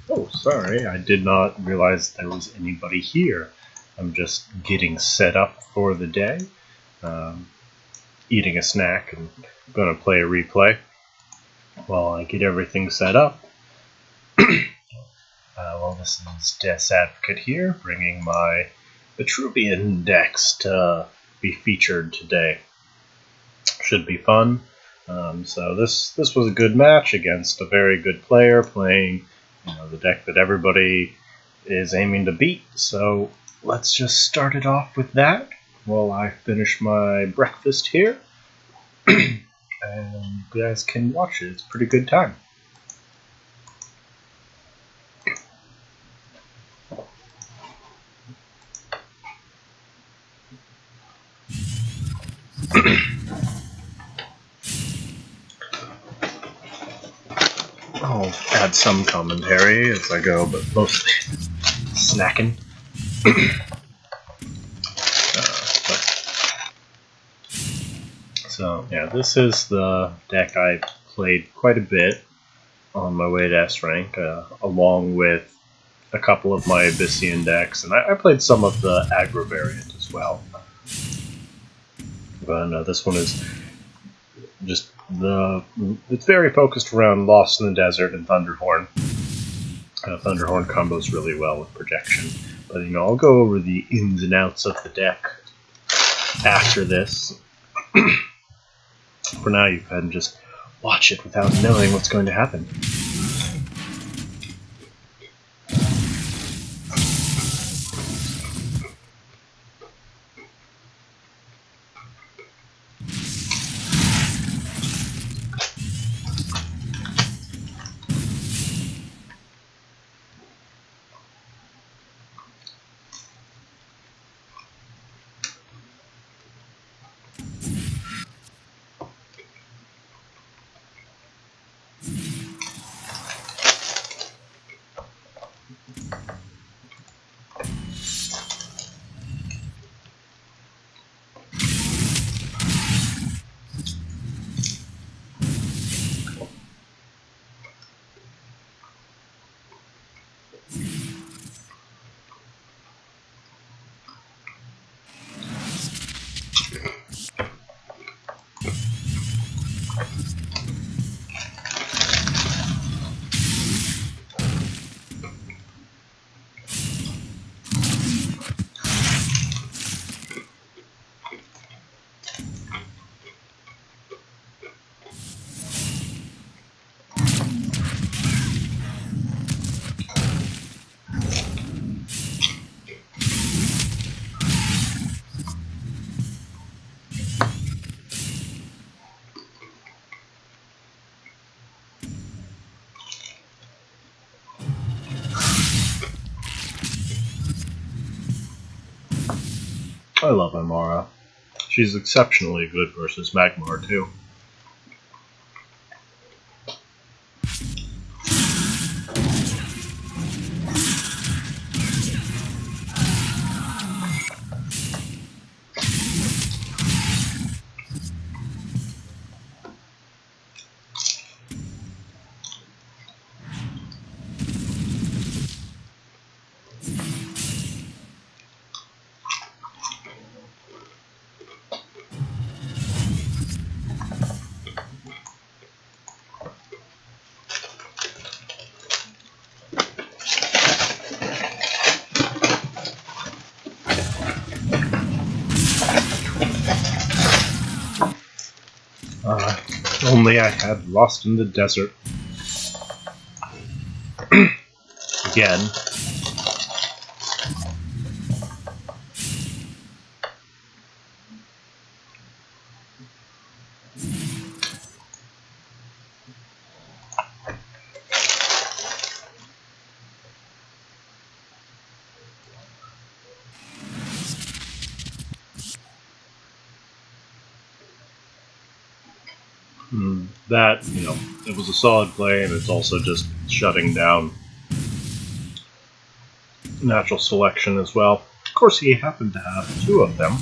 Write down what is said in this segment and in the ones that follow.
Oh, sorry, I did not realize there was anybody here. I'm just getting set up for the day, eating a snack, and going to play a replay while I get everything set up. Well, this is Death's Advocate here, bringing my Vetruvian decks to be featured today. Should be fun. So this was a good match against a very good player playing, the deck that everybody is aiming to beat. So let's just start it off with that while I finish my breakfast here, and you guys can watch it. It's a pretty good time. I'll add some commentary as I go, but mostly snacking. So yeah, this is the deck I played quite a bit on my way to S rank, along with a couple of my Abyssian decks, and I played some of the aggro variant as well. But this one is just it's very focused around Lost in the Desert and Thunderhorn. Thunderhorn combos really well with projection, but I'll go over the ins and outs of the deck after this. For now, you can just watch it without knowing what's going to happen. I love Immortal. She's exceptionally good versus Magmar, too. Only I had Lost in the Desert. Again. That, it was a solid play, and it's also just shutting down natural selection as well. Of course, he happened to have two of them.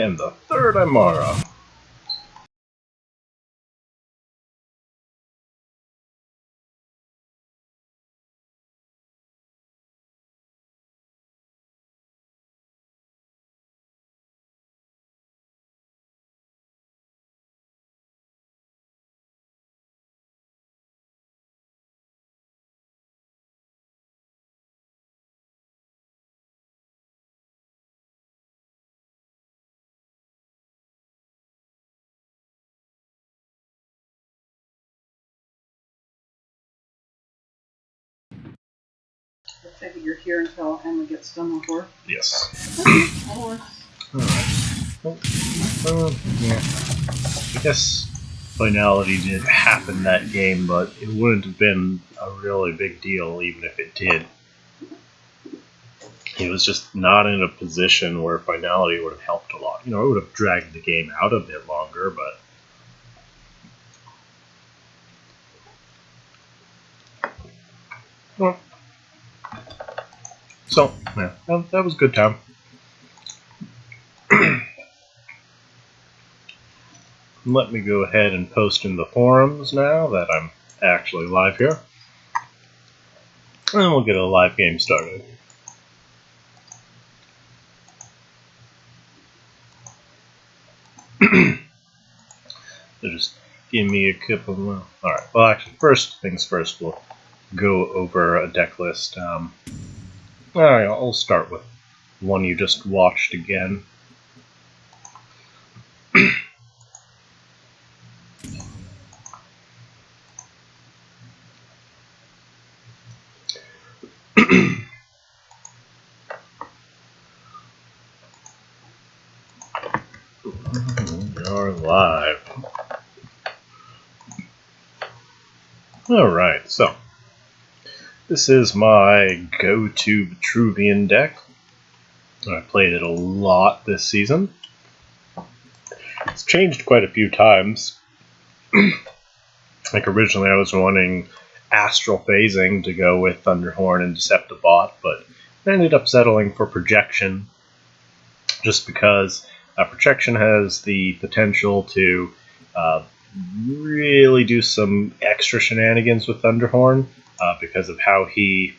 and the third Imara. I take it you're here until Emma gets done with work? Yes. Alright. Yeah. I guess finality did happen that game, but it wouldn't have been a really big deal even if it did. He was just not in a position where finality would have helped a lot. You know, it would have dragged the game out a bit longer, but... Well, so, yeah, that was a good time. Let me go ahead and post in the forums now that I'm actually live here. And we'll get a live game started. So just give me a couple more. Alright, well actually, first things first, we'll go over a deck list. Alright, I'll start with one you just watched again. You're live. Alright, so this is my go-to Vetruvian deck. I played it a lot this season. It's changed quite a few times. Like originally I was wanting Astral Phasing to go with Thunderhorn and Deceptibot, but I ended up settling for Projection just because Projection has the potential to really do some extra shenanigans with Thunderhorn because of how he...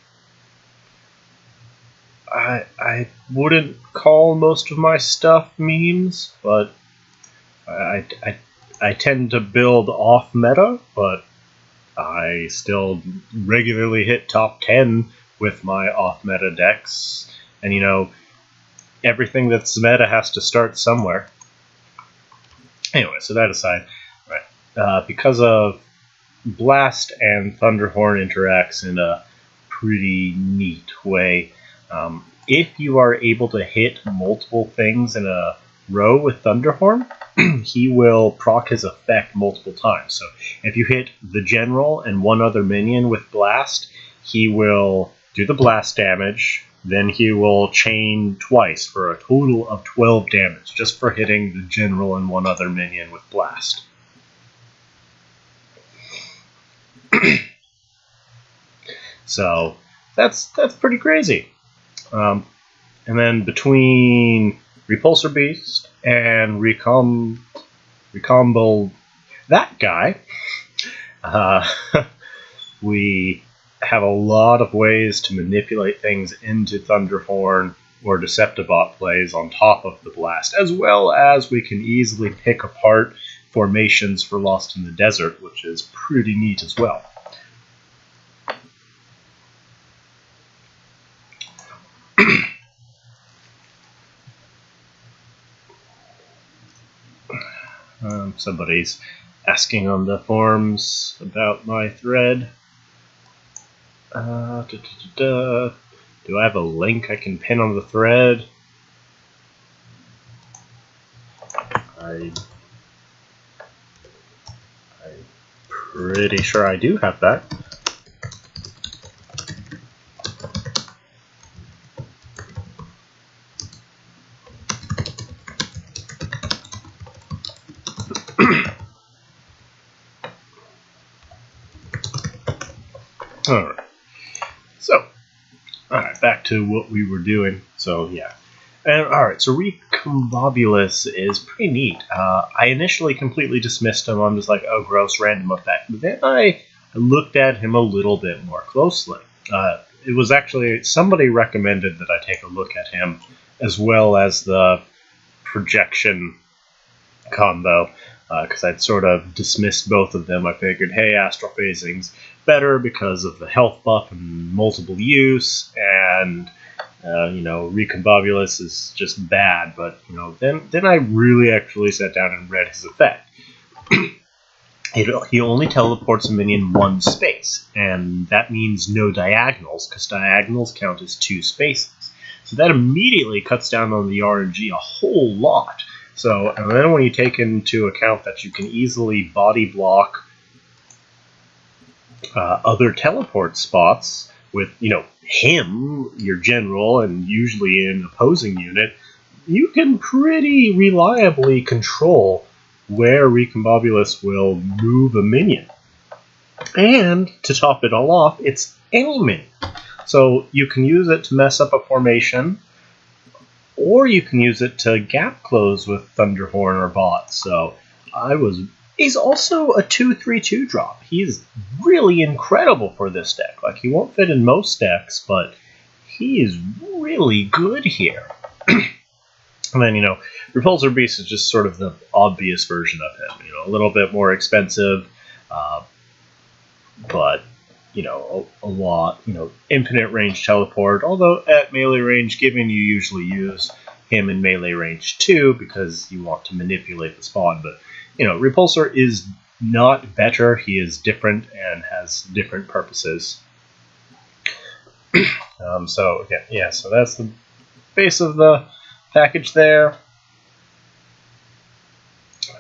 I wouldn't call most of my stuff memes, but I tend to build off meta, but I still regularly hit top 10 with my off meta decks. And you know, everything that's meta has to start somewhere. Anyway, so that aside, right? Because of Blast and Thunderhorn interacts in a pretty neat way. If you are able to hit multiple things in a row with Thunderhorn, he will proc his effect multiple times. So if you hit the General and one other minion with Blast, he will do the blast damage, then he will chain twice for a total of 12 damage, just for hitting the General and one other minion with Blast. So that's pretty crazy. And then between Repulsor Beast and Recombo, that guy, we have a lot of ways to manipulate things into Thunderhorn or Deceptibot plays on top of the Blast, as well as we can easily pick apart formations for Lost in the Desert, which is pretty neat as well. Somebody's asking on the forums about my thread. Do I have a link I can pin on the thread? I'm pretty sure I do have that. Alright. So, alright, back to what we were doing. So, yeah. And, alright, so Recombobulus is pretty neat. I initially completely dismissed him. I'm just like, oh, gross, random effect. But then I looked at him a little bit more closely. It was actually somebody recommended that I take a look at him, as well as the projection combo, because I'd sort of dismissed both of them. I figured, hey, astral phasing's better because of the health buff and multiple use, and Recombobulus is just bad. But then I really actually sat down and read his effect. He only teleports a minion one space, and that means no diagonals, because diagonals count as 2 spaces. So that immediately cuts down on the RNG a whole lot. So, and then when you take into account that you can easily body block other teleport spots with, him, your general, and usually an opposing unit, you can pretty reliably control where Recombobulus will move a minion. And, to top it all off, it's any minion. So you can use it to mess up a formation, or you can use it to gap close with Thunderhorn or Bot. So he's also a 2/3/2 drop. He's really incredible for this deck. Like, he won't fit in most decks, but he is really good here. And then, Repulsor Beast is just sort of the obvious version of him. A little bit more expensive, but a lot, infinite range teleport, although at melee range, given you usually use him in melee range too, because you want to manipulate the spawn, but, Repulsor is not better, he is different and has different purposes. So that's the base of the package there.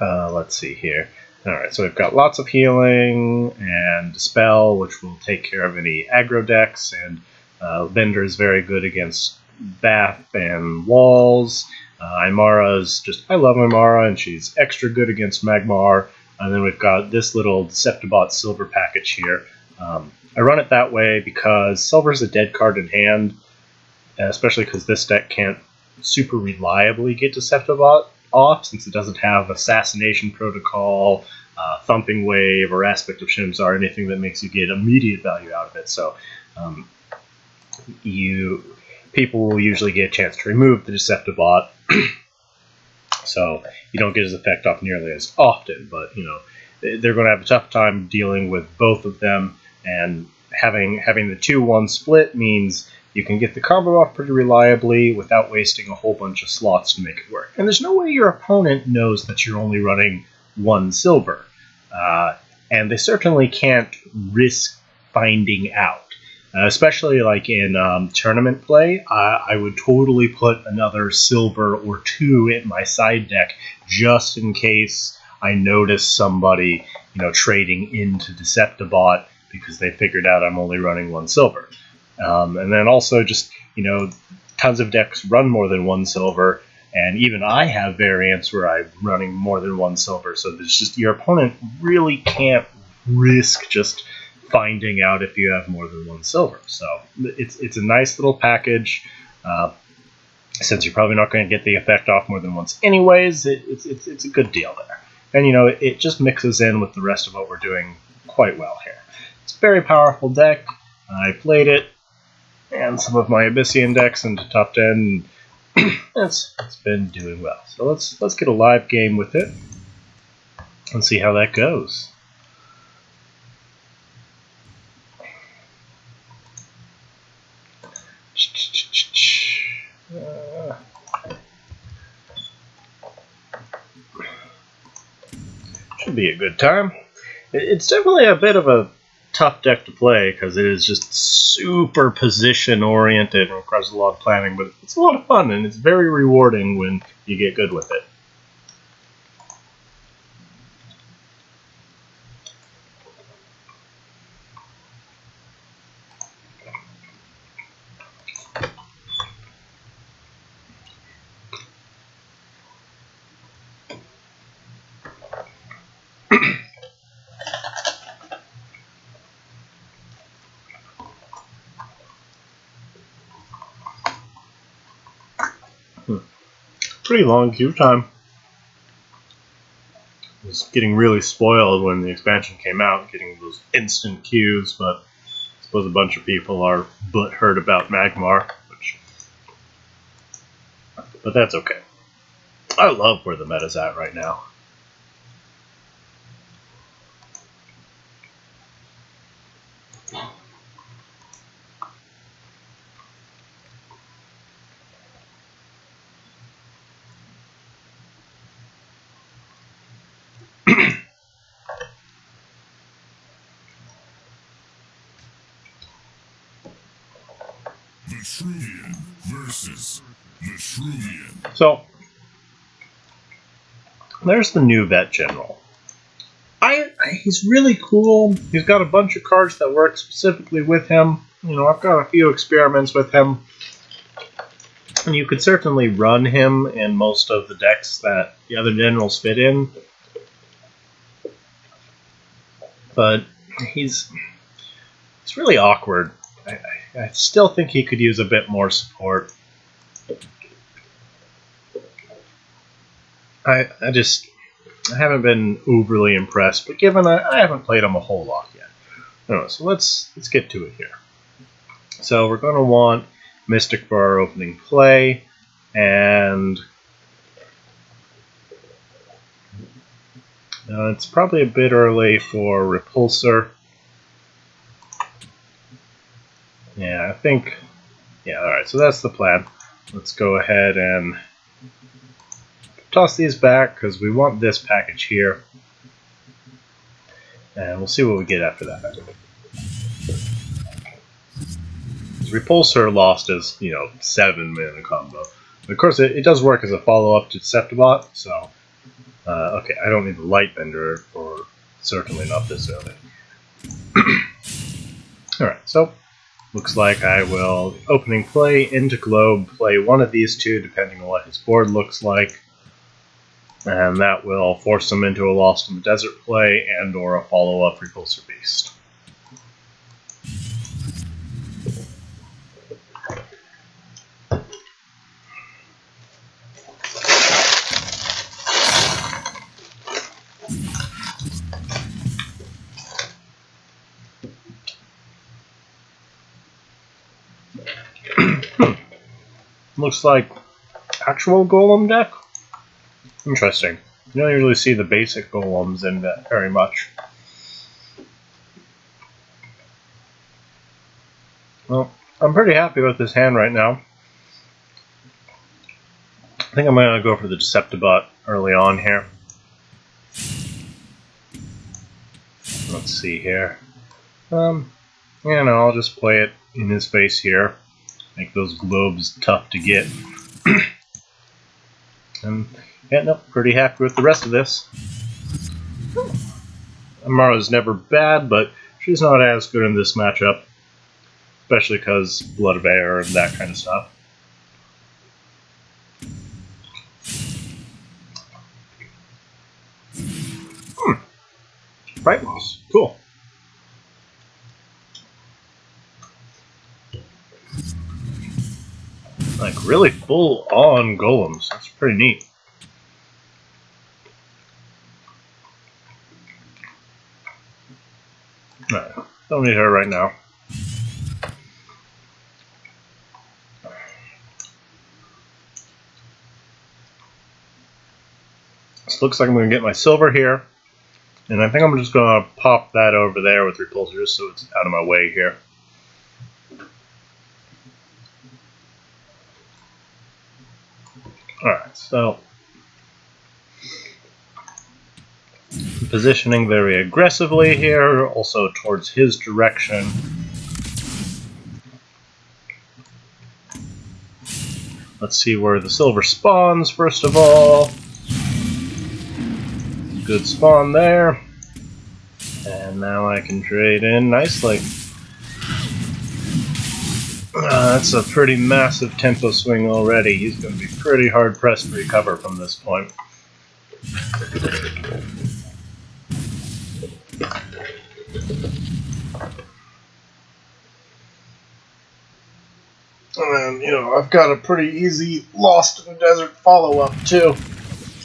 Let's see here. Alright, so we've got lots of healing and Dispel, which will take care of any aggro decks, and Bender is very good against Bath and Walls. Aymara's I love Aymara, and she's extra good against Magmar. And then we've got this little Deceptibot Silver package here. I run it that way because Silver's a dead card in hand, especially because this deck can't super reliably get Deceptibot off, since it doesn't have Assassination Protocol, Thumping Wave, or Aspect of Shimzar, anything that makes you get immediate value out of it. So people will usually get a chance to remove the Deceptibot, so you don't get his effect off nearly as often, but they're going to have a tough time dealing with both of them, and having the 2-1 split means you can get the combo off pretty reliably without wasting a whole bunch of slots to make it work. And there's no way your opponent knows that you're only running 1 silver. And they certainly can't risk finding out. Especially like in tournament play, I would totally put another silver or 2 in my side deck just in case I notice somebody trading into Deceptibot because they figured out I'm only running 1 silver. And then also just, tons of decks run more than 1 silver, and even I have variants where I'm running more than 1 silver, so there's just, your opponent really can't risk just finding out if you have more than 1 silver. So it's a nice little package. Since you're probably not going to get the effect off more than once anyways, it's a good deal there. And, it just mixes in with the rest of what we're doing quite well here. It's a very powerful deck. I played it and some of my Abyssian decks into top 10. It's been doing well. So let's get a live game with it and see how that goes. Should be a good time. It's definitely a bit of a tough deck to play because it is just super position oriented and requires a lot of planning, but it's a lot of fun and it's very rewarding when you get good with it. pretty long queue time. I was getting really spoiled when the expansion came out, getting those instant queues, but I suppose a bunch of people are butthurt about Magmar, but that's okay. I love where the meta's at right now. Vetruvian versus Vetruvian. So, there's the new Vet General. He's really cool. He's got a bunch of cards that work specifically with him. You know, I've got a few experiments with him. And you could certainly run him in most of the decks that the other generals fit in. But he's really awkward. I still think he could use a bit more support. I haven't been overly impressed, but given I haven't played him a whole lot yet. Anyway, so let's get to it here. So we're going to want Mystic for our opening play, and it's probably a bit early for Repulsor. Yeah, I think, yeah, alright, so that's the plan. Let's go ahead and toss these back, because we want this package here. And we'll see what we get after that. Repulsor lost his, 7-mana combo. But of course, it does work as a follow-up to Deceptibot, so... okay, I don't need the Lightbender, or certainly not this early. Alright, so... looks like I will opening play into Globe, play one of these two depending on what his board looks like, and that will force him into a Lost in the Desert play and or a follow-up Repulsor Beast. Looks like actual Golem deck? Interesting. You don't usually see the basic Golems in that very much. Well, I'm pretty happy with this hand right now. I think I'm going to go for the Deceptibot early on here. Let's see here. I'll just play it in his face here. Make those globes tough to get. And yeah, no, pretty happy with the rest of this. Amara's never bad, but she's not as good in this matchup. Especially because Blood of Air and that kind of stuff. Right loss. Cool. Like, really full-on golems. That's pretty neat. Alright, don't need her right now. This looks like I'm going to get my silver here. And I think I'm just going to pop that over there with Repulsor just so it's out of my way here. Alright, so positioning very aggressively here, also towards his direction. Let's see where the silver spawns first of all. Good spawn there. And now I can trade in nicely. That's a pretty massive tempo swing already. He's going to be pretty hard pressed to recover from this point. And, you know, I've got a pretty easy Lost in the Desert follow-up, too.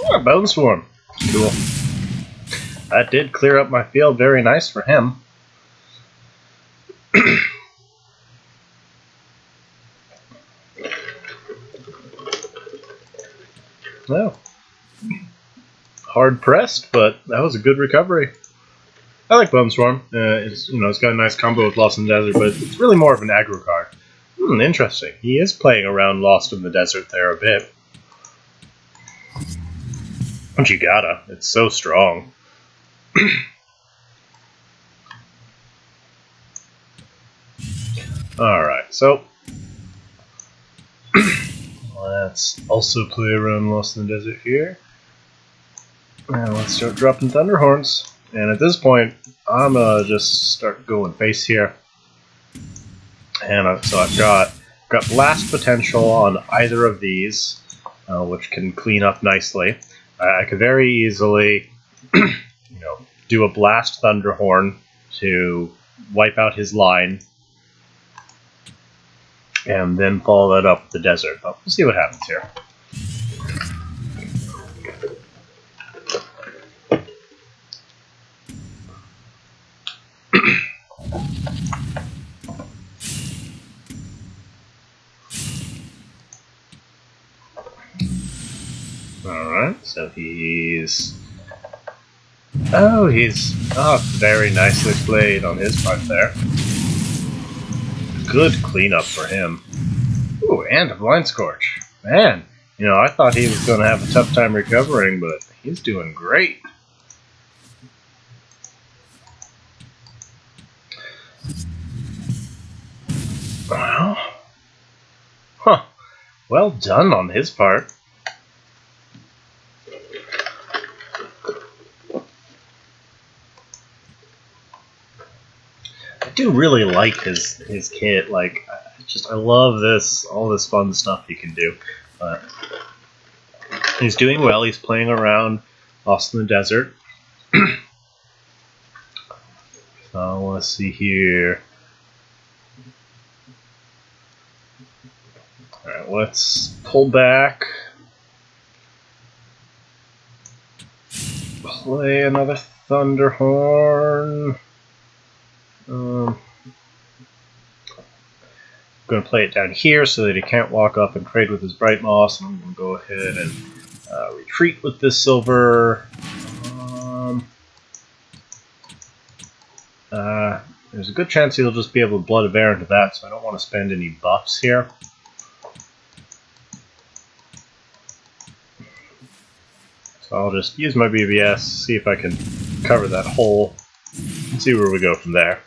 Oh, a Bone Swarm. Cool. That did clear up my field very nice for him. Well, hard pressed, but that was a good recovery. I like Bone Swarm. It's got a nice combo with Lost in the Desert, but it's really more of an aggro card. Interesting. He is playing around Lost in the Desert there a bit. But you gotta. It's so strong. Alright, so let's also play around Lost in the Desert here. Now let's start dropping Thunderhorns. And at this point, I'm gonna just start going face here. And so I've got blast potential on either of these, which can clean up nicely. I could very easily, do a blast Thunderhorn to wipe out his line, and then follow that up with the desert. But we'll see what happens here. Alright, so he's very nicely played on his part there. Good cleanup for him. Ooh, and a Blind Scorch. Man, I thought he was going to have a tough time recovering, but he's doing great. Well, well done on his part. I do really like his kit. Like, I love all this fun stuff he can do. But he's doing well. He's playing around Lost in the Desert. So let's see here. Alright, let's pull back. Play another Thunderhorn. I'm going to play it down here so that he can't walk up and trade with his Bright Moss. And I'm going to go ahead and retreat with this silver. There's a good chance he'll just be able to Blood of Air into that, so I don't want to spend any buffs here. So I'll just use my BBS, see if I can cover that hole, and see where we go from there.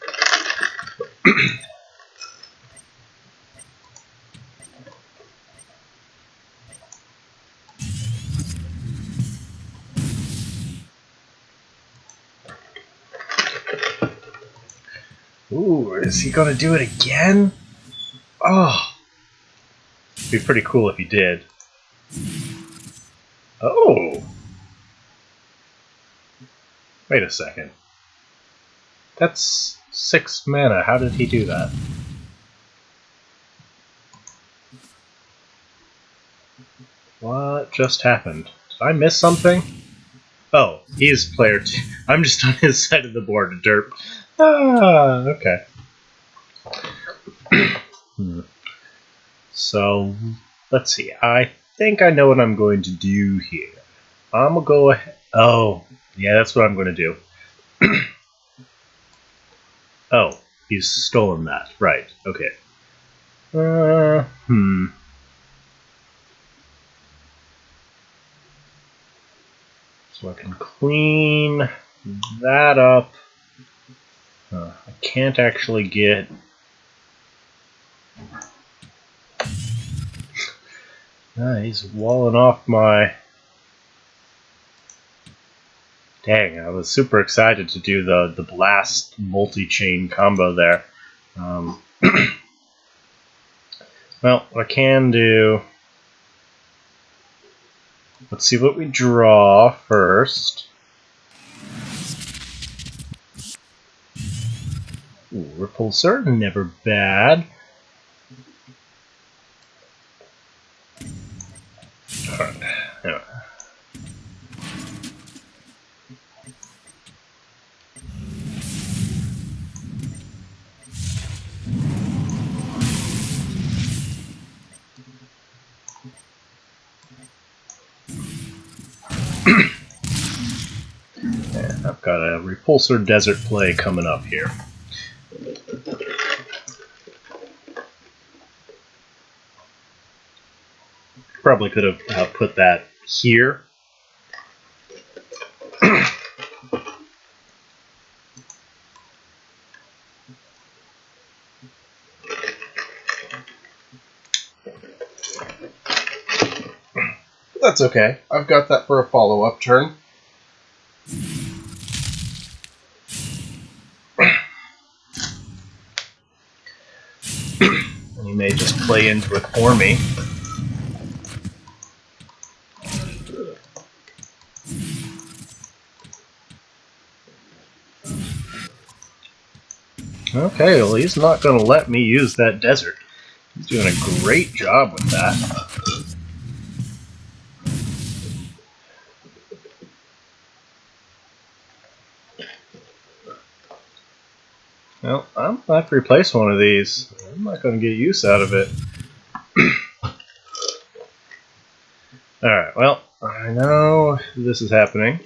Ooh, is he gonna do it again? Oh, it'd be pretty cool if he did. Oh! Wait a second. That's 6 mana. How did he do that? What just happened? Did I miss something? Oh, he is player 2. I'm just on his side of the board, derp. Ah, okay. So, let's see. I think I know what I'm going to do here. I'm gonna go ahead. Oh, yeah, that's what I'm going to do. Oh, he's stolen that. Right, okay. So I can clean that up. I can't actually get... he's walling off my... Dang, I was super excited to do the blast multi-chain combo there. Well, what I can do... Let's see what we draw first. Ooh, Repulsor, never bad. I've got a repulsor desert play coming up here. Probably could have put that here. That's okay. I've got that for a follow-up turn. And you may just play into it for me. Okay, well, he's not going to let me use that desert. He's doing a great job with that. Well, I'm going to have to replace one of these. I'm not going to get use out of it. Alright, well, I know this is happening.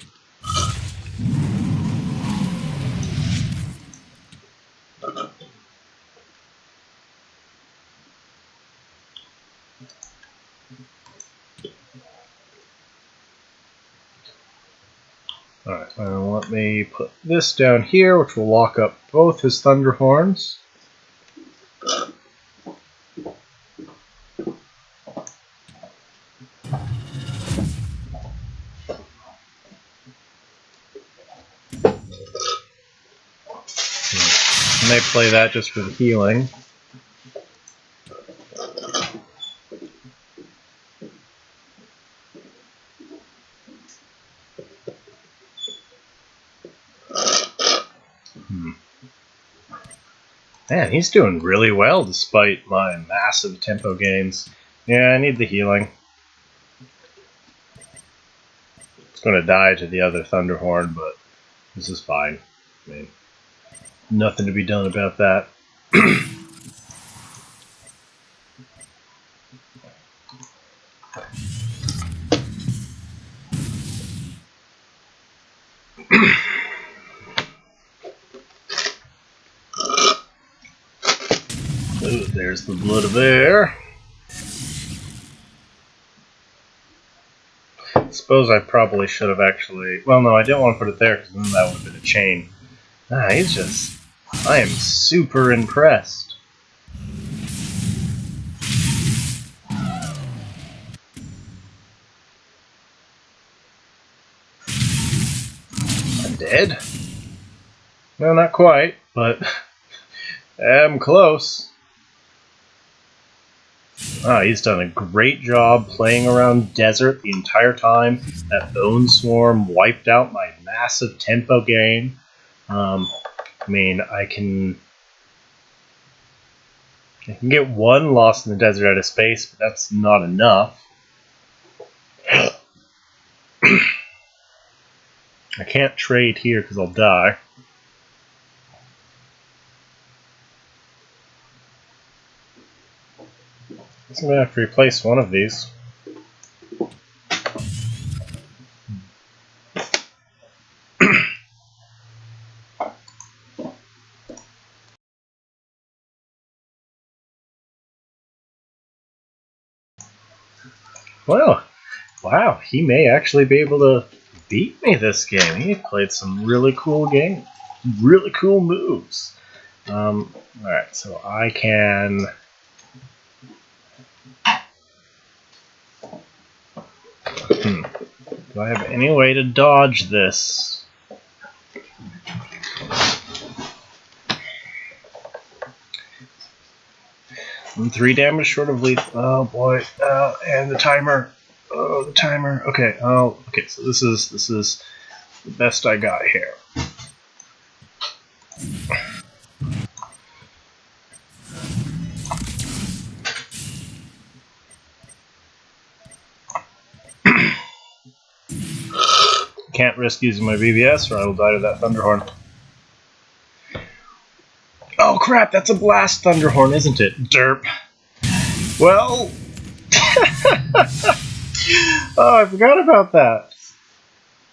Alright, now let me put this down here, which will lock up both his thunder horns. I may play that just for the healing. Man, he's doing really well despite my massive tempo gains. Yeah, I need the healing. It's going to die to the other Thunderhorn, but this is fine. I mean, nothing to be done about that. Ooh, there's the blood of air. I suppose I probably should have actually... Well, no, I didn't want to put it there because then that would have been a chain. Ah, he's just... I am super impressed. I'm dead? No, not quite, but I'm close. Ah, he's done a great job playing around desert the entire time. That Bone Swarm wiped out my massive tempo gain. I mean, I can get one Lost in the Desert out of space, but that's not enough. I can't trade here because I'll die. I'm going to have to replace one of these. Well, wow, he may actually be able to beat me this game. He played some really cool really cool moves. Alright, so I can... Do I have any way to dodge this? I'm 3 damage short of lethal. Oh boy. And the timer. Oh, the timer. Okay. Oh, okay. So this is the best I got here. Can't risk using my BBS or I will die to that Thunderhorn. Oh crap, that's a Blast Thunderhorn, isn't it? Derp. Well... oh, I forgot about that.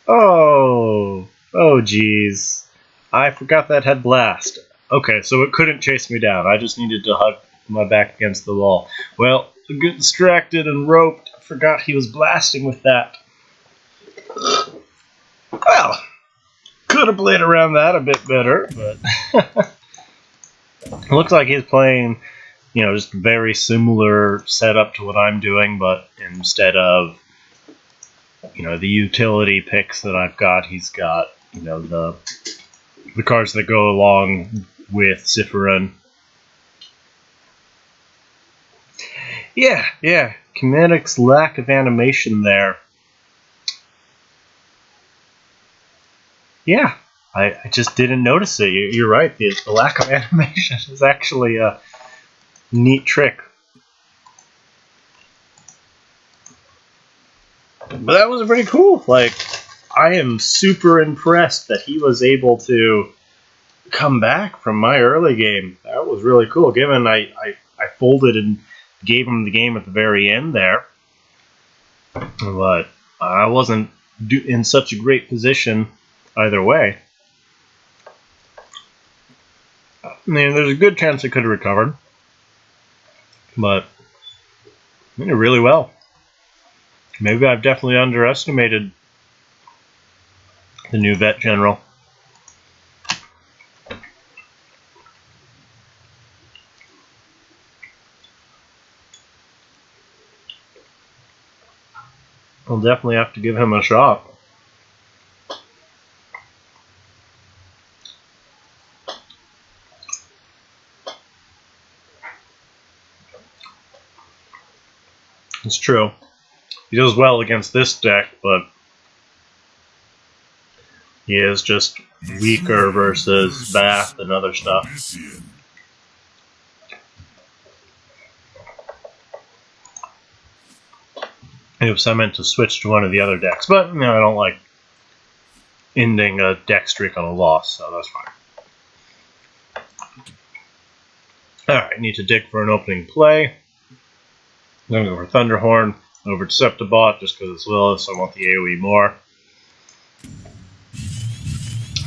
Oh, Oh, geez. I forgot that had blast. Okay, so it couldn't chase me down. I just needed to hug my back against the wall. Well, I get distracted and roped. I forgot he was blasting with that. Well, could have played around that a bit better, but it looks like he's playing, just very similar setup to what I'm doing, but instead of, the utility picks that I've got, he's got, the cards that go along with Sifrin. Yeah. Kinetic's lack of animation there. Yeah, I just didn't notice it. You're right. The lack of animation is actually a neat trick. But that was pretty cool. Like, I am super impressed that he was able to come back from my early game. That was really cool, given I folded and gave him the game at the very end there. But I wasn't in such a great position either way. I mean, there's a good chance it could have recovered. But I did really well. Maybe I've definitely underestimated the new vet general. I'll definitely have to give him a shot. It's true. He does well against this deck, but he is just weaker versus Bath and other stuff. Oops, I meant to switch to one of the other decks, but I don't like ending a deck streak on a loss, so that's fine. Alright, need to dig for an opening play. I'm going to go for Thunderhorn over Deceptibot just because it's Lilith, so I want the AoE more.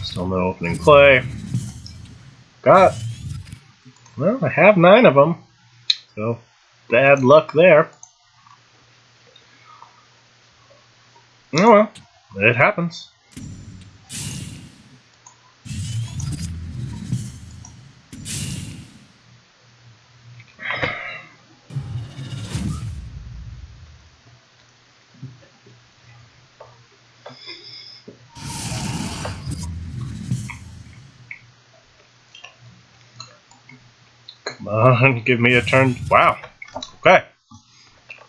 Still no opening play. I have 9 of them, so bad luck there. Oh well, it happens. Come on, give me a turn. Wow. Okay.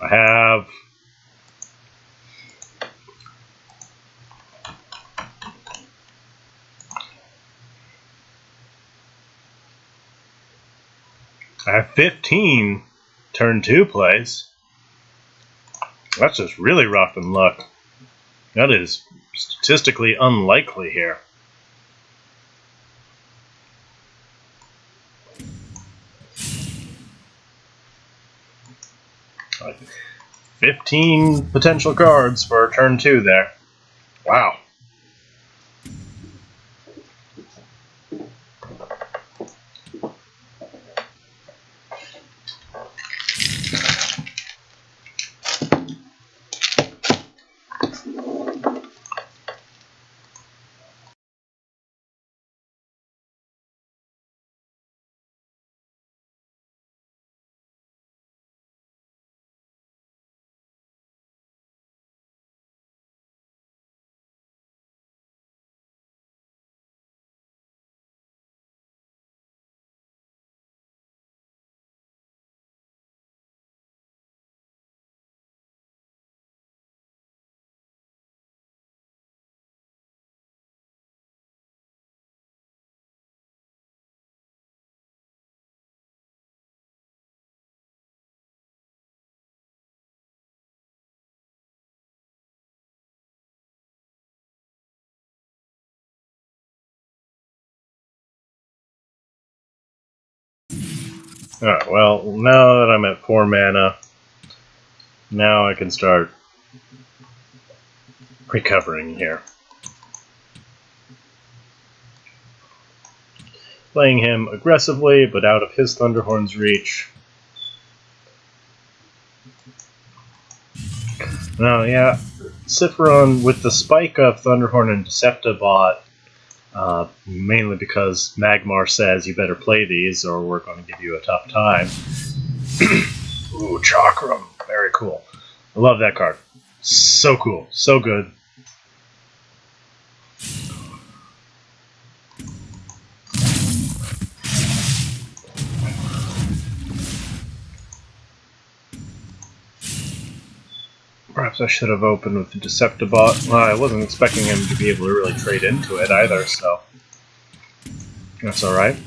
I have I have 15 turn 2 plays. That's just really rough in luck. That is statistically unlikely here. Like 15 potential cards for turn 2 there. Wow. Alright, well, now that I'm at 4 mana, now I can start recovering here. playing him aggressively, but out of his Thunderhorn's reach. Now, yeah, Cipheron with the spike of Thunderhorn and Deceptibot, mainly because Magmar says you better play these or we're going to give you a tough time. Ooh, Chakram. Very cool. I love that card. So cool. So good. Perhaps I should have opened with the Deceptibot. Well, I wasn't expecting him to be able to really trade into it either, so that's alright.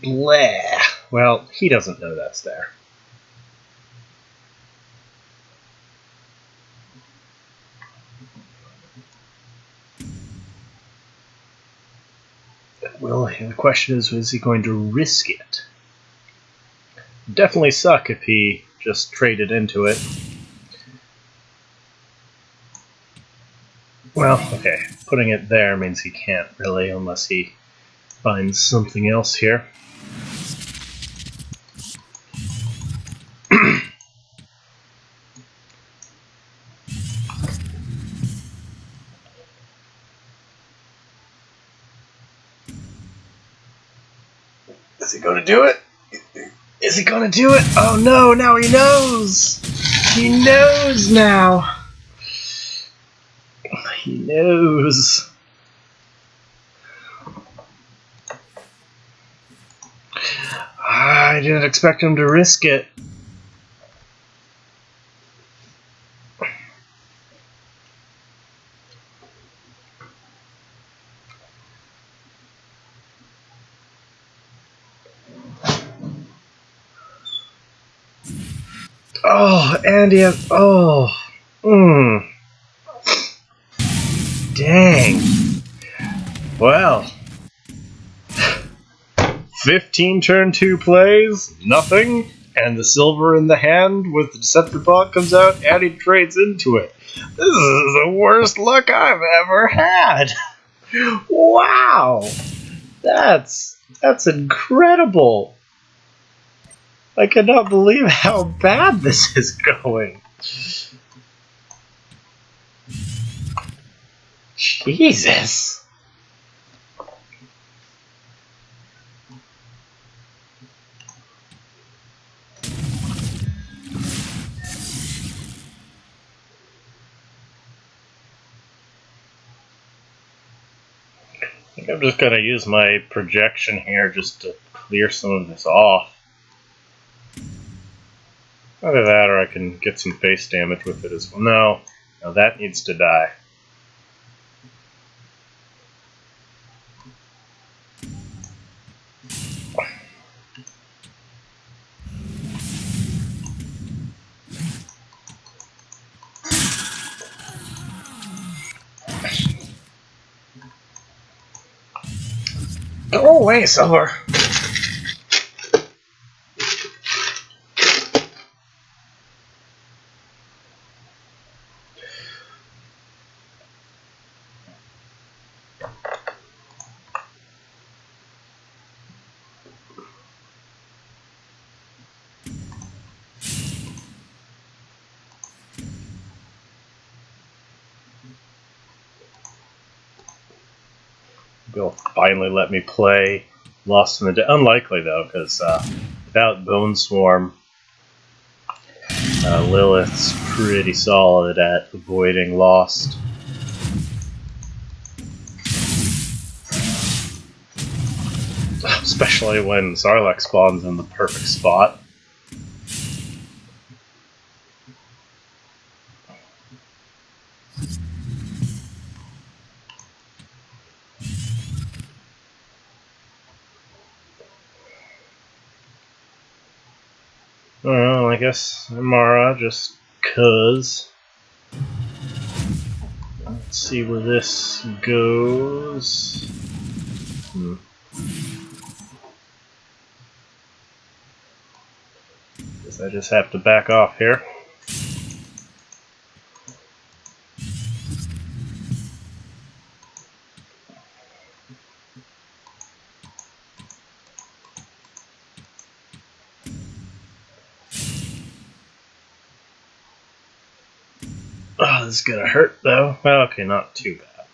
Bleh. Well, he doesn't know that's there. Well, the question is he going to risk it? Definitely suck if he just traded into it. Well, okay, putting it there means he can't really unless he finds something else here. Is he going to do it? Is he going to do it? Oh no, now he knows! He knows now! He knows. I didn't expect him to risk it. Oh, Andy, oh. Dang. Well. 15 turn 2 plays, nothing, and the silver in the hand with the Deceptibot comes out and he trades into it. This is the worst luck I've ever had. Wow. That's incredible. I cannot believe how bad this is going. Jesus. I think I'm just going to use my projection here just to clear some of this off. Either that or I can get some face damage with it as well. No, that needs to die. Go away, Silver! They'll finally let me play Lost in the Day. Unlikely, though, because without Bone Swarm, Lilith's pretty solid at avoiding Lost. Especially when Sarlacc spawns in the perfect spot. Well, I guess Amara just 'cause. Let's see where this goes. Guess I just have to back off here. Oh, this is gonna hurt though. Well, okay, not too bad.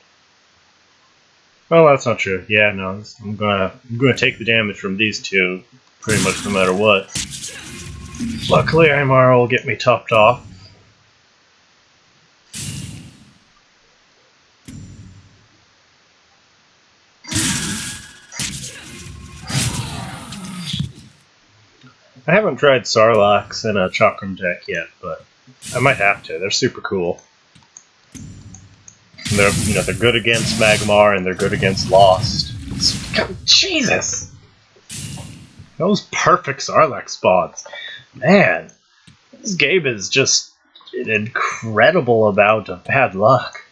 Well, that's not true. Yeah, no, I'm gonna take the damage from these two, pretty much no matter what. Luckily, Immortal will get me topped off. I haven't tried Sarlaccs in a Chakram deck yet, but I might have to. They're super cool. They're they're good against Magmar and they're good against Lost. Jesus! Those perfect Sarlacc spots. Man, this game is just an incredible amount of bad luck.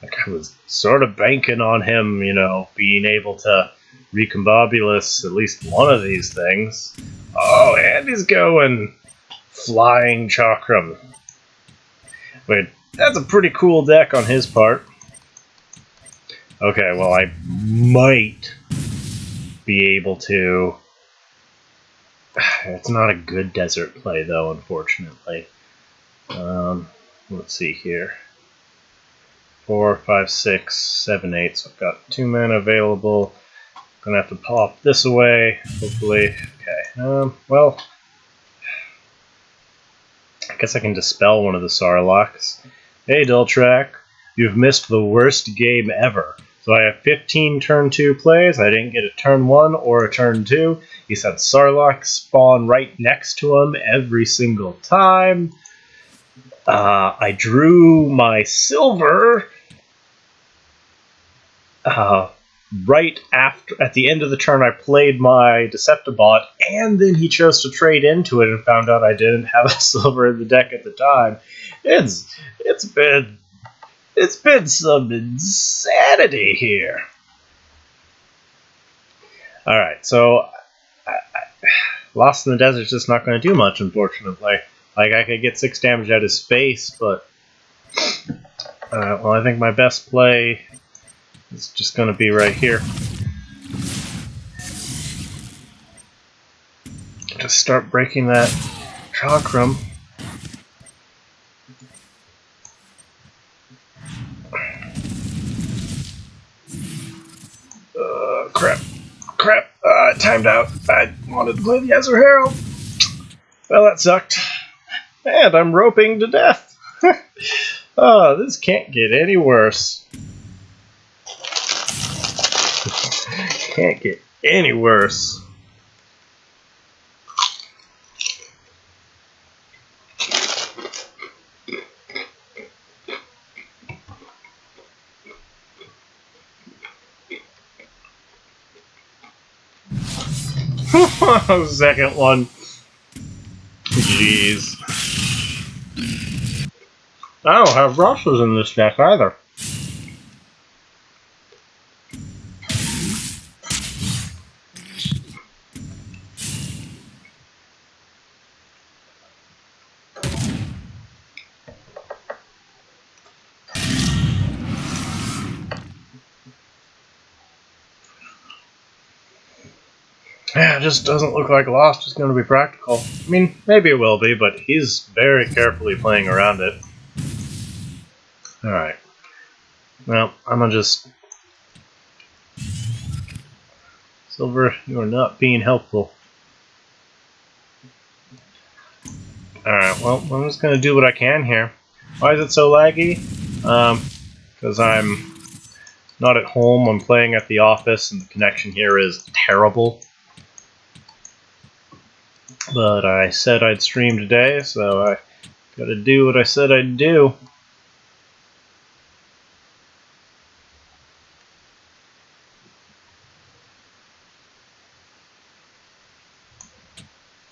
Like, I was sort of banking on him, being able to recombobulus at least one of these things. Oh, and he's going Flying Chakram. Wait, that's a pretty cool deck on his part. Okay, well, I might be able to... It's not a good desert play, though, unfortunately. Let's see here. 4, 5, 6, 7, 8. So I've got 2 mana available. Gonna have to pop this away, hopefully. Okay, well... I guess I can dispel one of the Sarlaccs. Hey, Dultrack, you've missed the worst game ever. So I have 15 turn 2 plays. I didn't get a turn 1 or a turn 2. He's had Sarlacc spawn right next to him every single time. I drew my silver right after, at the end of the turn. I played my Deceptibot, and then he chose to trade into it and found out I didn't have a silver in the deck at the time. It's been some insanity here. All right, so Lost in the Desert's just not going to do much, unfortunately. Like, I could get 6 damage at his face, but well, I think my best play is just going to be right here. Just start breaking that Chakram. Crap. Timed out. I wanted to play the Azure Herald. Well, that sucked. And I'm roping to death. Oh, this can't get any worse. Can't get any worse. Second one. Jeez. I don't have Rushes in this deck either. Yeah, it just doesn't look like Lost is going to be practical. I mean, maybe it will be, but he's very carefully playing around it. Alright. Well, I'm gonna just... Silver, you are not being helpful. Alright, well, I'm just gonna do what I can here. Why is it so laggy? Because I'm not at home, I'm playing at the office, and the connection here is terrible. But I said I'd stream today, so I gotta do what I said I'd do.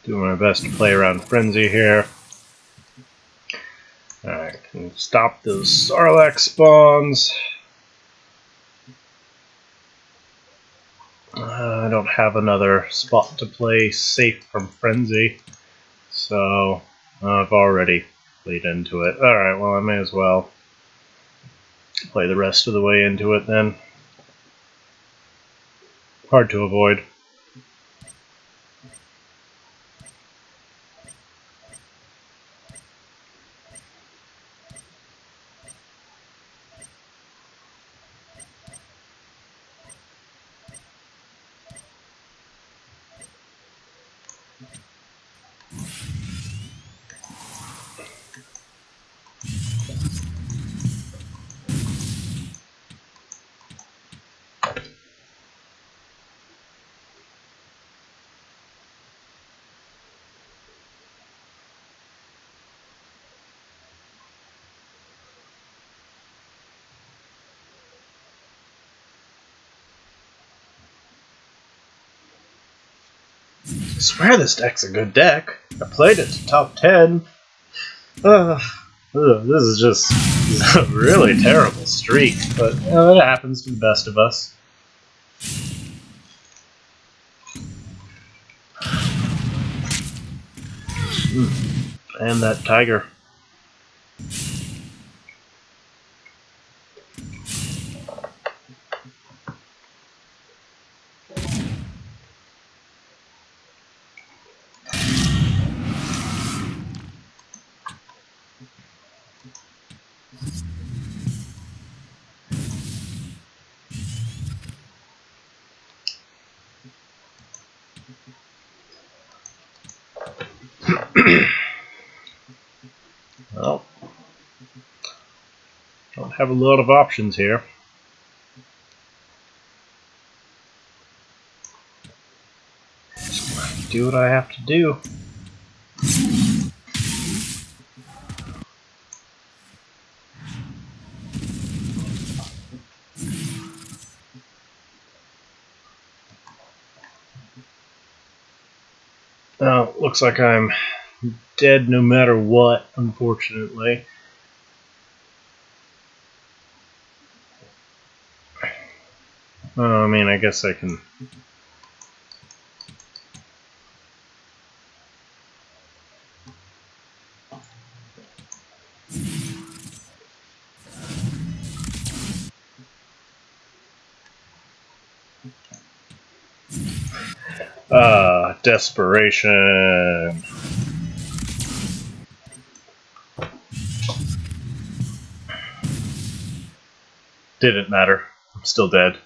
Doing my best to play around Frenzy here. I can stop those Sarlacc spawns. I don't have another spot to play safe from Frenzy, so I've already played into it. Alright, well I may as well play the rest of the way into it then. Hard to avoid. I swear this deck's a good deck. I played it to top 10. This is just a really terrible streak, but it happens to the best of us. And that tiger. Well, don't have a lot of options here. Just do what I have to do. Now, looks like I'm dead no matter what, unfortunately. I mean, I guess I can... desperation. Didn't matter. I'm still dead.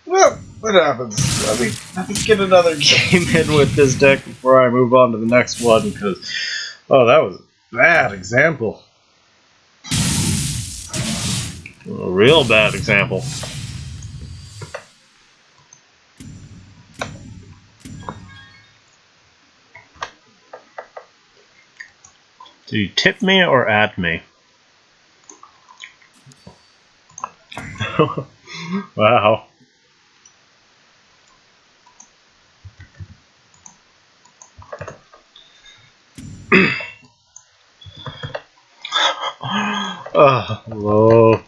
Well, what happens? Let me get another game in with this deck before I move on to the next one, because, oh, that was a bad example. A real bad example. Do you tip me or add me? Wow. Oh, whoa.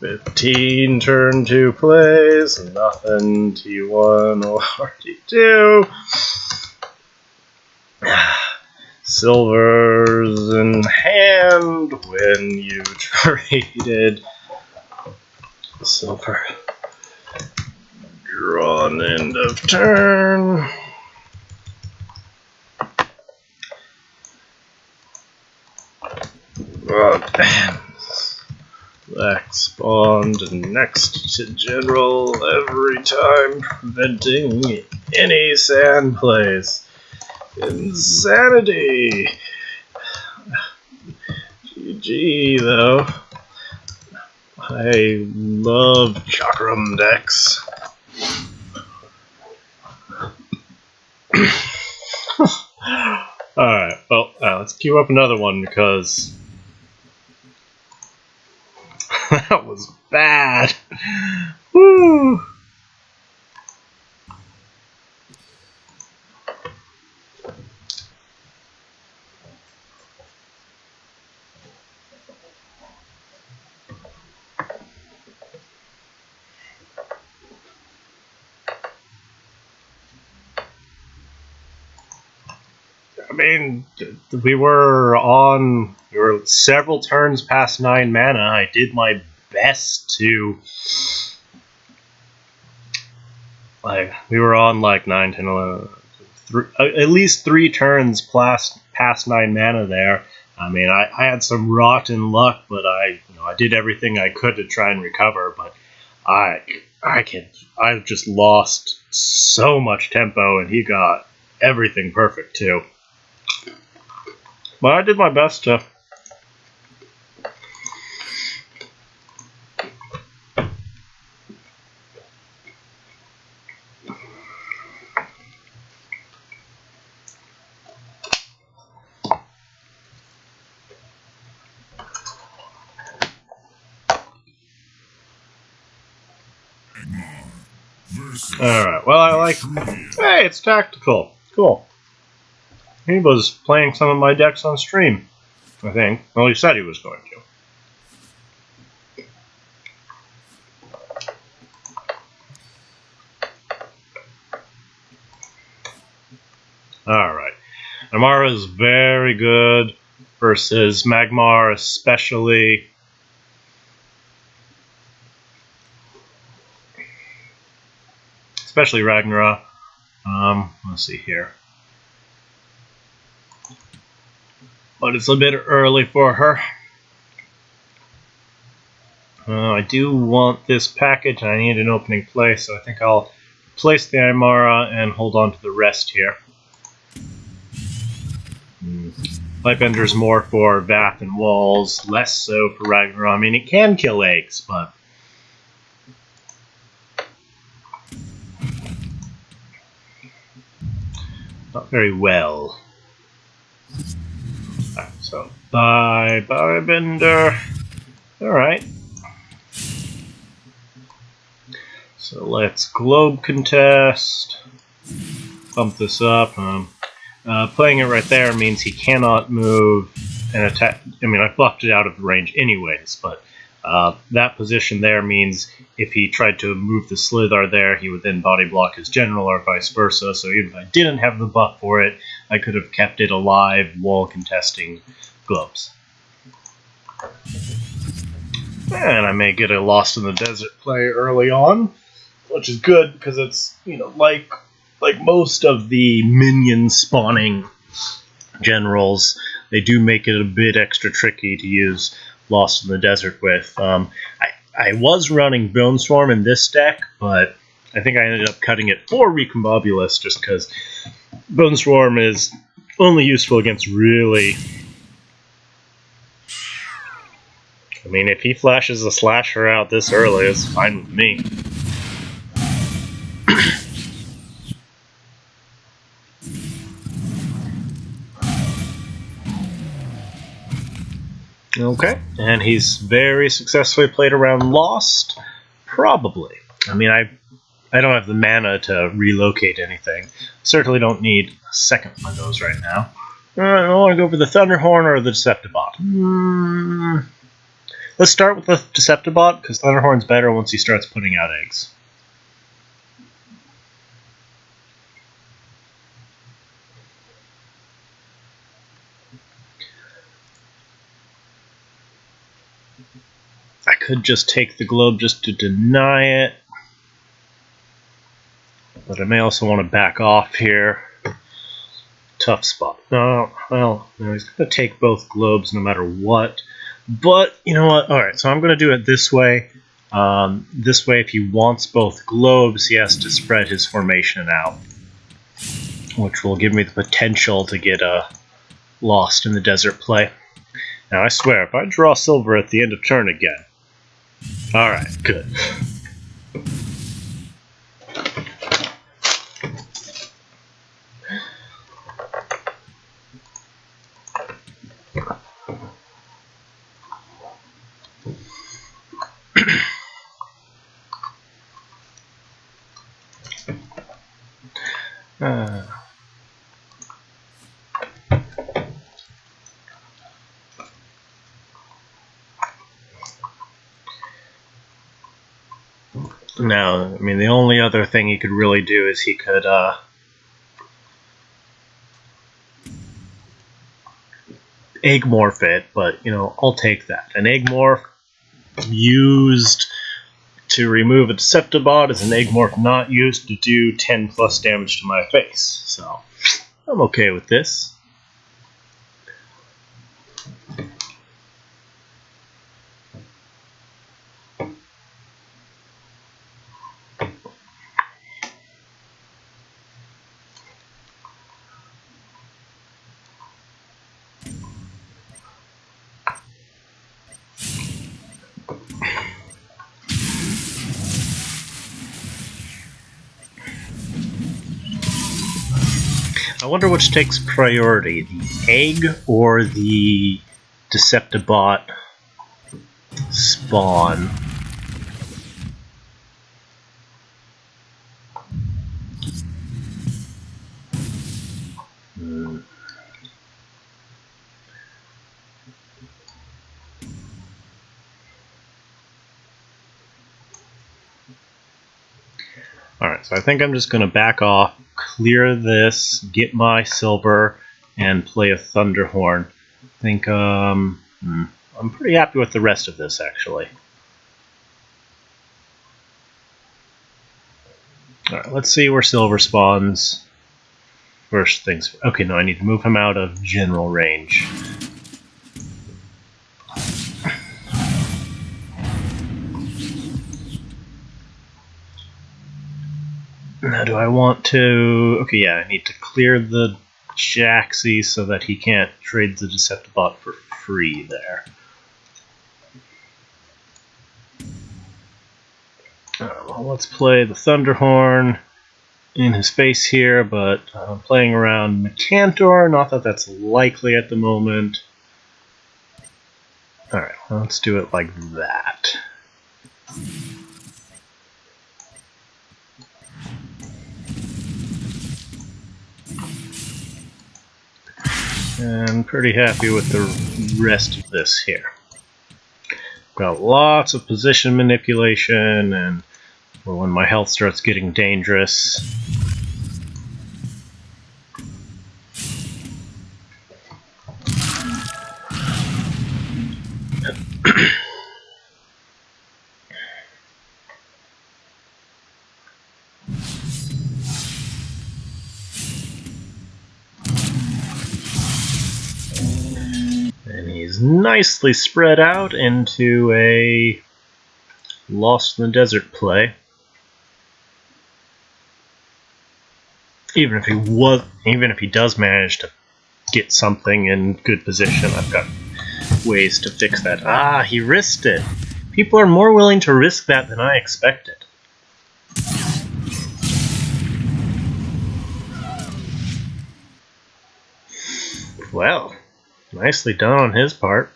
$15 turn 2 plays, nothing T1 or T2. Silvers in hand when you traded silver. Drawn end of turn. Black spawned next to general every time, preventing any sand plays. Insanity! GG though. I love Chakram decks. Alright, well, let's queue up another one because that was bad. Woo! mean, we were several turns past 9 mana. I did my best to, like, we were on like 9, 10, 11, at least 3 turns past 9 mana there. I mean, I had some rotten luck, but I did everything I could to try and recover. But I just lost so much tempo, and he got everything perfect too. But I did my best to. Alright, well, I like. Hey, it's tactical. Cool. He was playing some of my decks on stream, I think. Well, he said he was going to. Alright. Amara's very good versus Magmar, especially. Especially Ragnarok. Let's see here. But it's a bit early for her. I do want this package, and I need an opening play, so I think I'll place the Imara and hold on to the rest here. Lightbender's more for Vath and Walls, less so for Ragnarok. I mean, it can kill eggs, but not very well. Alright, so bye Bender. Alright. So let's Globe Contest. Bump this up. Playing it right there means he cannot move and attack. I mean, I buffed it out of the range anyways, but that position there means if he tried to move the Slithar there, he would then body block his general or vice versa. So even if I didn't have the buff for it, I could have kept it alive while contesting globes. And I may get a Lost in the Desert play early on, which is good because it's, like most of the minion spawning generals, they do make it a bit extra tricky to use Lost in the Desert with. I was running Bone Swarm in this deck, but I think I ended up cutting it for Recombobulus just because Bone Swarm is only useful against really. I mean, if he flashes a Slasher out this early, it's fine with me. Okay, and he's very successfully played around Lost. Probably. I mean, I don't have the mana to relocate anything. Certainly don't need a second one of those right now. I want to go for the Thunderhorn or the Deceptibot. Let's start with the Deceptibot, because Thunderhorn's better once he starts putting out eggs. I could just take the globe just to deny it. But I may also want to back off here. Tough spot. No, well, no, he's going to take both globes no matter what. But, you know what? Alright, so I'm going to do it this way. This way, if he wants both globes, he has to spread his formation out. Which will give me the potential to get a Lost in the Desert play. Now, I swear, if I draw silver at the end of turn again. Alright, good. Now, I mean, the only other thing he could really do is he could, egg morph it, but you know, I'll take that. An egg morph used to remove a Deceptibot is an egg morph not used to do 10 plus damage to my face. So I'm okay with this. I wonder which takes priority, the egg or the Deceptibot spawn. Alright, so I think I'm just going to back off, clear this, get my silver, and play a Thunderhorn. I think, I'm pretty happy with the rest of this, actually. Alright, let's see where silver spawns. First things... Okay, no, I need to move him out of general range. Now, do I want to... Okay, yeah, I need to clear the Jaxie so that he can't trade the Deceptibot for free there. Well, let's play the Thunderhorn in his face here, but I'm playing around Mecantor, not that that's likely at the moment. Alright, well, let's do it like that. And pretty happy with the rest of this here. Got lots of position manipulation, and for when my health starts getting dangerous. And he's nicely spread out into a Lost in the Desert play. Even if he does manage to get something in good position, I've got ways to fix that. Ah, he risked it. People are more willing to risk that than I expected. Well, nicely done on his part.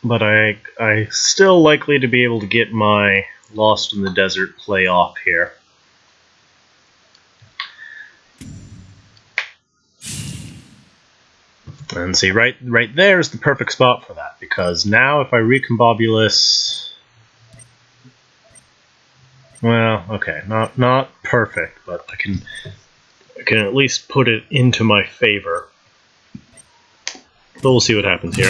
But I still likely to be able to get my Lost in the Desert play off here. And see, right there is the perfect spot for that, because now if I Recombobulus... Well, okay, not perfect, but I can at least put it into my favor. But we'll see what happens here.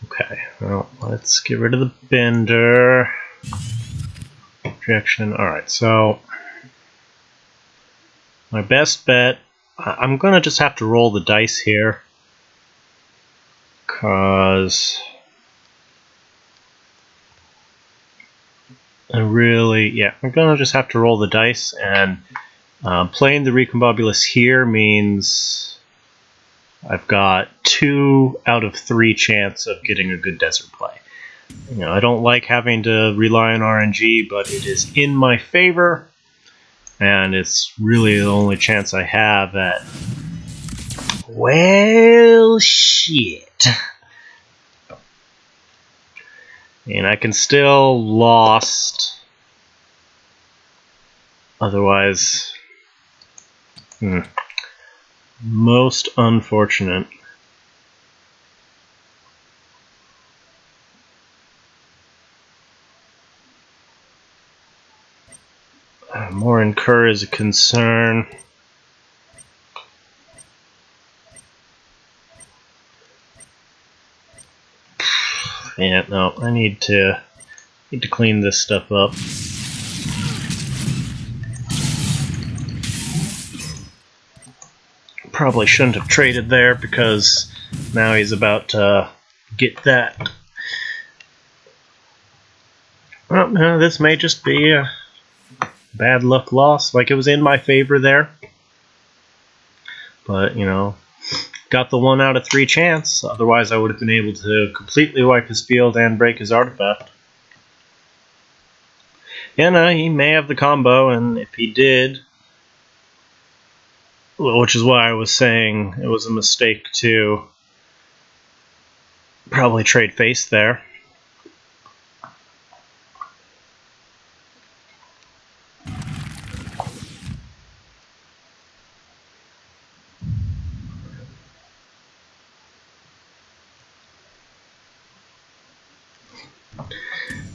Okay, well, let's get rid of the Bender. Projection. Alright, so my best bet, I'm gonna just have to roll the dice here, because I'm gonna just have to roll the dice, and playing the Recombobulus here means I've got 2 out of 3 chance of getting a good desert play. You know, I don't like having to rely on RNG, but it is in my favor, and it's really the only chance I have at... Well, shit. And I can still Lost. Otherwise... Most unfortunate. or incur is a concern. Yeah, no, I need to clean this stuff up. Probably shouldn't have traded there because now he's about to get that. Well, no, this may just be a bad luck loss. Like, it was in my favor there. But, you know, got the 1 out of 3 chance. Otherwise, I would have been able to completely wipe his field and break his artifact. Yeah, no, he may have the combo, and if he did, which is why I was saying it was a mistake to probably trade face there.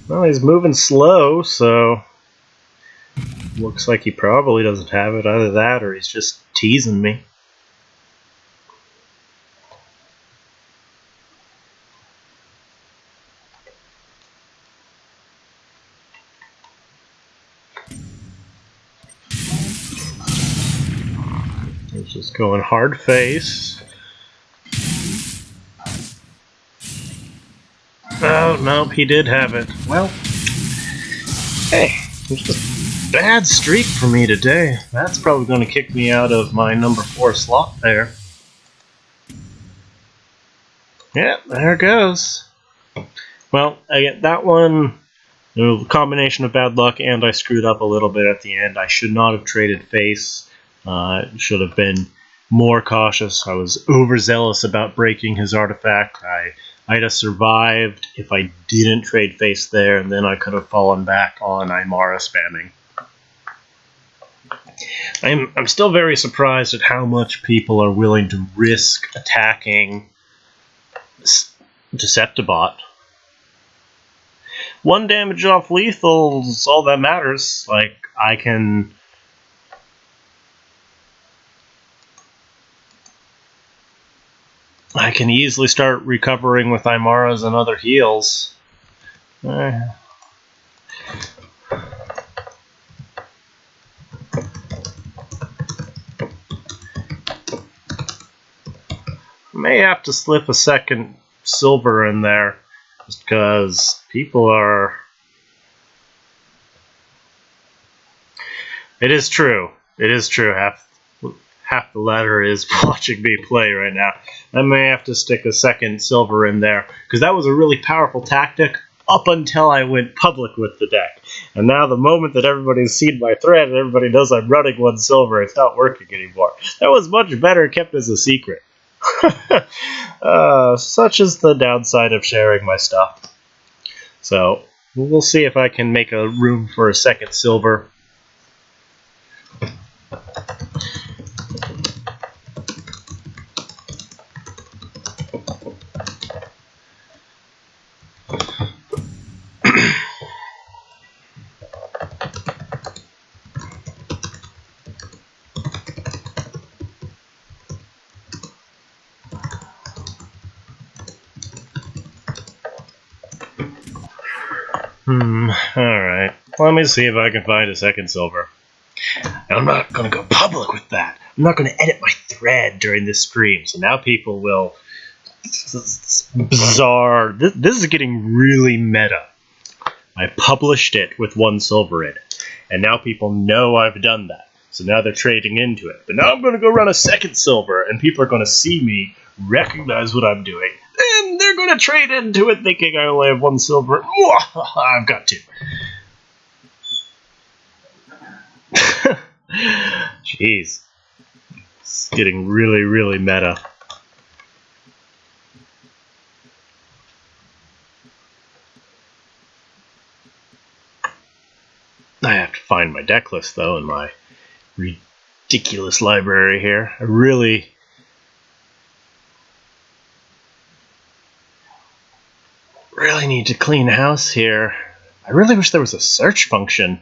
Well, he's moving slow, so looks like he probably doesn't have it. Either that or he's just teasing me. He's just going hard face. Oh, nope, he did have it. Well, hey, it's just a bad streak for me today. That's probably going to kick me out of my number 4 slot there. Yeah, there it goes. Well, again, that one, a combination of bad luck, and I screwed up a little bit at the end. I should not have traded face. Should have been more cautious. I was overzealous about breaking his artifact. I'd have survived if I didn't trade face there, and then I could have fallen back on Imara spamming. I'm still very surprised at how much people are willing to risk attacking Deceptibot. 1 damage off lethal is all that matters. Like, I can easily start recovering with Imaras and other heals. May have to slip a second silver in there, just because people are... It is true. It is true. Half the ladder is watching me play right now. I may have to stick a second silver in there, because that was a really powerful tactic up until I went public with the deck. And now the moment that everybody's seen my thread and everybody knows I'm running 1 silver, it's not working anymore. That was much better kept as a secret. Such is the downside of sharing my stuff. So, we'll see if I can make a room for a second silver. Alright. Let me see if I can find a second silver. I'm not going to go public with that. I'm not going to edit my thread during this stream, so now people will... Bizarre. This is getting really meta. I published it with 1 silver in it, and now people know I've done that. So now they're trading into it. But now I'm going to go run a second silver, and people are going to see me, recognize what I'm doing, and they're going to trade into it thinking I only have 1 silver. I've got 2. Jeez. It's getting really, really meta. I have to find my deck list, though, in my ridiculous library here. I really need to clean house here. I really wish there was a search function.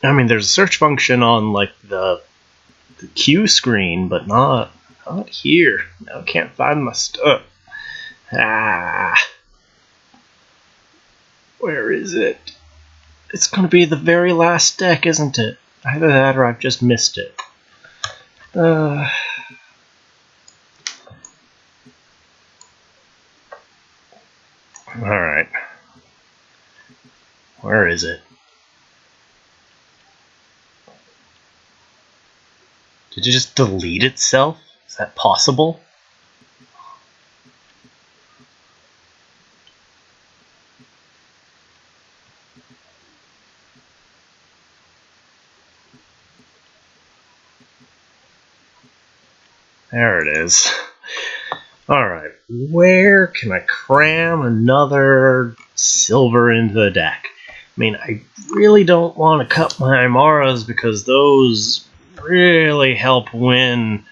I mean, there's a search function on like the queue screen, but not here. Now I can't find my stuff. Ah, where is it? It's gonna be the very last deck, isn't it? Either that or I've just missed it. Alright. Where is it? Did it just delete itself? Is that possible? There it is. Alright, where can I cram another silver into the deck? I mean, I really don't want to cut my Imaras because those really help win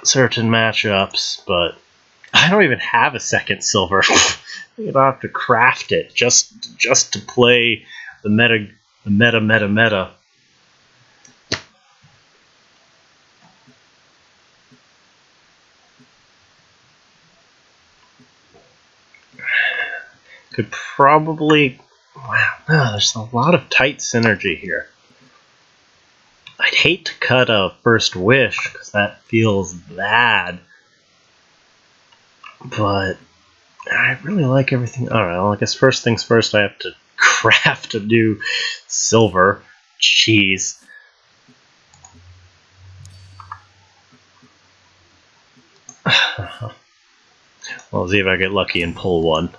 certain matchups, but I don't even have a second silver. I'd have to craft it just to play the meta. Could probably... Wow, no, there's a lot of tight synergy here. I'd hate to cut a First Wish, because that feels bad. But I really like everything. Alright, well, I guess first things first, I have to craft a new silver. Jeez. Well, see if I get lucky and pull one.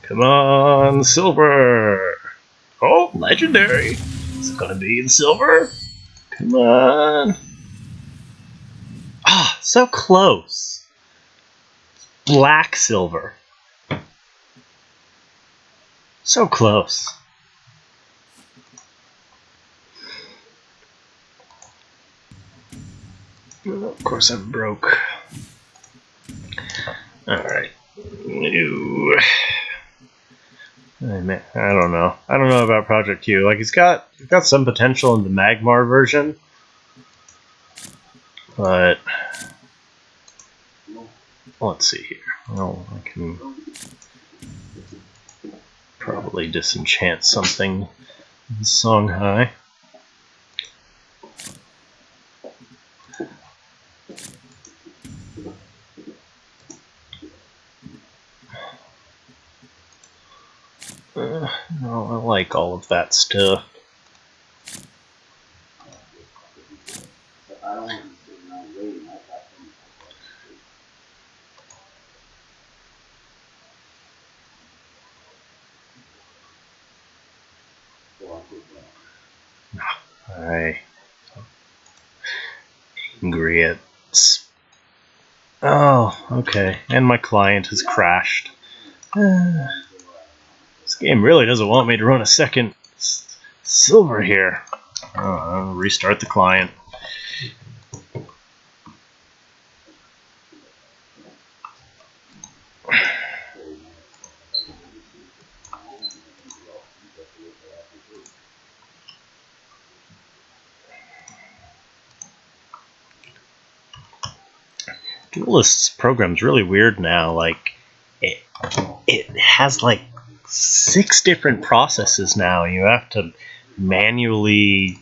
Come on, silver! Oh, legendary! Is it gonna be the silver? Come on! Ah, so close! Black silver. So close. Of course I'm broke. Alright. I don't know. I don't know about Project Q. Like he's got some potential in the Magmar version, but let's see here. Well, I can probably disenchant something in Songhai. No, I like all of that stuff. I'm angry at... Oh, okay. And my client has crashed. This game really doesn't want me to run a second silver here. I'll restart the client. Duelist's program's really weird now. Like, it has like 6 different processes now. You have to manually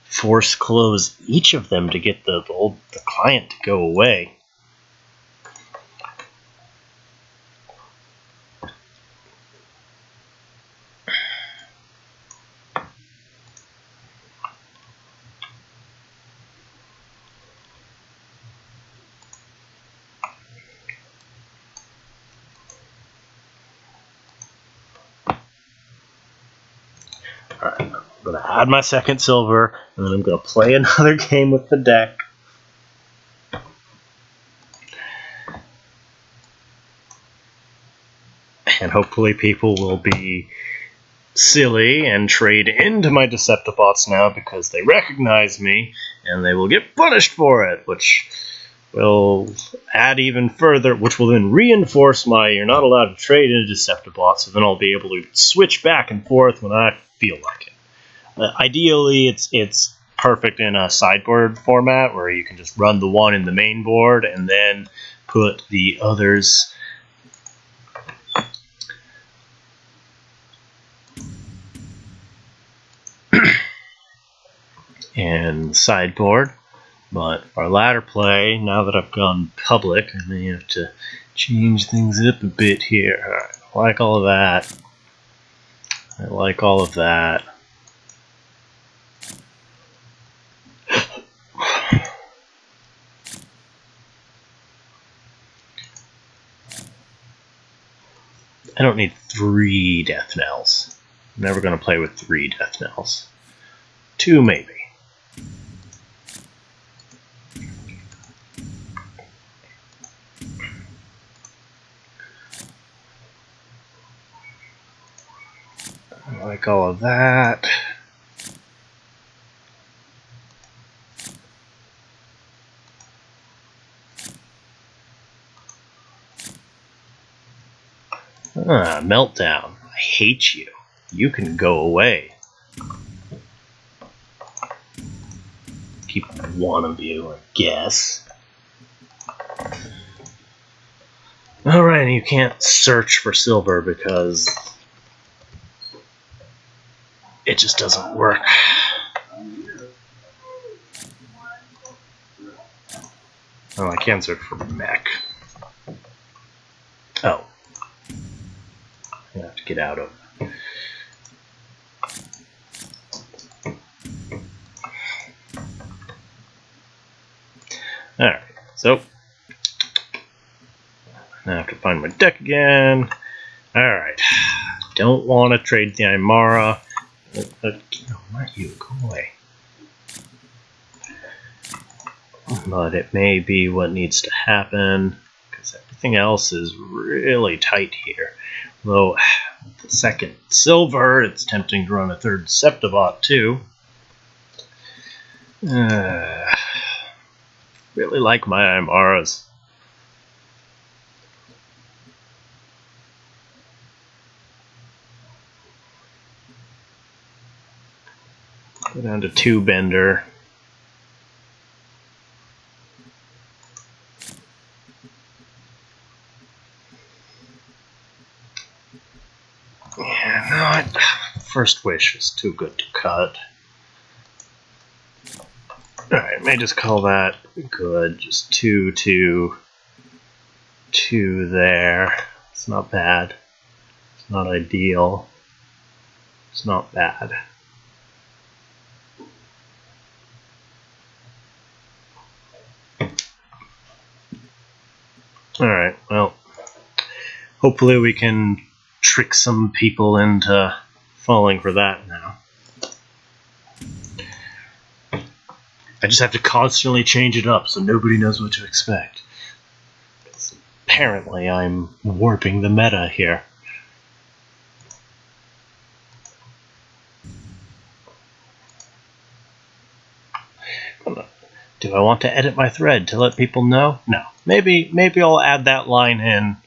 force close each of them to get the client to go away. Alright, I'm going to add my second silver, and then I'm going to play another game with the deck. And hopefully people will be silly and trade into my Deceptibots now because they recognize me, and they will get punished for it, which will add even further, which will then reinforce my you're not allowed to trade in a Deceptibot, so then I'll be able to switch back and forth when I feel like it. Ideally, it's perfect in a sideboard format where you can just run the one in the main board and then put the others in sideboard. But for our ladder play, now that I've gone public, I may have to change things up a bit here. Alright, I like all of that. I like all of that. I don't need 3 Death Knells. I'm never going to play with 3 Death Knells. 2 maybe. I like all of that. Meltdown. I hate you. You can go away. Keep one of you, I guess. Alright, you can't search for silver because it just doesn't work. Oh, I can search for mech. Oh. I have to get out of. Alright, so now I have to find my deck again. Alright, don't want to trade the Imara. No, not you, go away. But it may be what needs to happen, because everything else is really tight here. Though, with the second silver, it's tempting to run a third Deceptibot too. Really like my Imaras. Go down to 2 Bender. Yeah, no, First Wish is too good to cut. Alright, may just call that good. Just 2, 2, 2 there. It's not bad. It's not ideal. It's not bad. Alright, well, hopefully we can trick some people into falling for that now. I just have to constantly change it up so nobody knows what to expect. Apparently I'm warping the meta here. Do I want to edit my thread to let people know? No. Maybe I'll add that line in.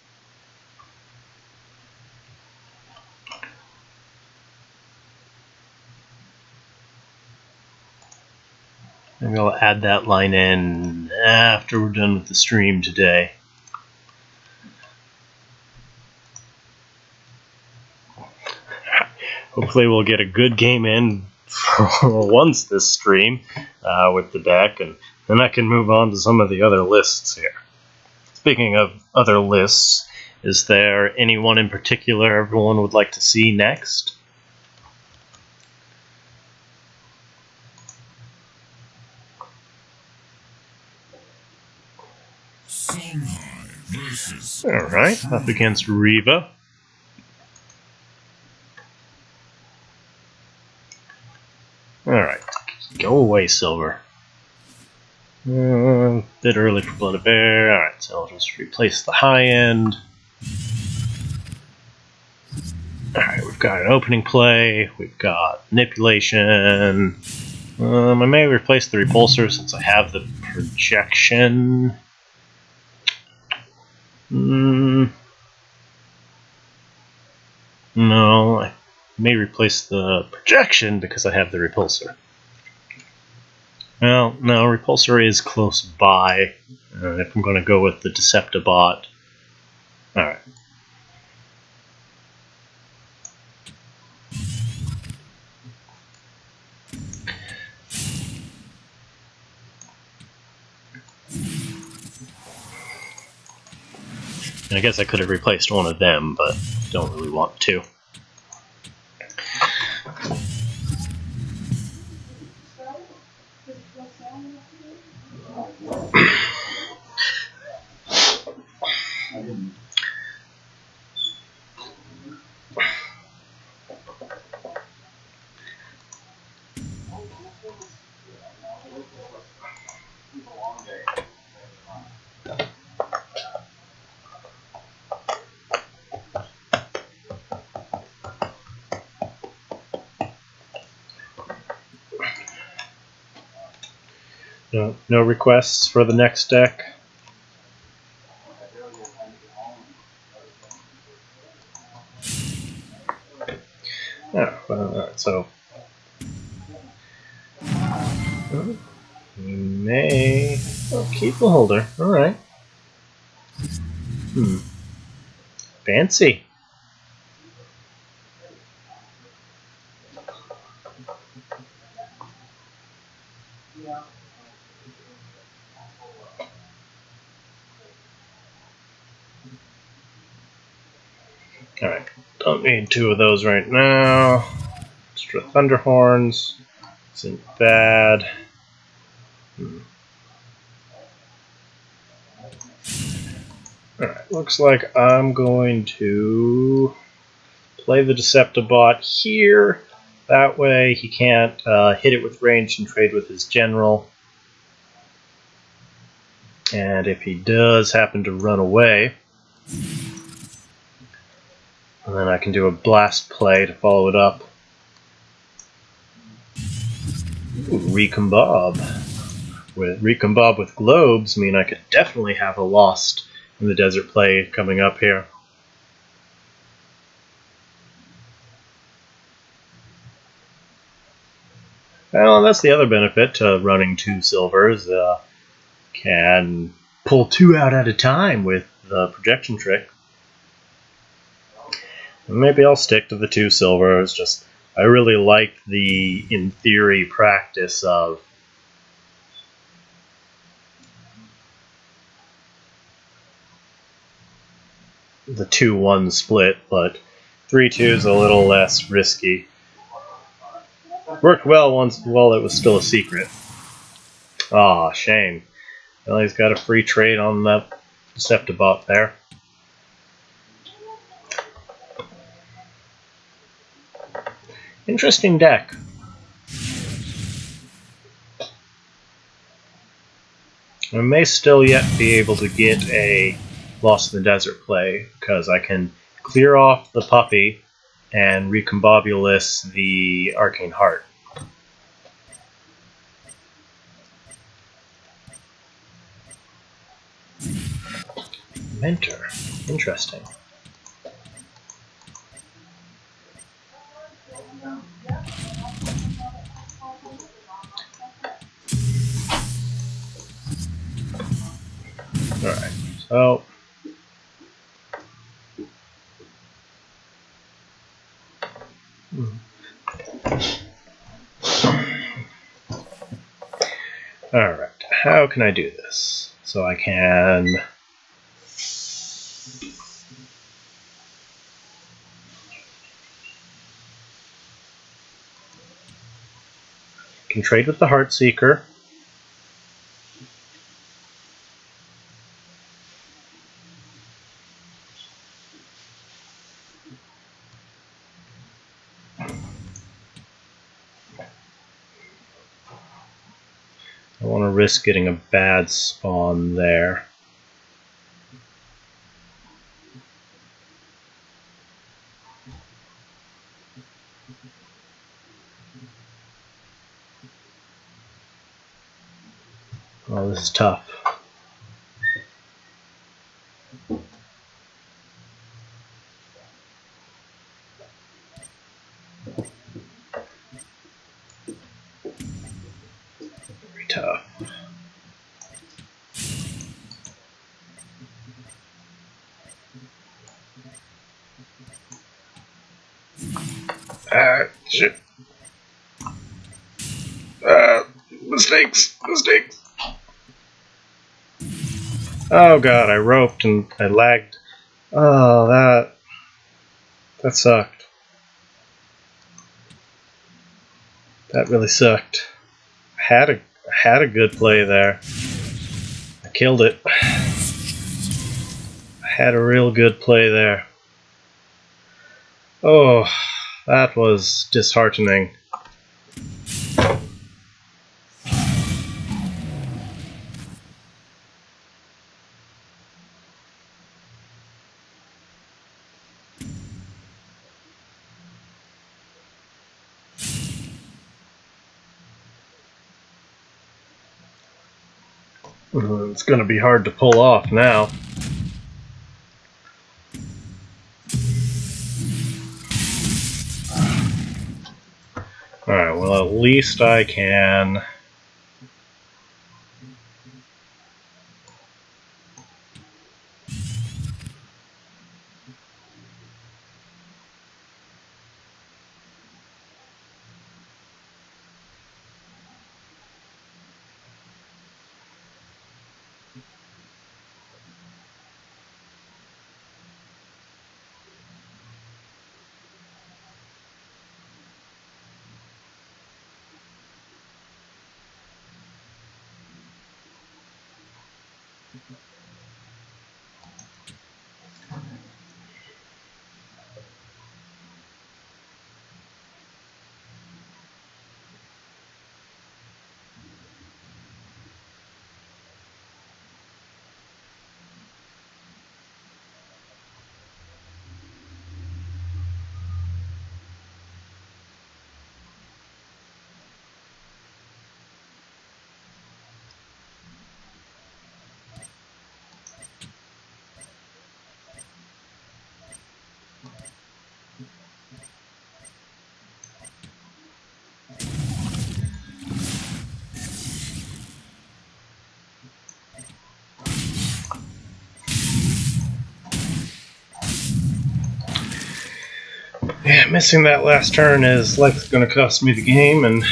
Maybe I'll add that line in after we're done with the stream today. Hopefully we'll get a good game in for once this stream with the deck, and then I can move on to some of the other lists here. Speaking of other lists, is there anyone in particular everyone would like to see next? Alright, up against Reva. Alright, go away, Silver. Bit early for Blood of Bear. Alright, so I'll just replace the high end. Alright, we've got an opening play. We've got manipulation. I may replace the repulsor since I have the projection. No, I may replace the projection because I have the repulsor. Well, no, repulsor is close by. If I'm going to go with the Deceptibot. Alright. I guess I could have replaced one of them, but don't really want to. No requests for the next deck? So we may keep the holder. Alright. Fancy. Alright, don't need two of those right now. Extra Thunderhorns. Isn't bad. Alright, looks like I'm going to play the Deceptibot here. That way he can't hit it with range and trade with his general. And if he does happen to run away, and then I can do a blast play to follow it up. Recombob. With Recombob with globes, I mean I could definitely have a Lost in the Desert play coming up here. Well, that's the other benefit to running 2 silvers. Can pull 2 out at a time with the projection trick. Maybe I'll stick to the 2 silvers. Just I really like the, in theory, practice of the 2-1 split, but 3-2 is a little less risky. Worked well while it was still a secret. Aw, shame. Well, he's got a free trade on that Deceptibot there. Interesting deck. I may still yet be able to get a Lost in the Desert play, because I can clear off the puppy and recombobulus the Arcane Heart. Mentor. Interesting. Alright, so alright, how can I do this? So I can trade with the Heartseeker. I want to risk getting a bad spawn there. Oh, this is tough. Ah, shit. Mistakes. Oh god, I roped and I lagged. Oh, that sucked. That really sucked. I had a good play there. I killed it. I had a real good play there. Oh, that was disheartening. It's going to be hard to pull off now. Alright, well, at least I can. Yeah, missing that last turn is likely going to cost me the game, and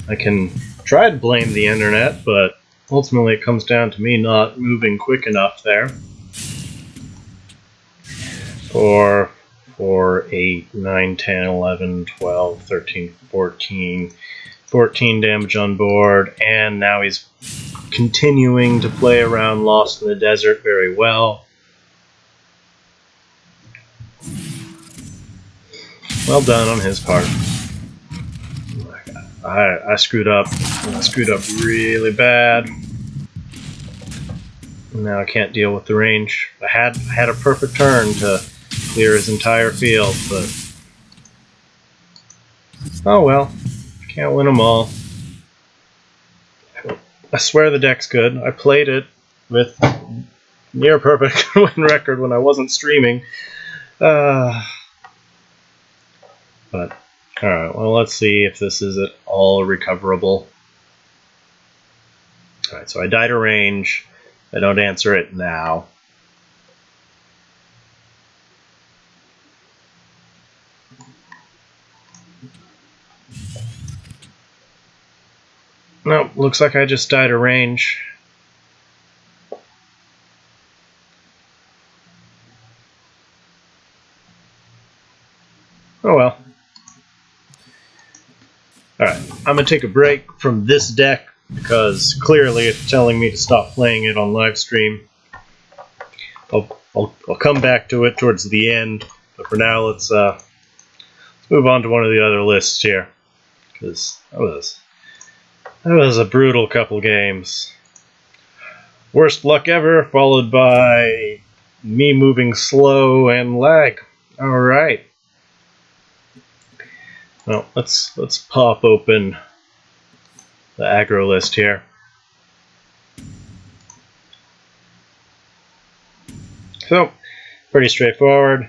I can try to blame the internet, but ultimately it comes down to me not moving quick enough there. For 8, 9, 10, 11, 12, 13, 14 damage on board, and now he's continuing to play around Lost in the Desert very well. Well done on his part. I screwed up. I screwed up really bad. Now I can't deal with the range. I had a perfect turn to clear his entire field, but oh well. Can't win them all. I swear the deck's good. I played it with near perfect win record when I wasn't streaming. But, alright, well, let's see if this is at all recoverable. Alright, so I died a range. I don't answer it now. Nope, looks like I just died a range. Oh well. Alright, I'm going to take a break from this deck because clearly it's telling me to stop playing it on live stream. I'll come back to it towards the end, but for now let's move on to one of the other lists here, because that was a brutal couple games. Worst luck ever, followed by me moving slow and lag. Alright. Well, let's pop open the aggro list here. So, pretty straightforward.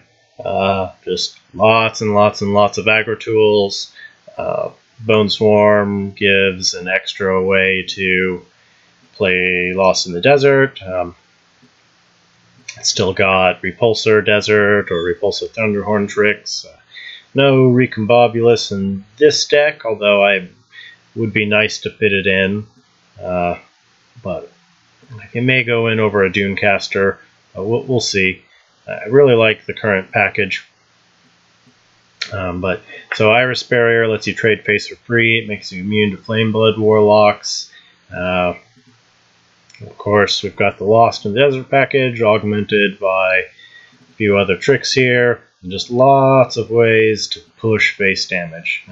Just lots and lots and lots of aggro tools. Bone Swarm gives an extra way to play Lost in the Desert. It's still got Repulsor Desert or Repulsor Thunderhorn tricks. No Recombobulus in this deck, although I would be nice to fit it in. But it may go in over a Dunecaster. We'll see. I really like the current package. So Iris Barrier lets you trade face for free. It makes you immune to Flame Blood Warlocks. Of course, we've got the Lost in the Desert package, augmented by a few other tricks here, and just lots of ways to push base damage.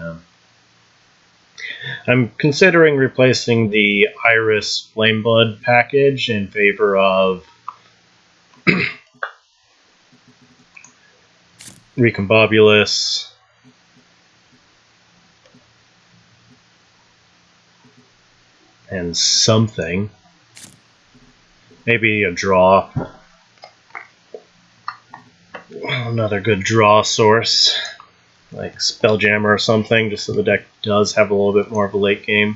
I'm considering replacing the Iris Flameblood package in favor of Recombobulus and something. Maybe a draw. Another good draw source, like Spelljammer or something, just so the deck does have a little bit more of a late game.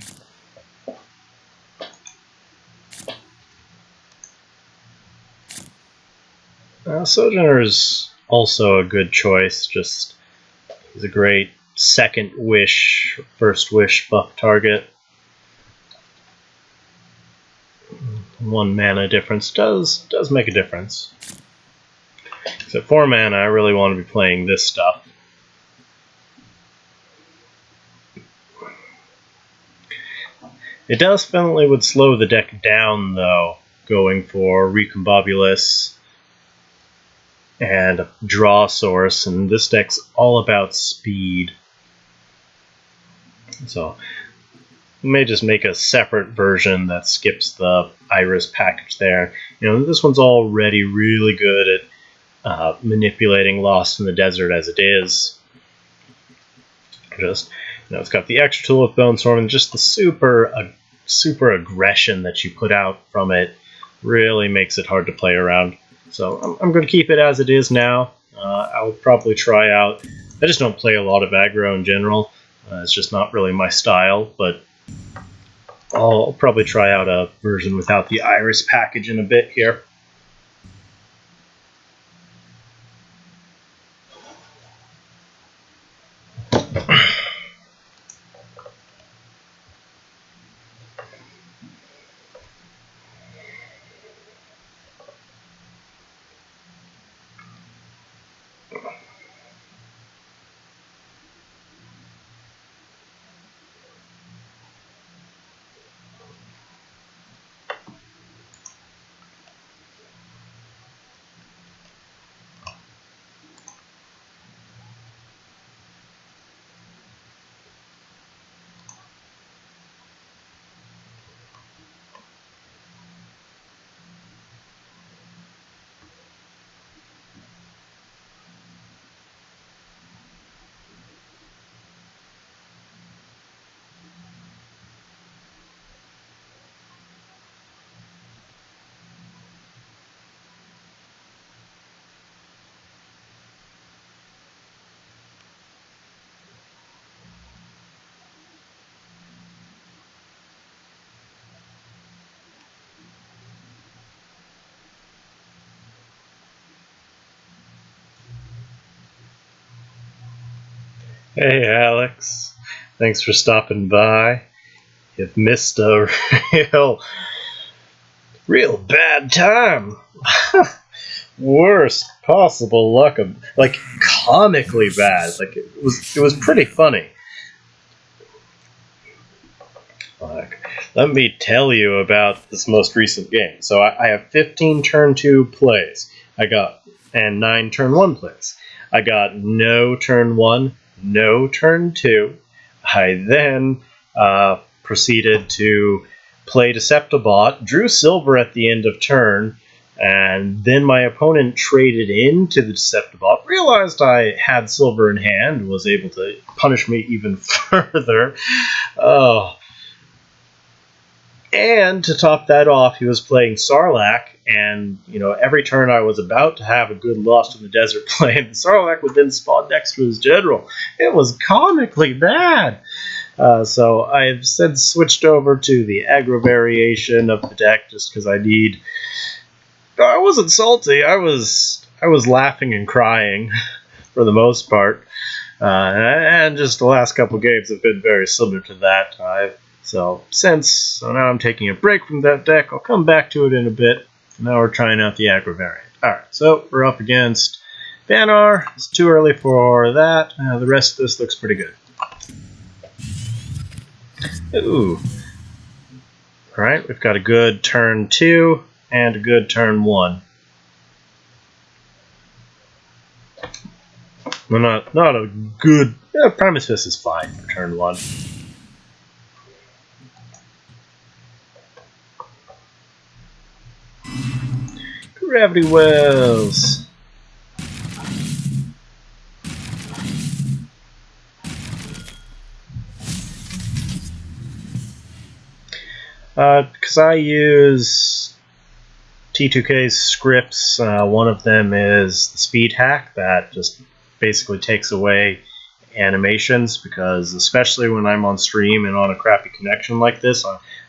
Sojourner is also a good choice. Just he's a great second wish, first wish buff target. 1 mana difference does make a difference. So 4 mana, I really want to be playing this stuff. It definitely would slow the deck down, though, going for Recombobulus and a draw source, and this deck's all about speed. So we may just make a separate version that skips the Iris package there. This one's already really good at manipulating Lost in the Desert as it is. Just, it's got the extra tool with Bone Storm, and just the super aggression that you put out from it really makes it hard to play around. So I'm going to keep it as it is now. I'll probably try out. I just don't play a lot of aggro in general. It's just not really my style, but I'll probably try out a version without the Iris package in a bit here. Hey Alex, thanks for stopping by. You've missed a real bad time. Worst possible luck, like comically bad. Like it was pretty funny. Let me tell you about this most recent game. So I have 15 turn 2 plays. And 9 turn 1 plays. I got no turn 1. No turn 2. I then proceeded to play Deceptibot, drew silver at the end of turn, and then my opponent traded into the Deceptibot, realized I had silver in hand, was able to punish me even further. Oh. And to top that off, he was playing Sarlacc, and every turn I was about to have a good Lost in the Desert play, and Sarlacc would then spawn next to his general. It was comically bad. So I've since switched over to the aggro variation of the deck, just because I wasn't salty. I was laughing and crying for the most part. And just the last couple games have been very similar to that. So now I'm taking a break from that deck. I'll come back to it in a bit. Now we're trying out the aggro variant. Alright, so we're up against Vanguard. It's too early for that. The rest of this looks pretty good. Ooh. Alright, we've got a good turn 2 and a good turn 1. Well, not a good... Primus Fist is fine for turn 1. Gravity Wells. Because I use T2K's scripts, one of them is the speed hack that just basically takes away animations, because especially when I'm on stream and on a crappy connection like this,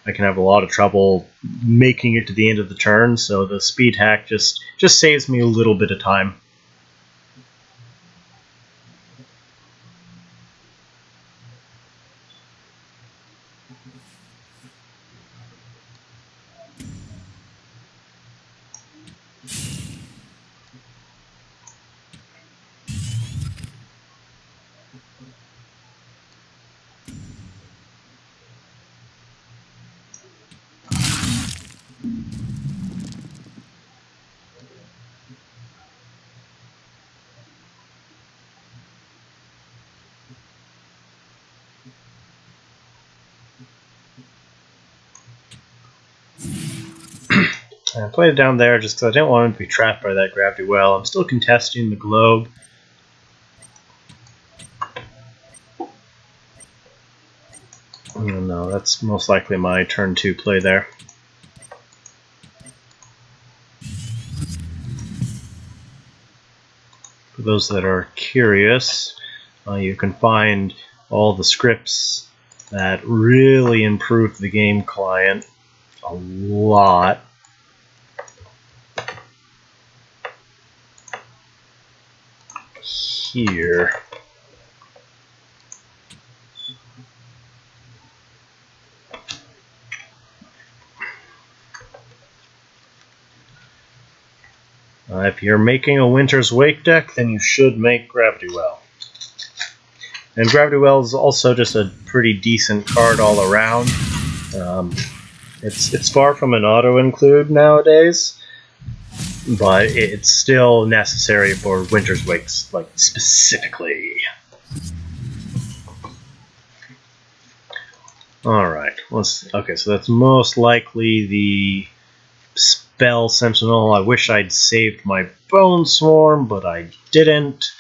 I can have a lot of trouble making it to the end of the turn, so the speed hack just saves me a little bit of time. I played it down there just because I didn't want him to be trapped by that gravity well. I'm still contesting the globe. Oh, no, that's most likely my turn 2 play there. For those that are curious, you can find all the scripts that really improve the game client a lot. Here. If you're making a Winter's Wake deck, then you should make Gravity Well. And Gravity Well is also just a pretty decent card all around. It's far from an auto-include nowadays, but it's still necessary for Winter's Wakes, like, specifically. Alright, okay, so that's most likely the Spell Sentinel. I wish I'd saved my Bone Swarm, but I didn't.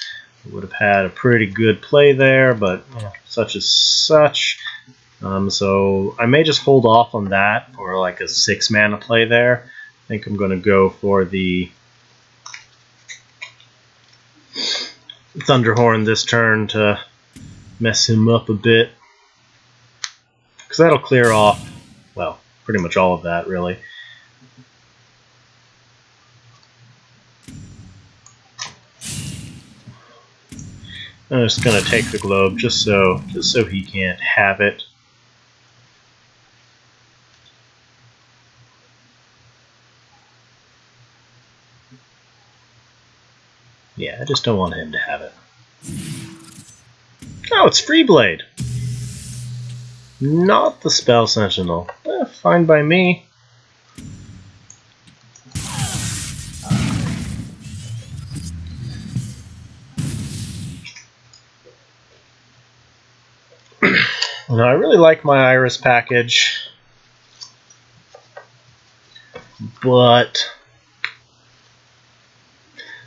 I would have had a pretty good play there, but such is such. So I may just hold off on that for like a 6-mana play there. I think I'm going to go for the Thunderhorn this turn to mess him up a bit. Because that'll clear off, well, pretty much all of that, really. I'm just going to take the globe just so he can't have it. Yeah, I just don't want him to have it. Oh, it's Freeblade! Not the Spell Sentinel. Fine by me. Now, I really like my Iris package, but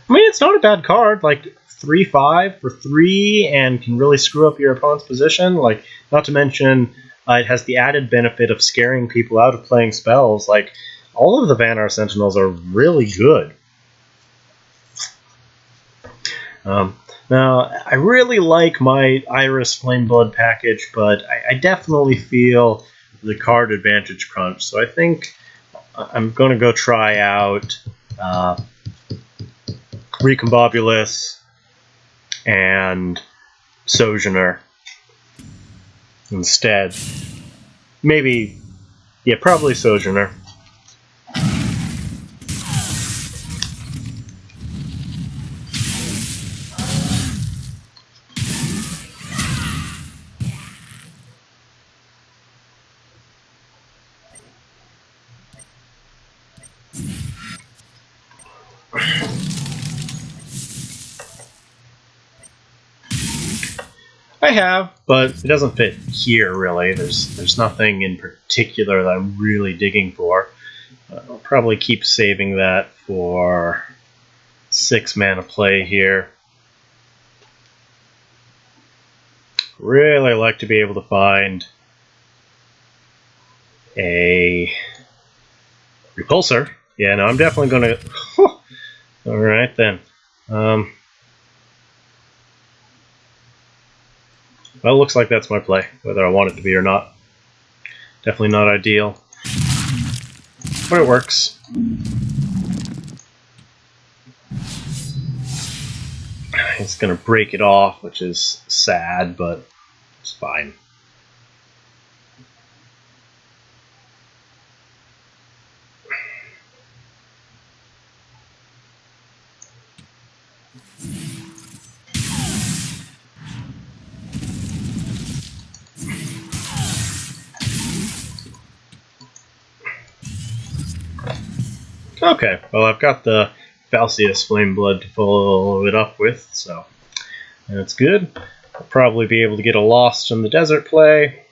I mean, it's not a bad card. Like 3/5 for 3 and can really screw up your opponent's position. Like, not to mention, it has the added benefit of scaring people out of playing spells. Like, all of the Vanguard Sentinels are really good. Now, I really like my Iris Flameblood package, but I definitely feel the card advantage crunch. So I think I'm going to go try out Recombobulus and Sojourner instead. Maybe, yeah, probably Sojourner. I have, but it doesn't fit here really. There's nothing in particular that I'm really digging for. I'll probably keep saving that for 6 mana play here. Really like to be able to find a repulsor. Yeah, no, I'm definitely going to... Alright then. Well, it looks like that's my play, whether I want it to be or not. Definitely not ideal, but it works. It's going to break it off, which is sad, but it's fine. Okay, well I've got the Falcius Flameblood to follow it up with, so that's good. I'll probably be able to get a Lost in the Desert play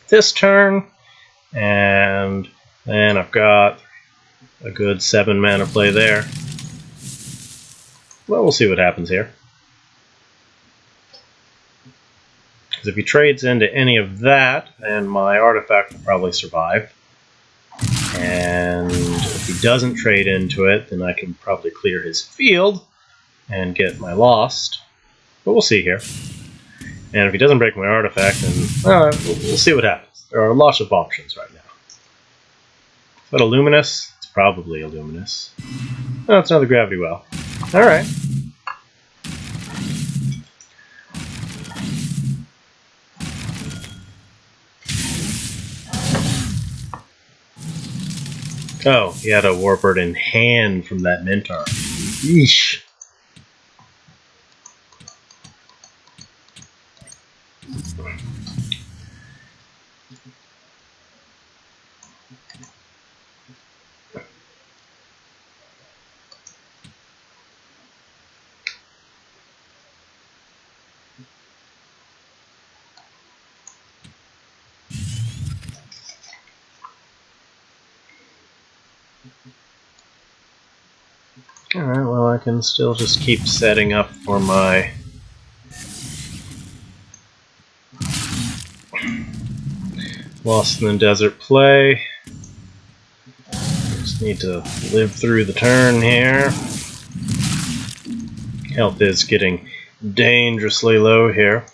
this turn, and then I've got a good 7 mana play there. Well, we'll see what happens here. Because if he trades into any of that, then my artifact will probably survive. And if he doesn't trade into it, then I can probably clear his field and get my Lost. But we'll see here. And if he doesn't break my artifact, then we'll see what happens. There are lots of options right now. Is that a Luminous? It's probably a Luminous. Oh, it's another Gravity Well. Alright. Oh, he had a Warbird in hand from that Mentor. Yeesh. Alright, well I can still just keep setting up for my Lost in the Desert play. Just need to live through the turn here. Health is getting dangerously low here.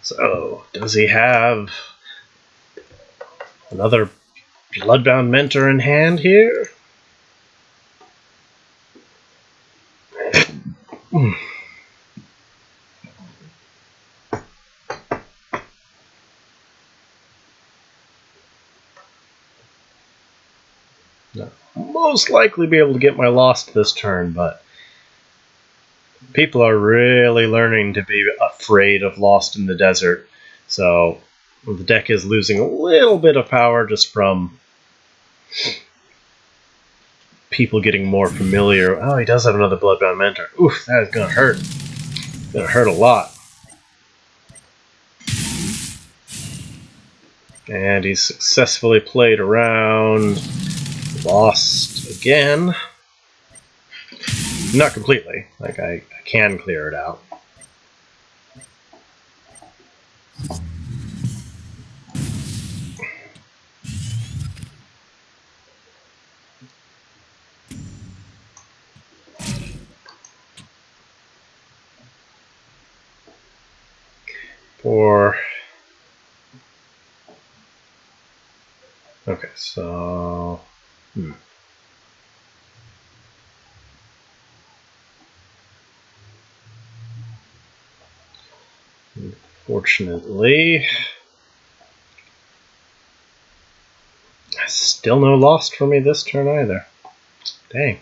So, does he have another Bloodbound Mentor in hand here? No. Most likely be able to get my Lost this turn, but people are really learning to be afraid of Lost in the Desert, so the deck is losing a little bit of power just from people getting more familiar. Oh, he does have another Bloodbound Mentor. Oof, that is going to hurt. It's going to hurt a lot. And he's successfully played around. Lost again. Not completely. Like, I can clear it out. for... Okay, so... Unfortunately... Still no lost for me this turn either. Dang.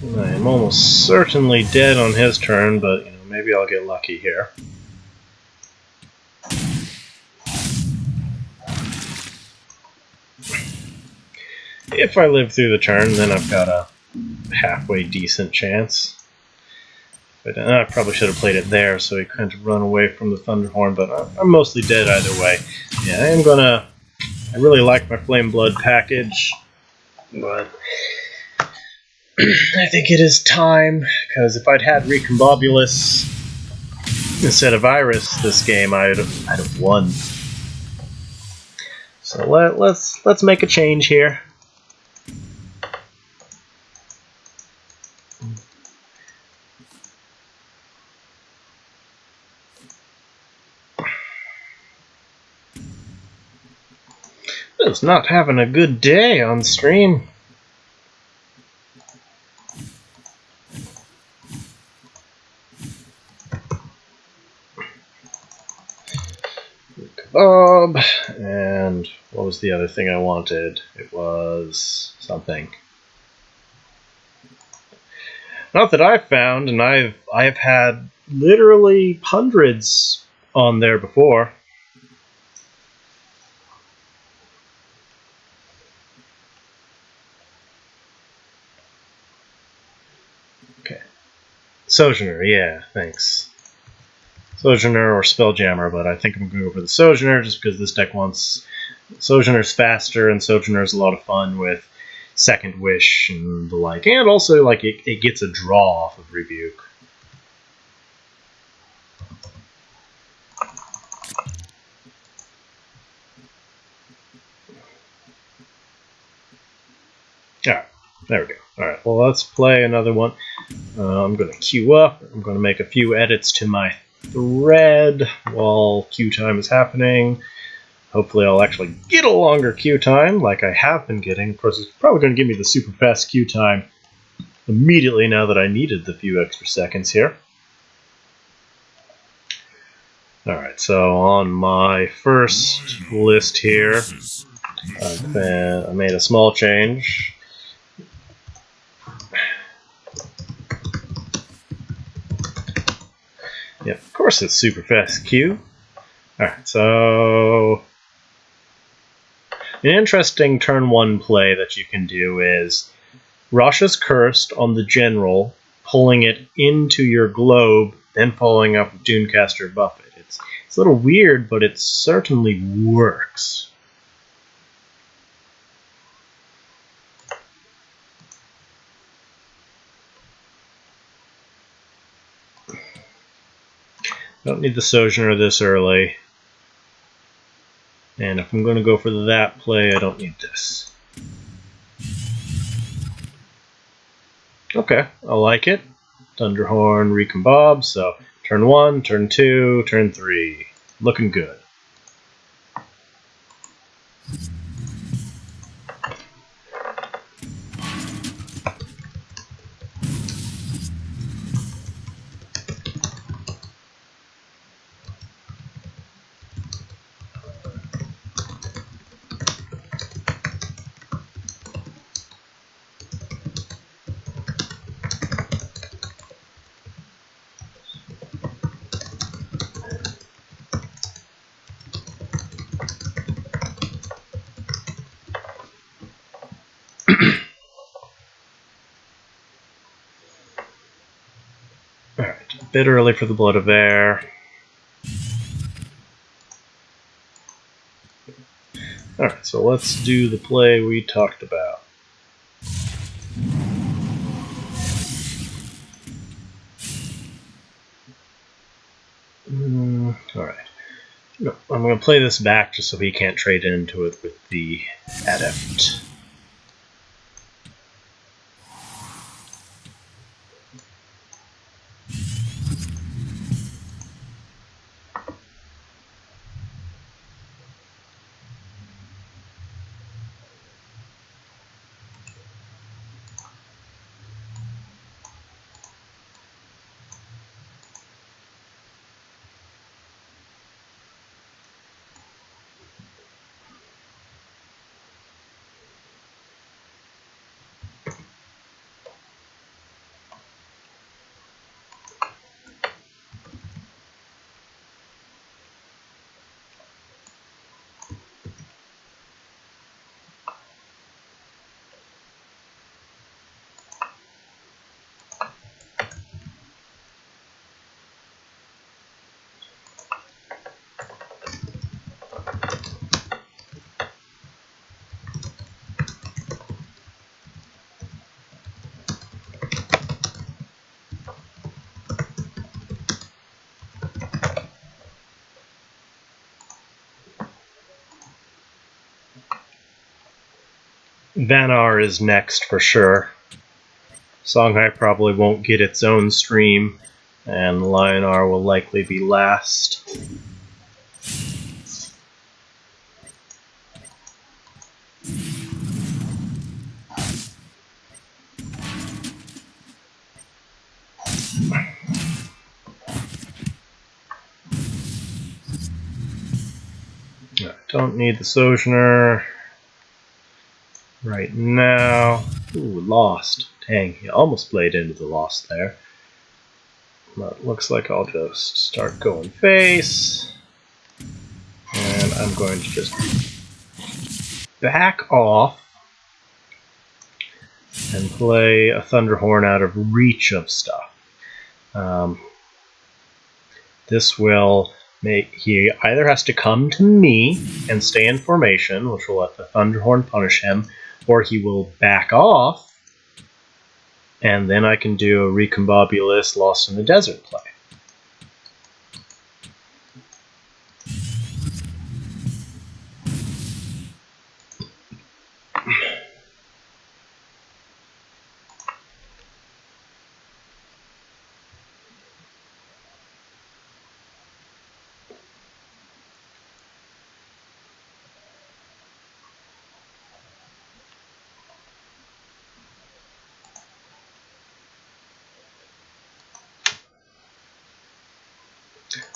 I am almost certainly dead on his turn, but you know, maybe I'll get lucky here. If I live through the turn, then I've got a halfway decent chance. But I probably should have played it there so he couldn't run away from the Thunderhorn, but I'm mostly dead either way. Yeah, I really like my Flame Blood package, but I think it is time, because if I'd had Recombobulus instead of Iris this game, I'd have won. So let's make a change here. Just not having a good day on stream. Kebab, and what was the other thing I wanted? It was something. Not that I've found, and I've had literally hundreds on there before. Okay. Sojourner, yeah, thanks. Sojourner or Spelljammer, but I think I'm going to go for the Sojourner just because this deck wants... Sojourner's faster, and Sojourner's a lot of fun with Second Wish and the like. And also, like, it gets a draw off of Rebuke. Alright, there we go. Alright, well, let's play another one. I'm going to queue up. I'm going to make a few edits to my thread while queue time is happening. Hopefully I'll actually get a longer queue time like I have been getting. Of course, it's probably going to give me the super fast queue time immediately now that I needed the few extra seconds here. Alright, so on my first list here, I made a small change. Yep, of course it's super fast queue. Alright, so an interesting turn 1 play that you can do is Rasha's Cursed on the General, pulling it into your globe, then following up with Dunecaster Buffet. It's a little weird, but it certainly works. Don't need the Sojourner this early. And if I'm going to go for that play, I don't need this. Okay, I like it. Thunderhorn, Recombobulus, so turn 1, turn 2, turn 3. Looking good. Alright, a bit early for the Blood of Air. Alright, so let's do the play we talked about. Alright. No, I'm going to play this back just so he can't trade into it with the Adept. Vanguard is next for sure. Songhai probably won't get its own stream, and Lionar will likely be last. I don't need the Sojourner right now. Ooh, lost. Dang, he almost played into the lost there. But looks like I'll just start going face. And I'm going to just back off and play a Thunderhorn out of reach of stuff. This will make, he either has to come to me and stay in formation, which will let the Thunderhorn punish him, or he will back off, and then I can do a Recombobulus Lost in the Desert play.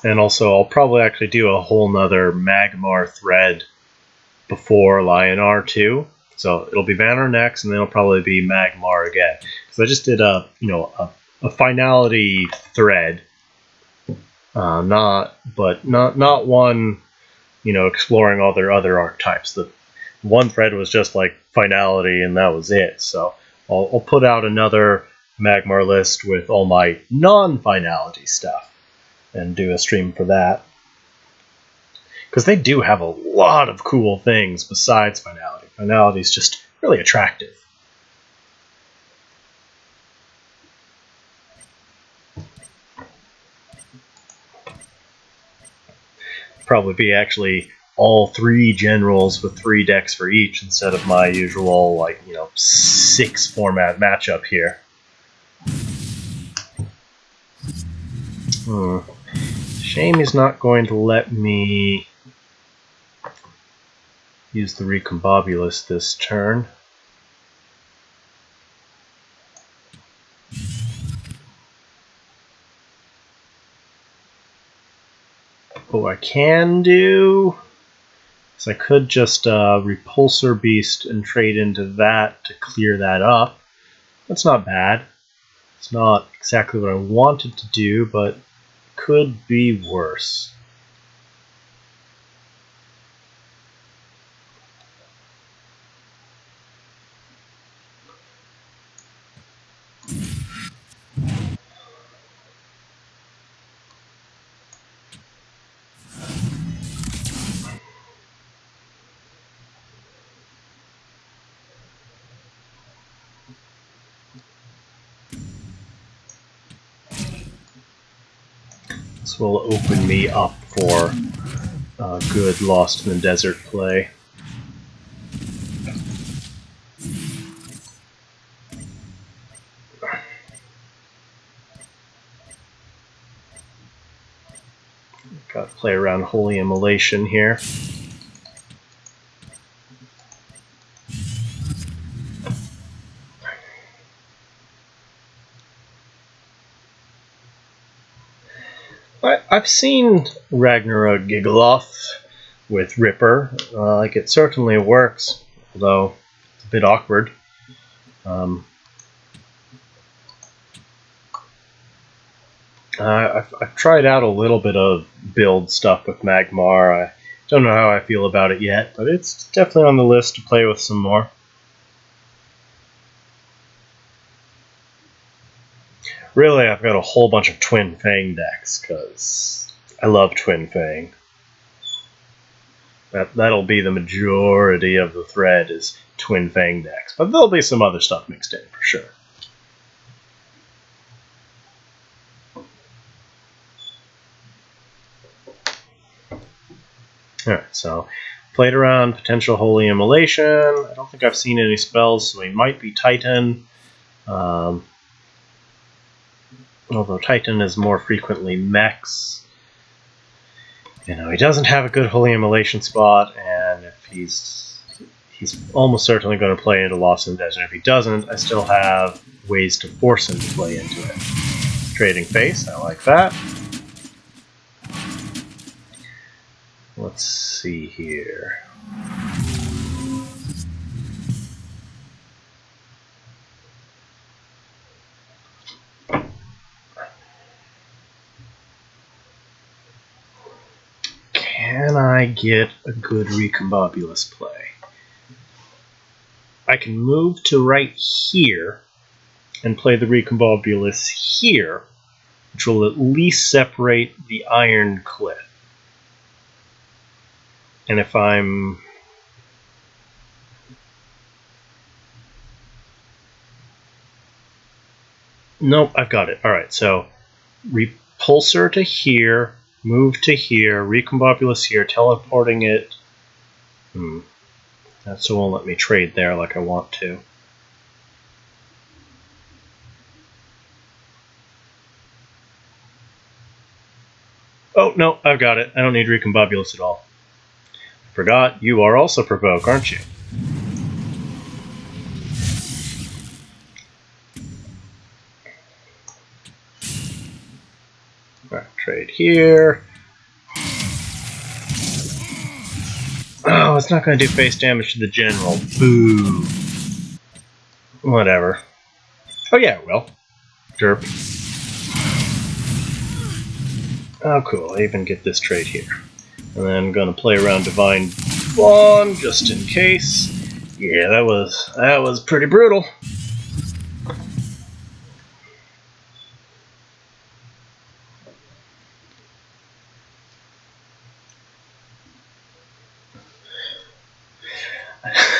And also, I'll probably actually do a whole nother Magmar thread before Lionar too. So it'll be Vanguard next, and then it'll probably be Magmar again. Because I just did a finality thread, not one, exploring all their other archetypes. The one thread was just like finality, and that was it. So I'll put out another Magmar list with all my non-finality stuff and do a stream for that. Because they do have a lot of cool things besides finality. Finality is just really attractive. Probably be actually all 3 generals with 3 decks for each instead of my usual 6 format matchup here. Shame he's not going to let me use the Recombobulus this turn. What I can do is I could just Repulsor Beast and trade into that to clear that up. That's not bad. It's not exactly what I wanted to do, but could be worse. This will open me up for good Lost in the Desert play. Got to play around Holy Immolation here. I've seen Ragnarok Giggleoff with Ripper. Like, it certainly works, although it's a bit awkward. I've tried out a little bit of build stuff with Magmar. I don't know how I feel about it yet, but it's definitely on the list to play with some more. Really, I've got a whole bunch of Twin Fang decks, because I love Twin Fang. That'll be the majority of the thread is Twin Fang decks, but there'll be some other stuff mixed in, for sure. Alright, so played around potential Holy Immolation. I don't think I've seen any spells, so he might be Titan. Although Titan is more frequently mechs. You know, he doesn't have a good Holy Immolation spot, and if he's almost certainly going to play into Lost in the Desert. If he doesn't, I still have ways to force him to play into it. Trading Face, I like that. Let's see here. Can I get a good Recombobulus play? I can move to right here and play the Recombobulus here, which will at least separate the Iron Cliff. And if I'm... Nope, I've got it. Alright, so Repulsor to here, move to here, Recombobulus here, teleporting it. That still won't let me trade there like I want to. Oh, no, I've got it. I don't need Recombobulus at all. Forgot, you are also Provoke, aren't you? Alright, trade here. Oh, it's not going to do face damage to the general. Boo. Whatever. Oh yeah, it will. Derp. Oh cool, I even get this trade here. And then I'm going to play around Divine Bond, just in case. Yeah, that was pretty brutal.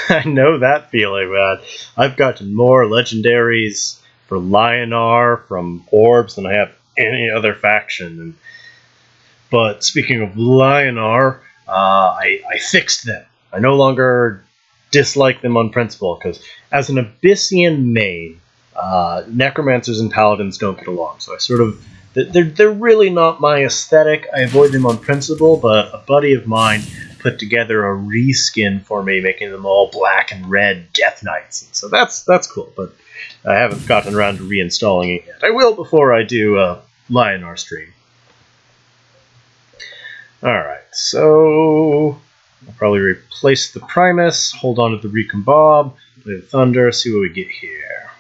I know that feeling, man. I've gotten more legendaries for Lionar from Orbs than I have any other faction. But speaking of Lionar, I fixed them. I no longer dislike them on principle, because as an Abyssian main, Necromancers and Paladins don't get along. So I sort of... They're really not my aesthetic. I avoid them on principle, but a buddy of mine put together a reskin for me, making them all black and red Death Knights. So that's cool, but I haven't gotten around to reinstalling it yet. I will before I do a Lionar stream. Alright, so I'll probably replace the Primus, hold on to the Recombob, play the Thunder, see what we get here.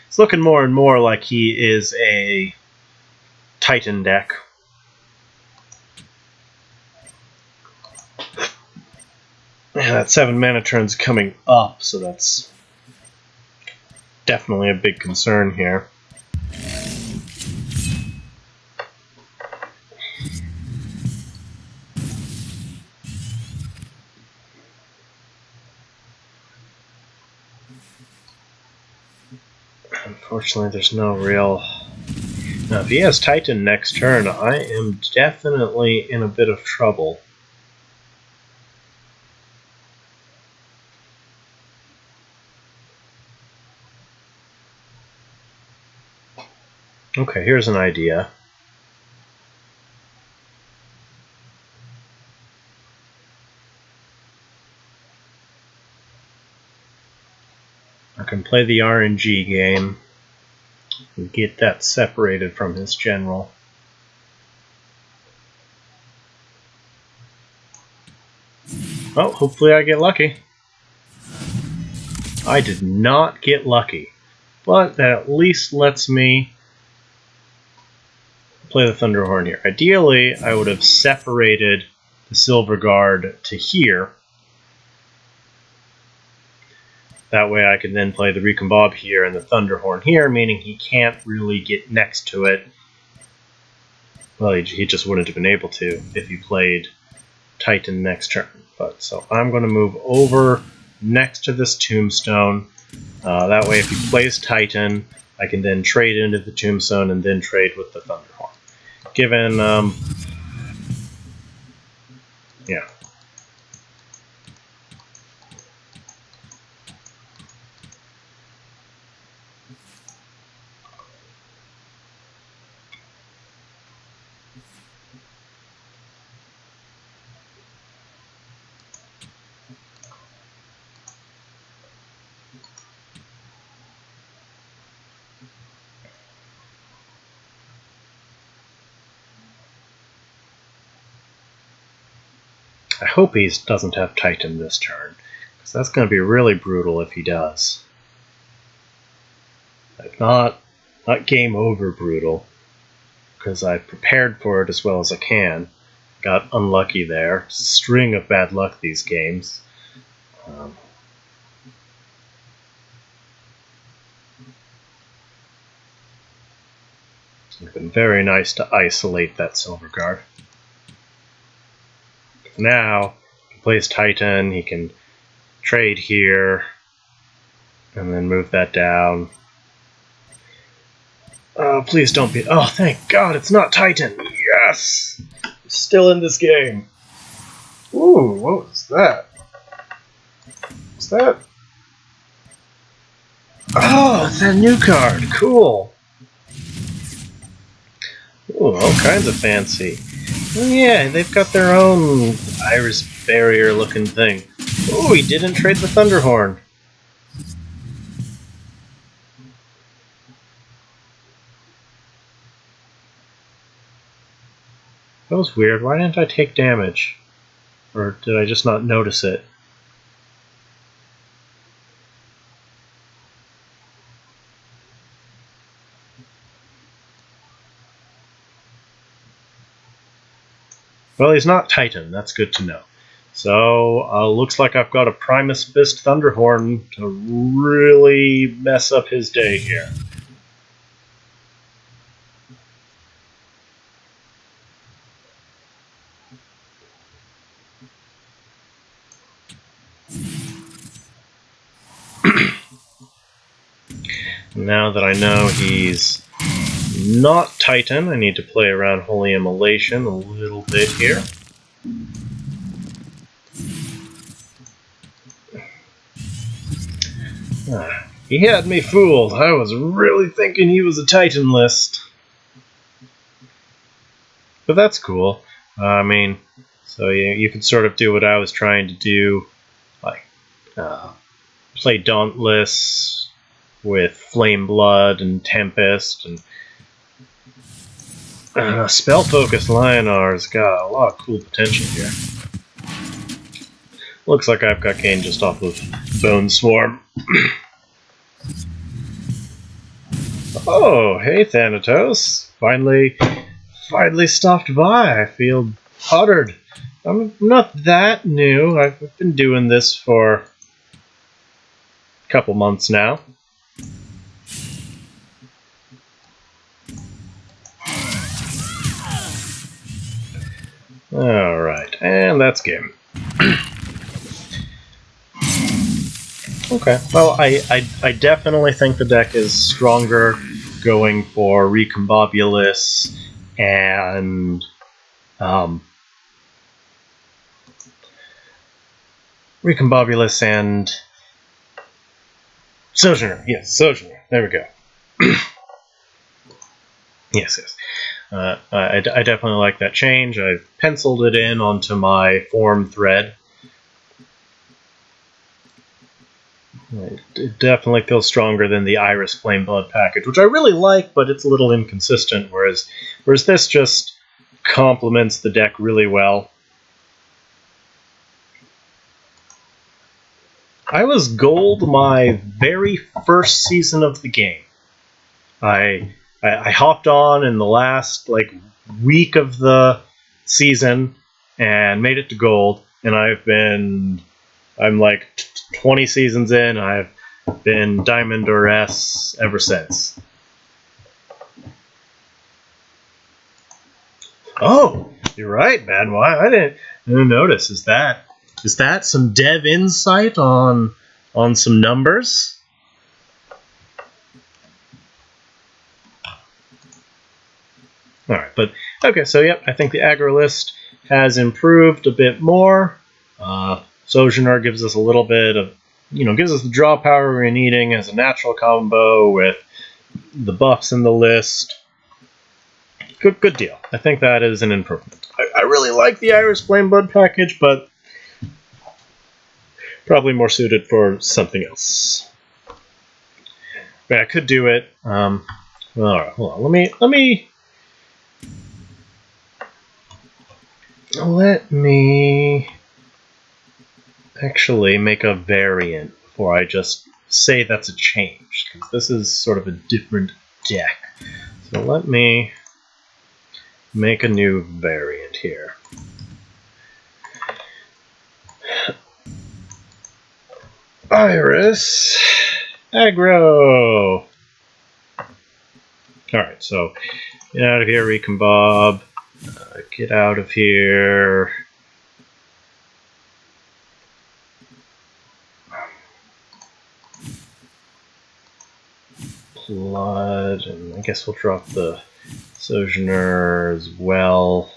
It's looking more and more like he is a Titan deck. Yeah, that 7 mana turn's coming up, so that's definitely a big concern here. Unfortunately, there's no real Now, if he has Titan next turn, I am definitely in a bit of trouble. Okay, here's an idea. I can play the RNG game and get that separated from his general. Oh, hopefully I get lucky. I did not get lucky, but that at least lets me play the Thunderhorn here. Ideally, I would have separated the Silver Guard to here. That way I could then play the Recombob here and the Thunderhorn here, meaning he can't really get next to it. Well, he just wouldn't have been able to if he played Titan next turn. But so I'm going to move over next to this Tombstone. That way if he plays Titan, I can then trade into the Tombstone and then trade with the Thunderhorn. Given, yeah. I hope he doesn't have Titan this turn, because that's going to be really brutal if he does. Like, not game over brutal, because I prepared for it as well as I can. Got unlucky there. String of bad luck these games. It's been very nice to isolate that Silver Guard. Now, he plays Titan, he can trade here, and then move that down. Oh, please don't be... Oh, thank God, it's not Titan! Yes! I'm still in this game. Ooh, what was that? What's that? Oh, it's that new card! Cool! Ooh, all kinds of fancy. Oh, yeah, they've got their own iris barrier looking thing. Oh, he didn't trade the Thunderhorn. That was weird. Why didn't I take damage? Or did I just not notice it? Well, he's not Titan. That's good to know. So, looks like I've got a Primus Fist Thunderhorn to really mess up his day here. Now that I know he's not Titan, I need to play around Holy Immolation a little bit here. He had me fooled. I was really thinking he was a Titan list. But that's cool. I mean, so you can sort of do what I was trying to do, like play Dauntless with Flame Blood and Tempest, and Spell Focus Lionar's got a lot of cool potential here. Looks like I've got gained just off of Bone Swarm. Oh, hey Thanatos! Finally stopped by. I feel honored. I'm not that new. I've been doing this for a couple months now. Alright, and that's game. Okay, well, I definitely think the deck is stronger going for Recombobulus and Sojourner. Yes, Sojourner. There we go. Yes. I definitely like that change. I've penciled it in onto my form thread. It definitely feels stronger than the Iris Flameblood package, which I really like, but it's a little inconsistent, whereas this just complements the deck really well. I was gold my very first season of the game. I hopped on in the last week of the season and made it to gold, and I'm like 20 seasons in. I've been Diamond or S ever since. Oh, you're right, man. Why I didn't notice. Is that some dev insight on some numbers? All right, but okay. So yep, I think the aggro list has improved a bit more. Sojourner gives us a little bit of, gives us the draw power we're needing as a natural combo with the buffs in the list. Good deal. I think that is an improvement. I really like the Iris Flameblood package, but probably more suited for something else. But I could do it. All right, hold on. Let me actually make a variant before I just say that's a change, because this is sort of a different deck. So let me make a new variant here. Iris aggro. Alright, so get out of here, Recombob. Get out of here. Blood, and I guess we'll drop the Sojourner as well.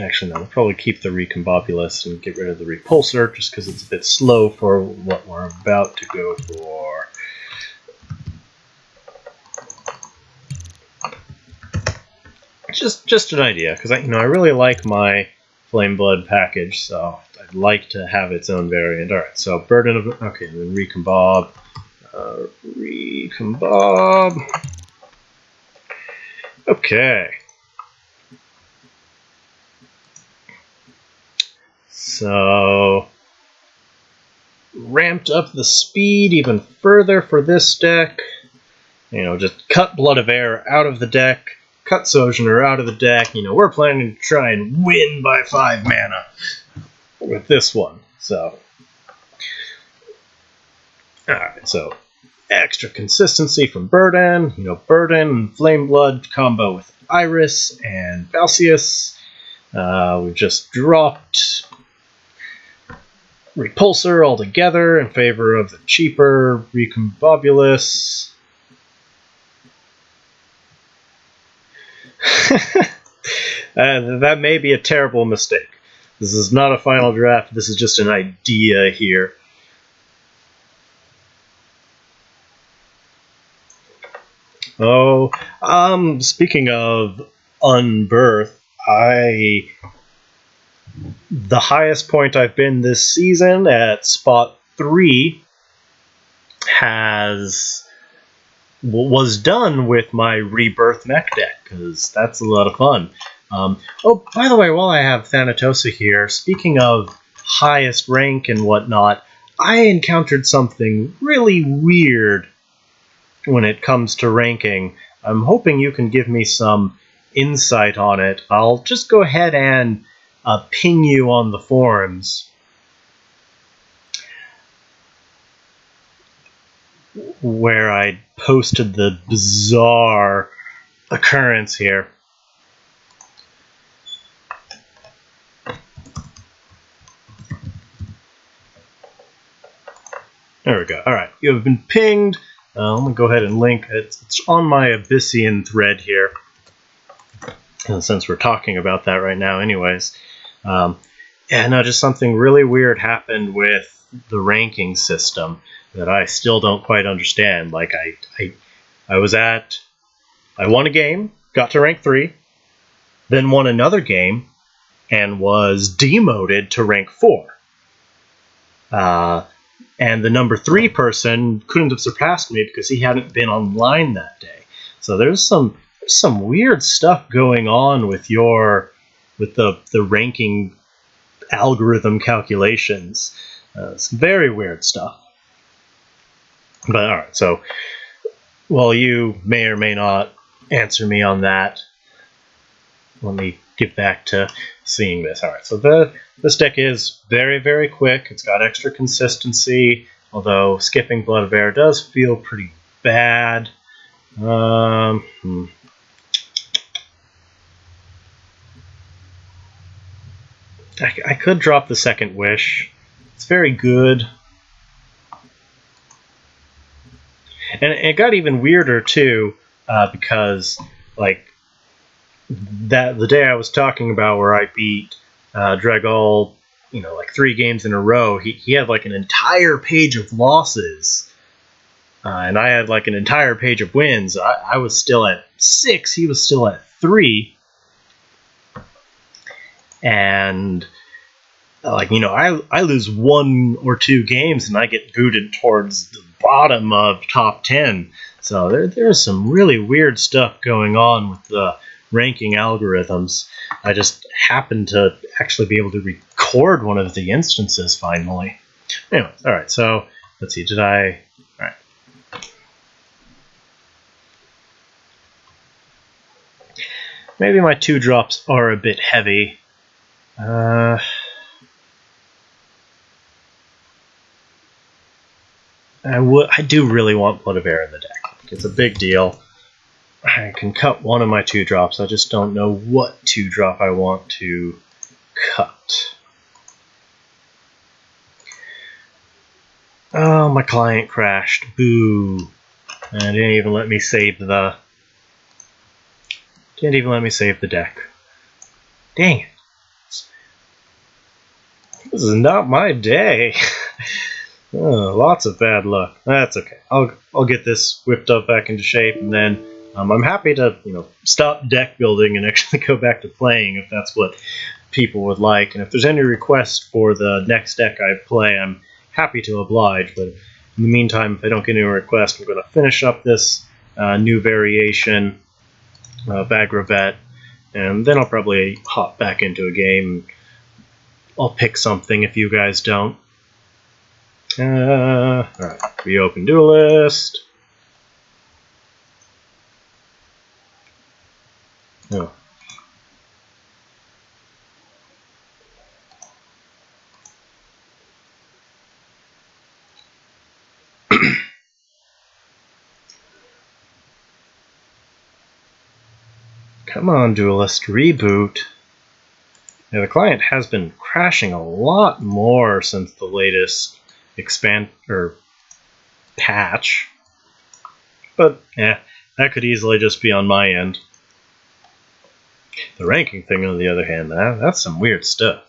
Actually, no, we'll probably keep the Recombobulus and get rid of the Repulsor, just because it's a bit slow for what we're about to go for. Just an idea, because I really like my Flameblood package, so I'd like to have its own variant. All right, so Burden of and then Recombob. Recombob. Okay. So ramped up the speed even further for this deck. Just cut Blood of Air out of the deck, cut Sojourner out of the deck. We're planning to try and win by 5 mana with this one. So, alright, so extra consistency from Burden. Burden and Flameblood combo with Iris and Valsius. We've just dropped Repulsor altogether in favor of the cheaper Recombobulus. That may be a terrible mistake. This is not a final draft. This is just an idea here. Oh, speaking of Unbirth, the highest point I've been this season at spot 3 was done with my Rebirth mech deck, because that's a lot of fun. Oh, by the way, while I have Thanatosa here, speaking of highest rank and whatnot, I encountered something really weird when it comes to ranking. I'm hoping you can give me some insight on it. I'll just go ahead and ping you on the forums. Where I posted the bizarre occurrence here. There we go. Alright, you have been pinged. Let me go ahead and link. It's on my Abyssian thread here, since we're talking about that right now anyways. Yeah, no, just something really weird happened with the ranking system that I still don't quite understand. Like, I won a game, got to rank 3, then won another game, and was demoted to rank 4. And the number 3 person couldn't have surpassed me because he hadn't been online that day. So there's some weird stuff going on with the ranking algorithm calculations. It's very weird stuff. But alright, so while you may or may not answer me on that, let me get back to seeing this. Alright, so this deck is very, very quick. It's got extra consistency, although skipping Blood of Air does feel pretty bad. I could drop the Second Wish. It's very good. And it got even weirder too, because like the day I was talking about where I beat Dragal, like 3 games in a row, he had like an entire page of losses, and I had like an entire page of wins. I was still at 6, he was still at 3, and I lose 1 or 2 games and I get booted towards the bottom of top 10. So there's some really weird stuff going on with the ranking algorithms. I just happened to actually be able to record one of the instances finally. Anyway, alright, so let's see, alright. Maybe my 2 drops are a bit heavy. I do really want Blood of Air in the deck. It's a big deal. I can cut one of my 2 drops. I just don't know what 2 drop I want to cut. Oh, my client crashed. Boo. And it didn't even let me save the deck. Dang it. This is not my day. Oh, lots of bad luck. That's okay. I'll get this whipped up back into shape, and then I'm happy to stop deck building and actually go back to playing if that's what people would like. And if there's any requests for the next deck I play, I'm happy to oblige. But in the meantime, if I don't get any requests, I'm going to finish up this new variation, Bagravet, and then I'll probably hop back into a game. I'll pick something if you guys don't. Alright, reopen Duelist. Oh. Come on, Duelist, reboot. Yeah, the client has been crashing a lot more since the latest patch, but yeah, that could easily just be on my end. The ranking thing, on the other hand, that's some weird stuff.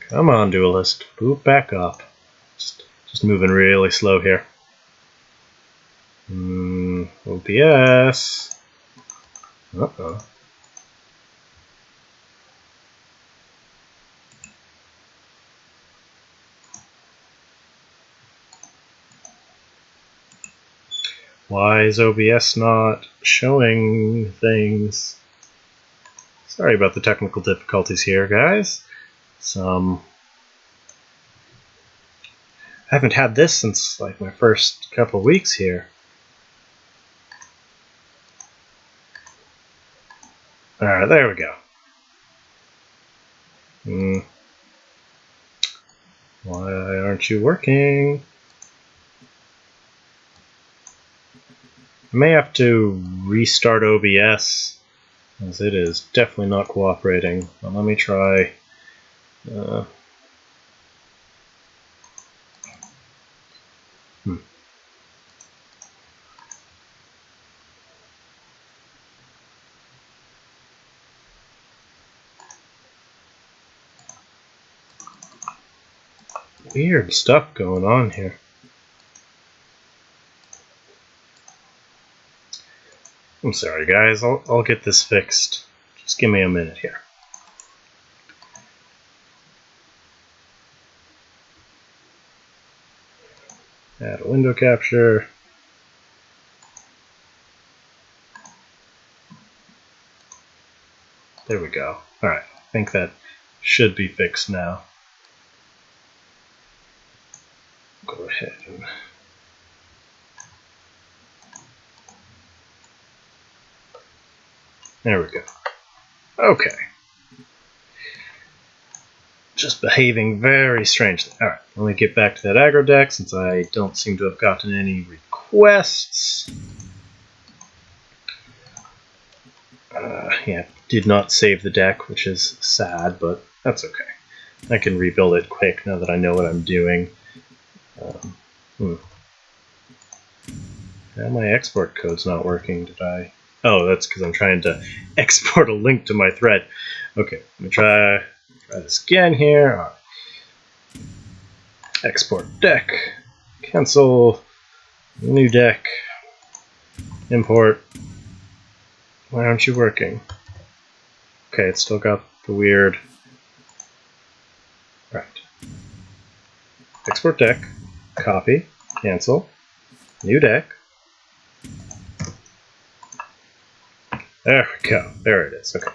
Come on, Duelist, boot back up. Just moving really slow here. OPS. Uh-oh. Why is OBS not showing things? Sorry about the technical difficulties here, guys. I haven't had this since like my first couple weeks here. Alright, there we go. Why aren't you working? I may have to restart OBS, as it is definitely not cooperating. Well, let me try. Weird stuff going on here. I'm sorry, guys. I'll get this fixed. Just give me a minute here. Add a window capture. There we go. Alright, I think that should be fixed now. Go ahead and... There we go. Okay. Just behaving very strangely. Alright, let me get back to that aggro deck since I don't seem to have gotten any requests. Yeah, did not save the deck, which is sad, but that's okay. I can rebuild it quick now that I know what I'm doing. Now my export code's not working. Did I? Oh, that's because I'm trying to export a link to my thread. Okay, let me try this again here. Right. Export deck. Cancel. New deck. Import. Why aren't you working? Okay, it's still got the weird... Right. Export deck. Copy. Cancel. New deck. There we go. There it is. Okay.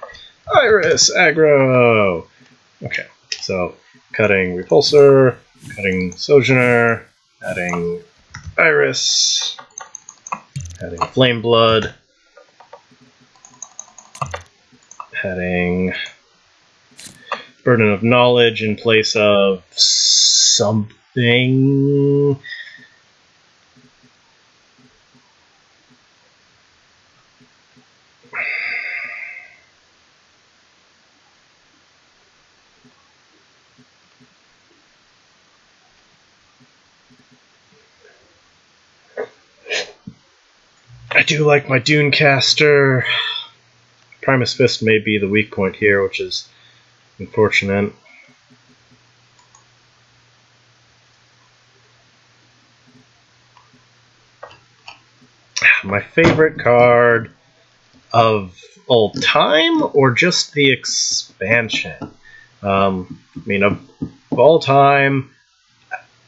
Iris aggro. Okay. So cutting repulsor, cutting sojourner, adding Iris, adding flame blood, adding burden of knowledge in place of something. I do like my Dunecaster. Primus Fist may be the weak point here, which is unfortunate. My favorite card of all time, or just the expansion? I mean, of all time,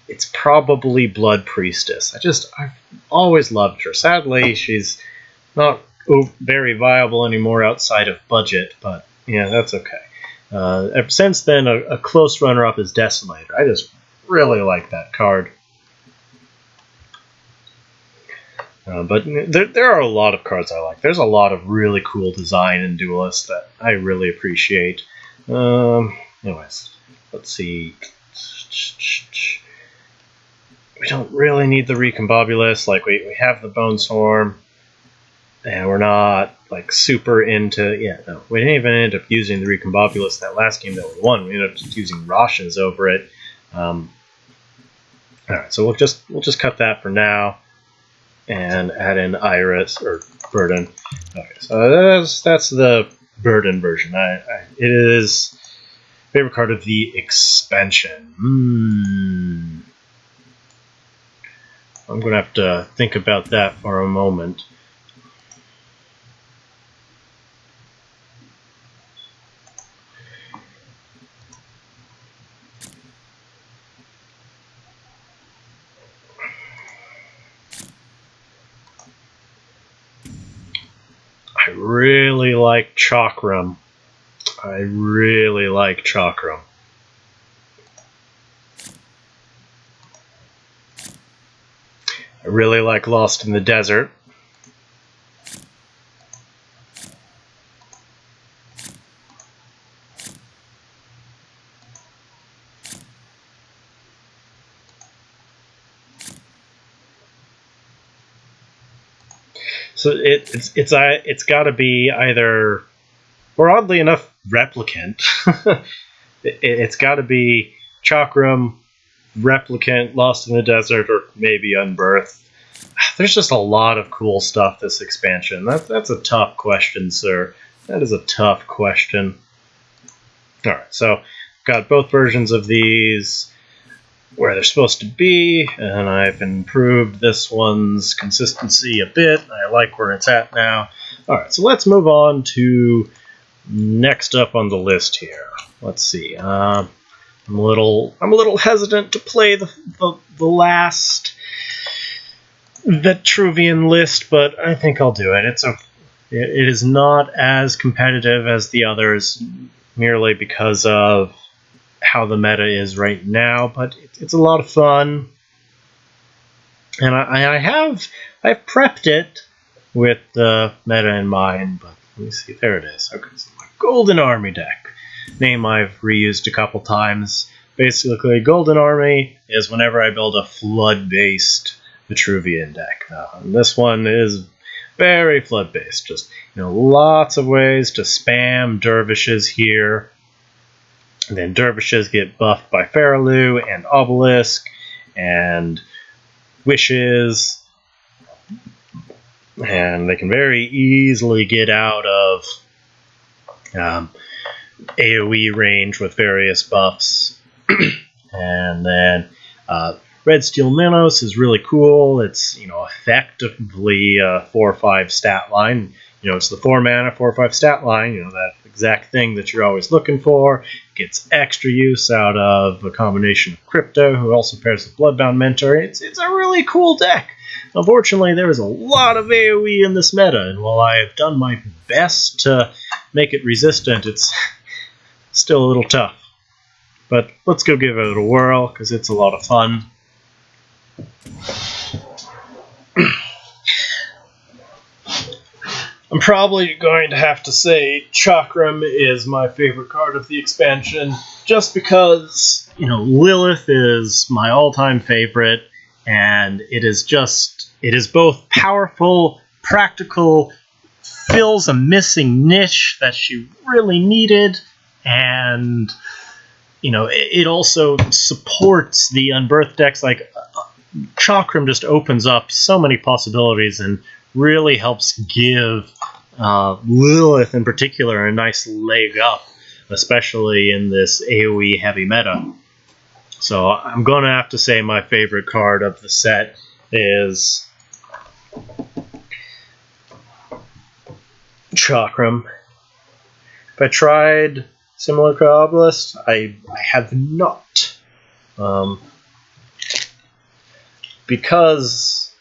it's probably Blood Priestess. I've always loved her. Sadly, she's not very viable anymore outside of budget, but yeah, that's okay. Ever since then, a close runner-up is Desolator. I just really like that card. But there are a lot of cards I like. There's a lot of really cool design in Duelist that I really appreciate. Anyways, let's see. We don't really need the Recombobulus. Like, we have the Bone Swarm, and we're not like super into... Yeah, no, we didn't even end up using the Recombobulus that last game that we won. We ended up just using Roshes over it. Alright, so we'll just cut that for now and add in Iris or Burden. Okay, so that's the Burden version. It is favorite card of the expansion. I'm going to have to think about that for a moment. I really like Chakram. I really like Chakram. I really like Lost in the Desert. So it's got to be either, or oddly enough, Replicant. It's got to be Chakram, Replicant, Lost in the Desert, or maybe Unbirthed. There's just a lot of cool stuff this expansion. That's a tough question, sir. That is a tough question. Alright, so got both versions of these. where they're supposed to be, and I've improved this one's consistency a bit. I like where it's at now. Alright, so let's move on to next up on the list here. Let's see. I'm a little hesitant to play the last Vetruvian list, but I think I'll do it. It is not as competitive as the others, merely because of how the meta is right now, but it's a lot of fun. And I've prepped it with the meta in mind, but let me see, there it is. Okay, so my Golden Army deck. Name I've reused a couple times. Basically, Golden Army is whenever I build a flood-based Vetruvian deck. This one is very flood-based. Just, lots of ways to spam dervishes here. And then dervishes get buffed by Faraloo and Obelisk and Wishes. And they can very easily get out of AoE range with various buffs. And then Red Steel Minos is really cool. It's, effectively a 4/5 stat line. It's the 4 mana, 4/5 stat line, that exact thing that you're always looking for. Gets extra use out of a combination of Crypto, who also pairs with Bloodbound Mentor. It's a really cool deck. Unfortunately, there is a lot of AoE in this meta, and while I have done my best to make it resistant, it's still a little tough. But let's go give it a whirl, because it's a lot of fun. I'm probably going to have to say Chakram is my favorite card of the expansion, just because, Lilith is my all-time favorite, and it is both powerful, practical, fills a missing niche that she really needed, and, it also supports the Unbirthed decks. Like, Chakram just opens up so many possibilities and really helps give Lilith in particular a nice leg up, especially in this AoE heavy meta. So I'm going to have to say my favorite card of the set is Chakram. If I tried similar card list, I have not. Because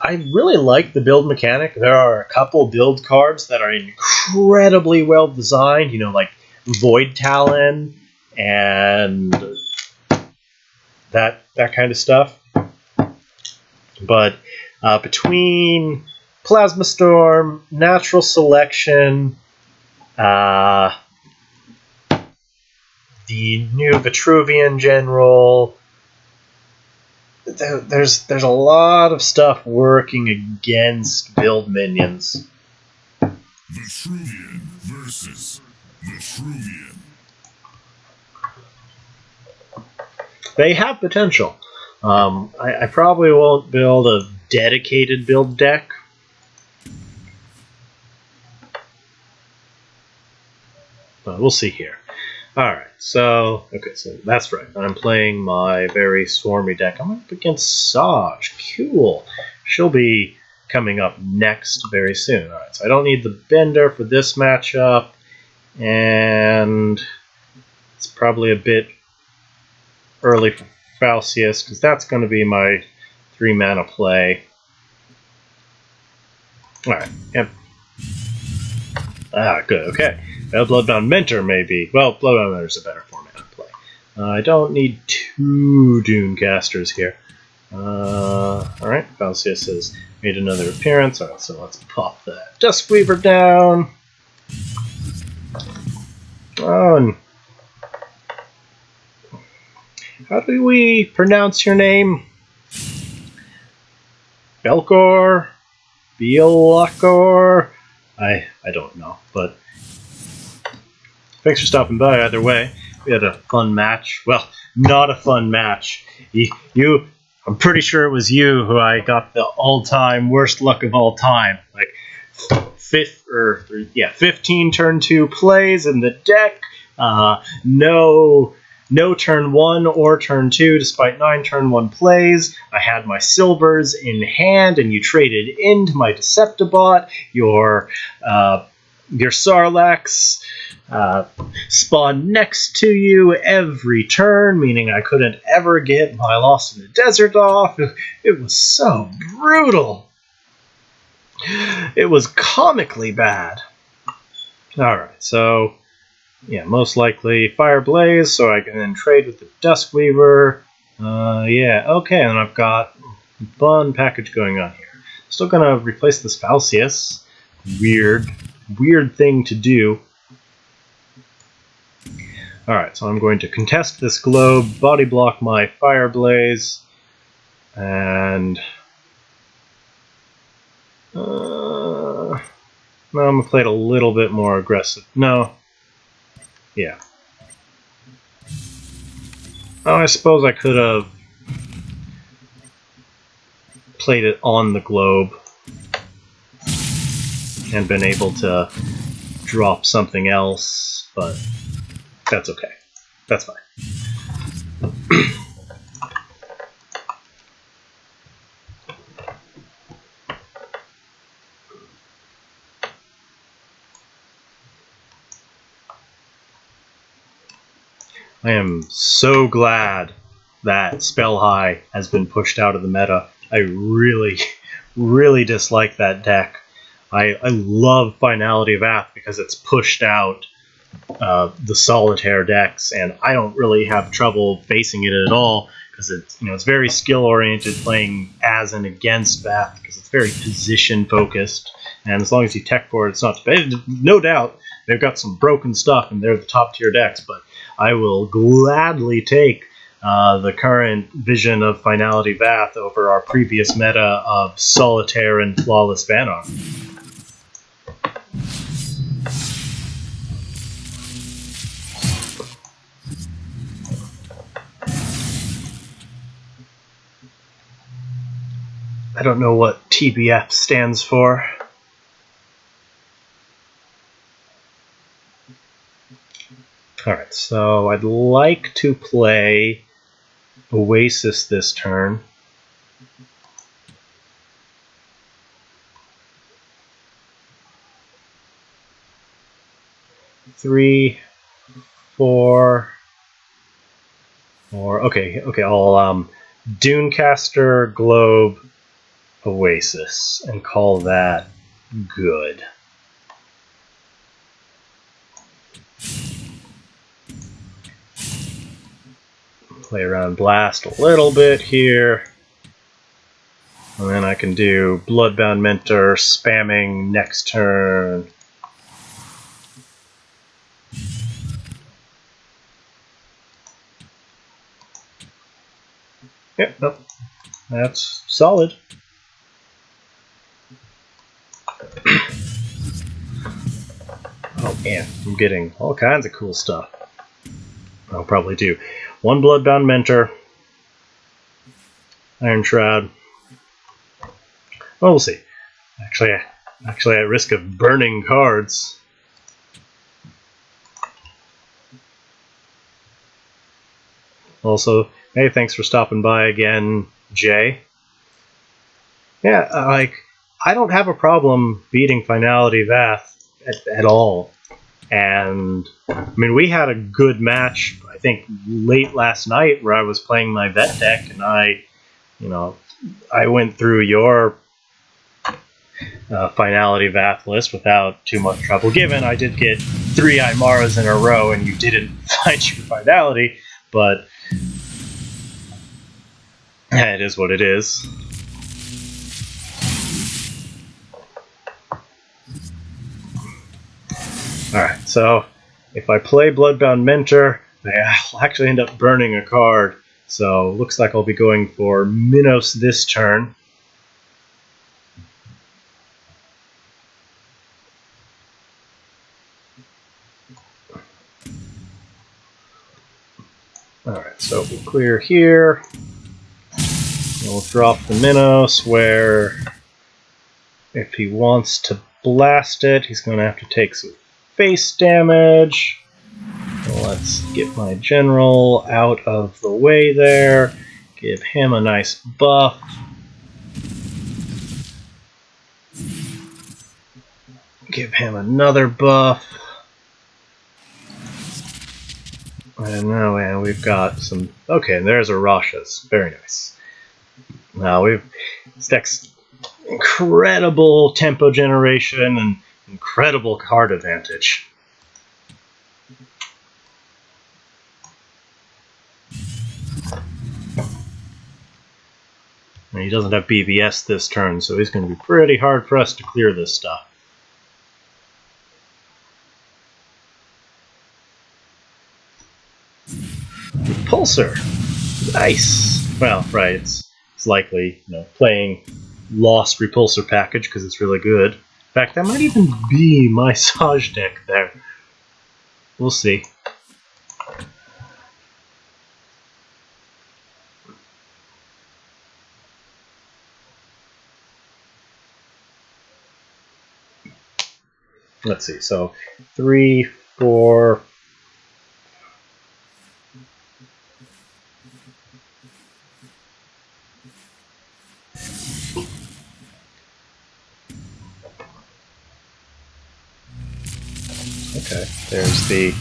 I really like the build mechanic. There are a couple build cards that are incredibly well designed, like Void Talon and that kind of stuff. But between Plasma Storm, Natural Selection, the new Vetruvian General, there's a lot of stuff working against build minions. Vetruvian versus Vetruvian. They have potential. I probably won't build a dedicated build deck. But we'll see here. Alright, so that's right. I'm playing my very swarmy deck. I'm up against Saj. Cool. She'll be coming up next very soon. Alright, so I don't need the Bender for this matchup, and it's probably a bit early for Falcius, because that's going to be my 3 mana play. Alright, yep. Ah, good, okay. Bloodbound Mentor, maybe. Well, Bloodbound Mentor is a better format to play. I don't need 2 Dunecasters here. Alright, Falcius has made another appearance. Alright, so let's pop that Duskweaver down. Oh, and how do we pronounce your name? Belkor? Bielakor? I don't know, but thanks for stopping by either way. We had a fun match. Well, not a fun match. I'm pretty sure it was you who I got the all-time worst luck of all time. Like 15 turn 2 plays in the deck No turn 1 or turn 2, despite 9 turn 1 plays. I had my silvers in hand, and you traded into my Deceptibot. Your Sarlacc spawned next to you every turn, meaning I couldn't ever get my Lost in the Desert off. It was so brutal. It was comically bad. Alright, so yeah, most likely Fire Blaze, so I can then trade with the Duskweaver. Yeah, okay, and I've got a fun package going on here. Still gonna replace this Falcius. Weird thing to do. Alright, so I'm going to contest this globe, body block my Fire Blaze, and no, I'm gonna play it a little bit more aggressive. No. Yeah. Oh, I suppose I could have played it on the globe and been able to drop something else, but that's okay. That's fine. I am so glad that Spell High has been pushed out of the meta. I really dislike that deck. I love Finality of Wrath because it's pushed out the Solitaire decks, and I don't really have trouble facing it at all because it's very skill oriented, playing as and against Wrath because it's very position focused, and as long as you tech for it, it's not bad. No doubt they've got some broken stuff and they're the top tier decks, but I will gladly take the current vision of Finality Wrath over our previous meta of Solitaire and Flawless Vanguard. I don't know what TBF stands for. Alright, so I'd like to play Oasis this turn. Three, four, okay, I'll Dunecaster, Globe, Oasis, and call that good. Play around Blast a little bit here. And then I can do Bloodbound Mentor, spamming next turn. Yep, nope. That's solid. Oh man, I'm getting all kinds of cool stuff. I'll probably do one Bloodbound Mentor, Iron Shroud. Well, we'll see. Actually, at risk of burning cards. Also, hey, thanks for stopping by again, Jay. Yeah, I don't have a problem beating Finality Wrath at all. And, I mean, we had a good match, I think, late last night where I was playing my vet deck, and I went through your Finality Wrath list without too much trouble, given I did get 3 Aymaras in a row and you didn't find your Finality, but it is what it is. Alright, so if I play Bloodbound Mentor, I'll actually end up burning a card. So looks like I'll be going for Minos this turn. Alright, so we'll clear here. We'll drop the Minos, where if he wants to blast it, he's going to have to take some face damage. Let's get my general out of the way there. Give him a nice buff. Give him another buff. And now, man, we've got some... Okay, and there's a Rasha's. Very nice. Now we've... This deck's incredible tempo generation and incredible card advantage. And he doesn't have BVS this turn, so he's going to be pretty hard for us to clear this stuff. Repulsor. Nice. Well, right, it's likely, playing Lost Repulsor package because it's really good. In fact, that might even be my Saj deck there. We'll see. Let's see, so 3, 4... Okay, there's the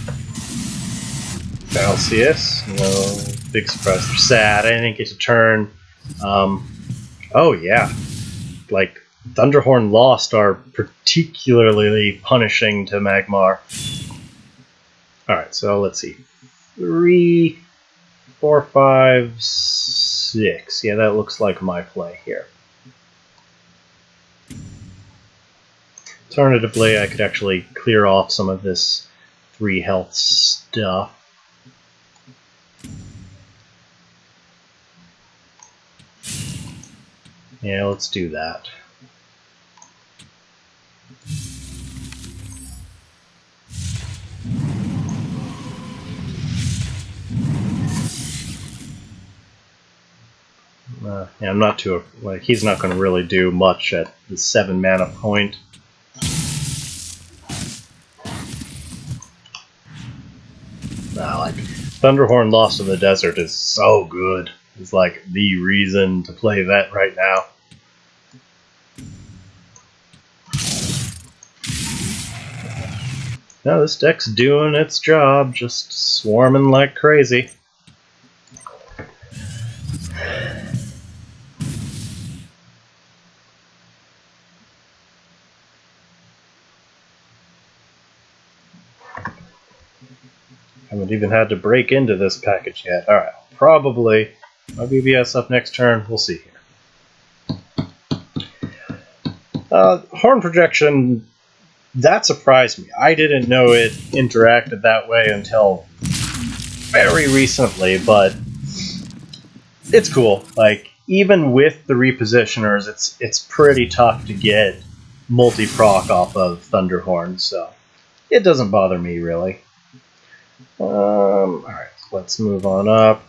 Falcius. No big surprise. They're sad. I didn't get to turn. Oh yeah, like Thunderhorn Lost are particularly punishing to Magmar. All right, so let's see. 3, 4, 5, 6. Yeah, that looks like my play here. Alternatively, I could actually clear off some of this 3 health stuff. Yeah, let's do that. Yeah, I'm not too... Like, he's not going to really do much at the 7 mana point. Like, Thunderhorn Lost in the Desert is so good. It's like the reason to play that right now. No, this deck's doing its job, just swarming like crazy. Haven't even had to break into this package yet. Alright, probably my BBS up next turn. We'll see here. Horn Projection, that surprised me. I didn't know it interacted that way until very recently, but it's cool. Like, even with the repositioners, it's pretty tough to get multi-proc off of Thunderhorn, so it doesn't bother me, really. Alright, let's move on up.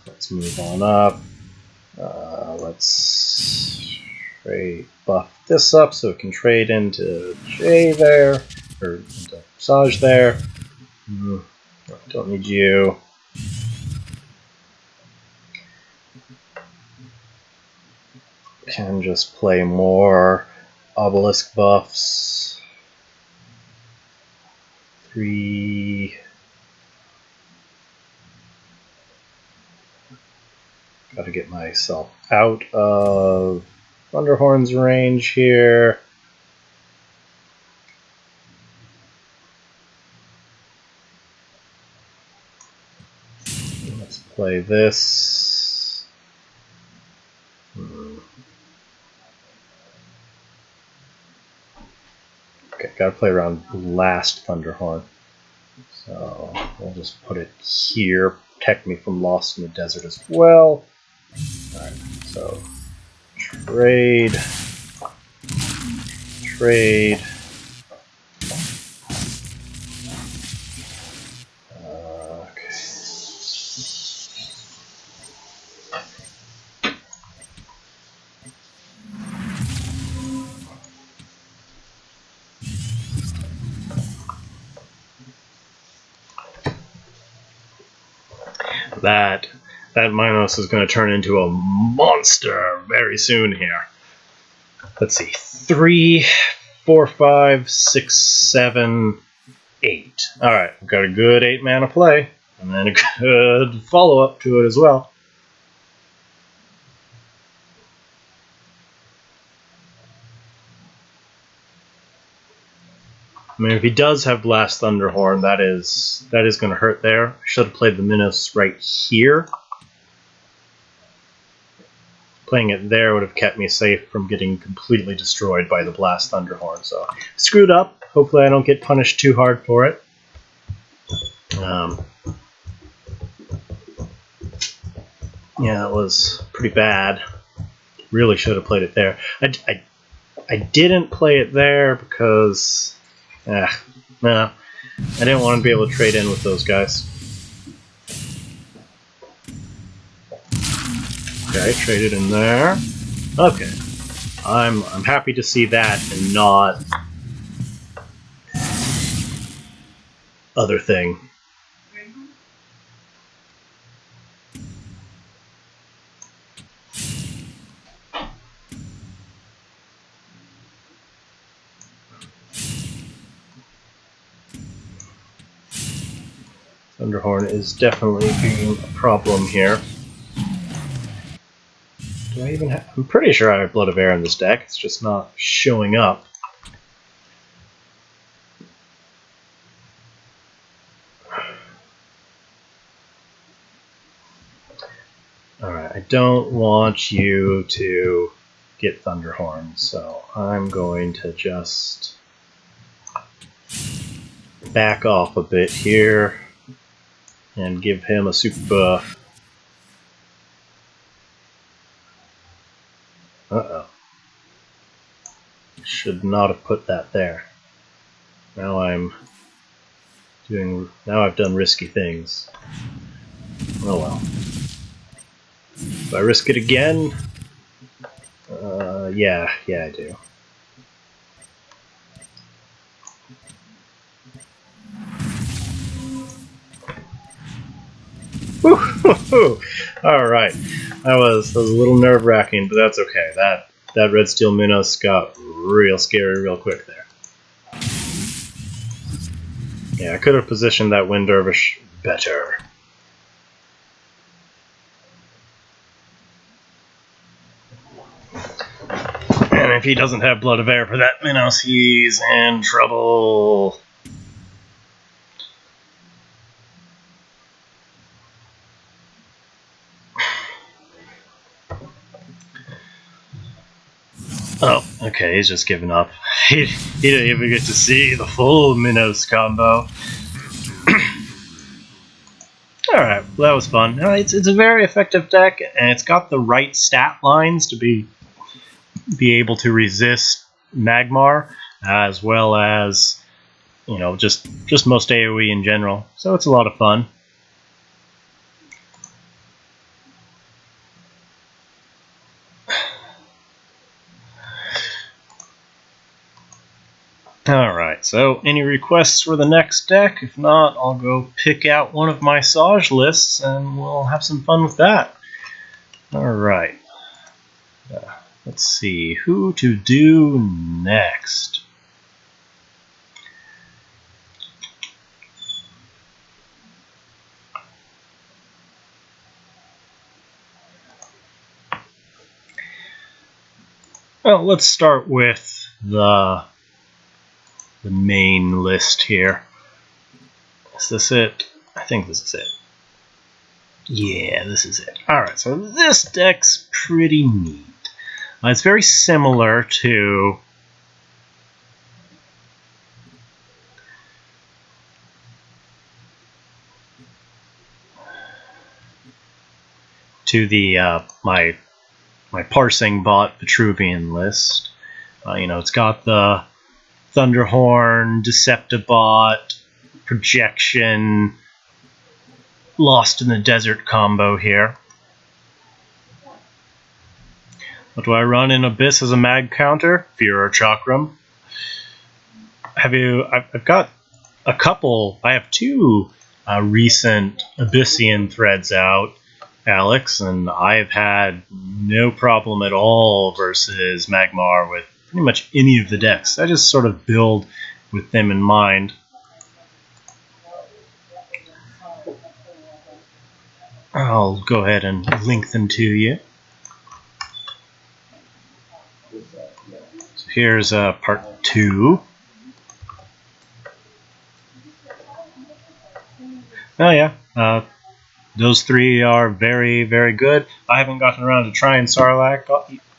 Let's trade buff this up so it can trade into J there, or into Saj there. Don't need you. Can just play more obelisk buffs. 3... Gotta get myself out of Thunderhorn's range here. Let's play this. Okay, gotta play around last Thunderhorn. So we'll just put it here, protect me from Lost in the Desert as well. Alright, so trade. Okay. That Minos is going to turn into a monster very soon here. Let's see. 3, 4, 5, 6, 7, 8. Alright, we've got a good 8 mana play. And then a good follow-up to it as well. I mean, if he does have Blast Thunderhorn, that is going to hurt there. I should have played the Minos right here. Playing it there would have kept me safe from getting completely destroyed by the Blast Thunderhorn. So, screwed up. Hopefully I don't get punished too hard for it. Yeah, it was pretty bad. Really should have played it there. I didn't play it there because... no, I didn't want to be able to trade in with those guys. Okay, traded in there. Okay, I'm happy to see that and not other thing. Thunderhorn is definitely being a problem here. Do I even have... I'm pretty sure I have Blood of Air in this deck, it's just not showing up. Alright, I don't want you to get Thunderhorn, so I'm going to just back off a bit here and give him a super buff. Uh-oh. Should not have put that there. Now I've done risky things. Oh well. Do I risk it again? Yeah, I do. Woo-hoo-hoo! Alright. That was a little nerve-wracking, but that's okay. That Red Steel Minos got real scary real quick there. Yeah, I could have positioned that Wind Dervish better. And if he doesn't have Blood of Air for that Minos, he's in trouble. Oh, okay, he's just giving up. He didn't even get to see the full Minos combo. Alright, well, that was fun. It's a very effective deck, and it's got the right stat lines to be able to resist Magmar, as well as, you know, just most AoE in general. So it's a lot of fun. Alright, so any requests for the next deck? If not, I'll go pick out one of my Sage lists and we'll have some fun with that. Alright. Let's see, who to do next? Well, let's start with the main list here. Is this it? I think this is it. Yeah, this is it. Alright, so this deck's pretty neat. It's very similar to the my parsing bot Vetruvian list. You know, it's got the Thunderhorn, Deceptibot, Projection, Lost in the Desert combo here. What do I run in Abyss as a mag counter? Fear or Chakram. I've got a couple. I have two recent Abyssian threads out, Alex, and I've had no problem at all versus Magmar with pretty much any of the decks. I just sort of build with them in mind. I'll go ahead and link them to you. So here's part 2. Oh yeah, those 3 are very, very good. I haven't gotten around to trying Sarlacc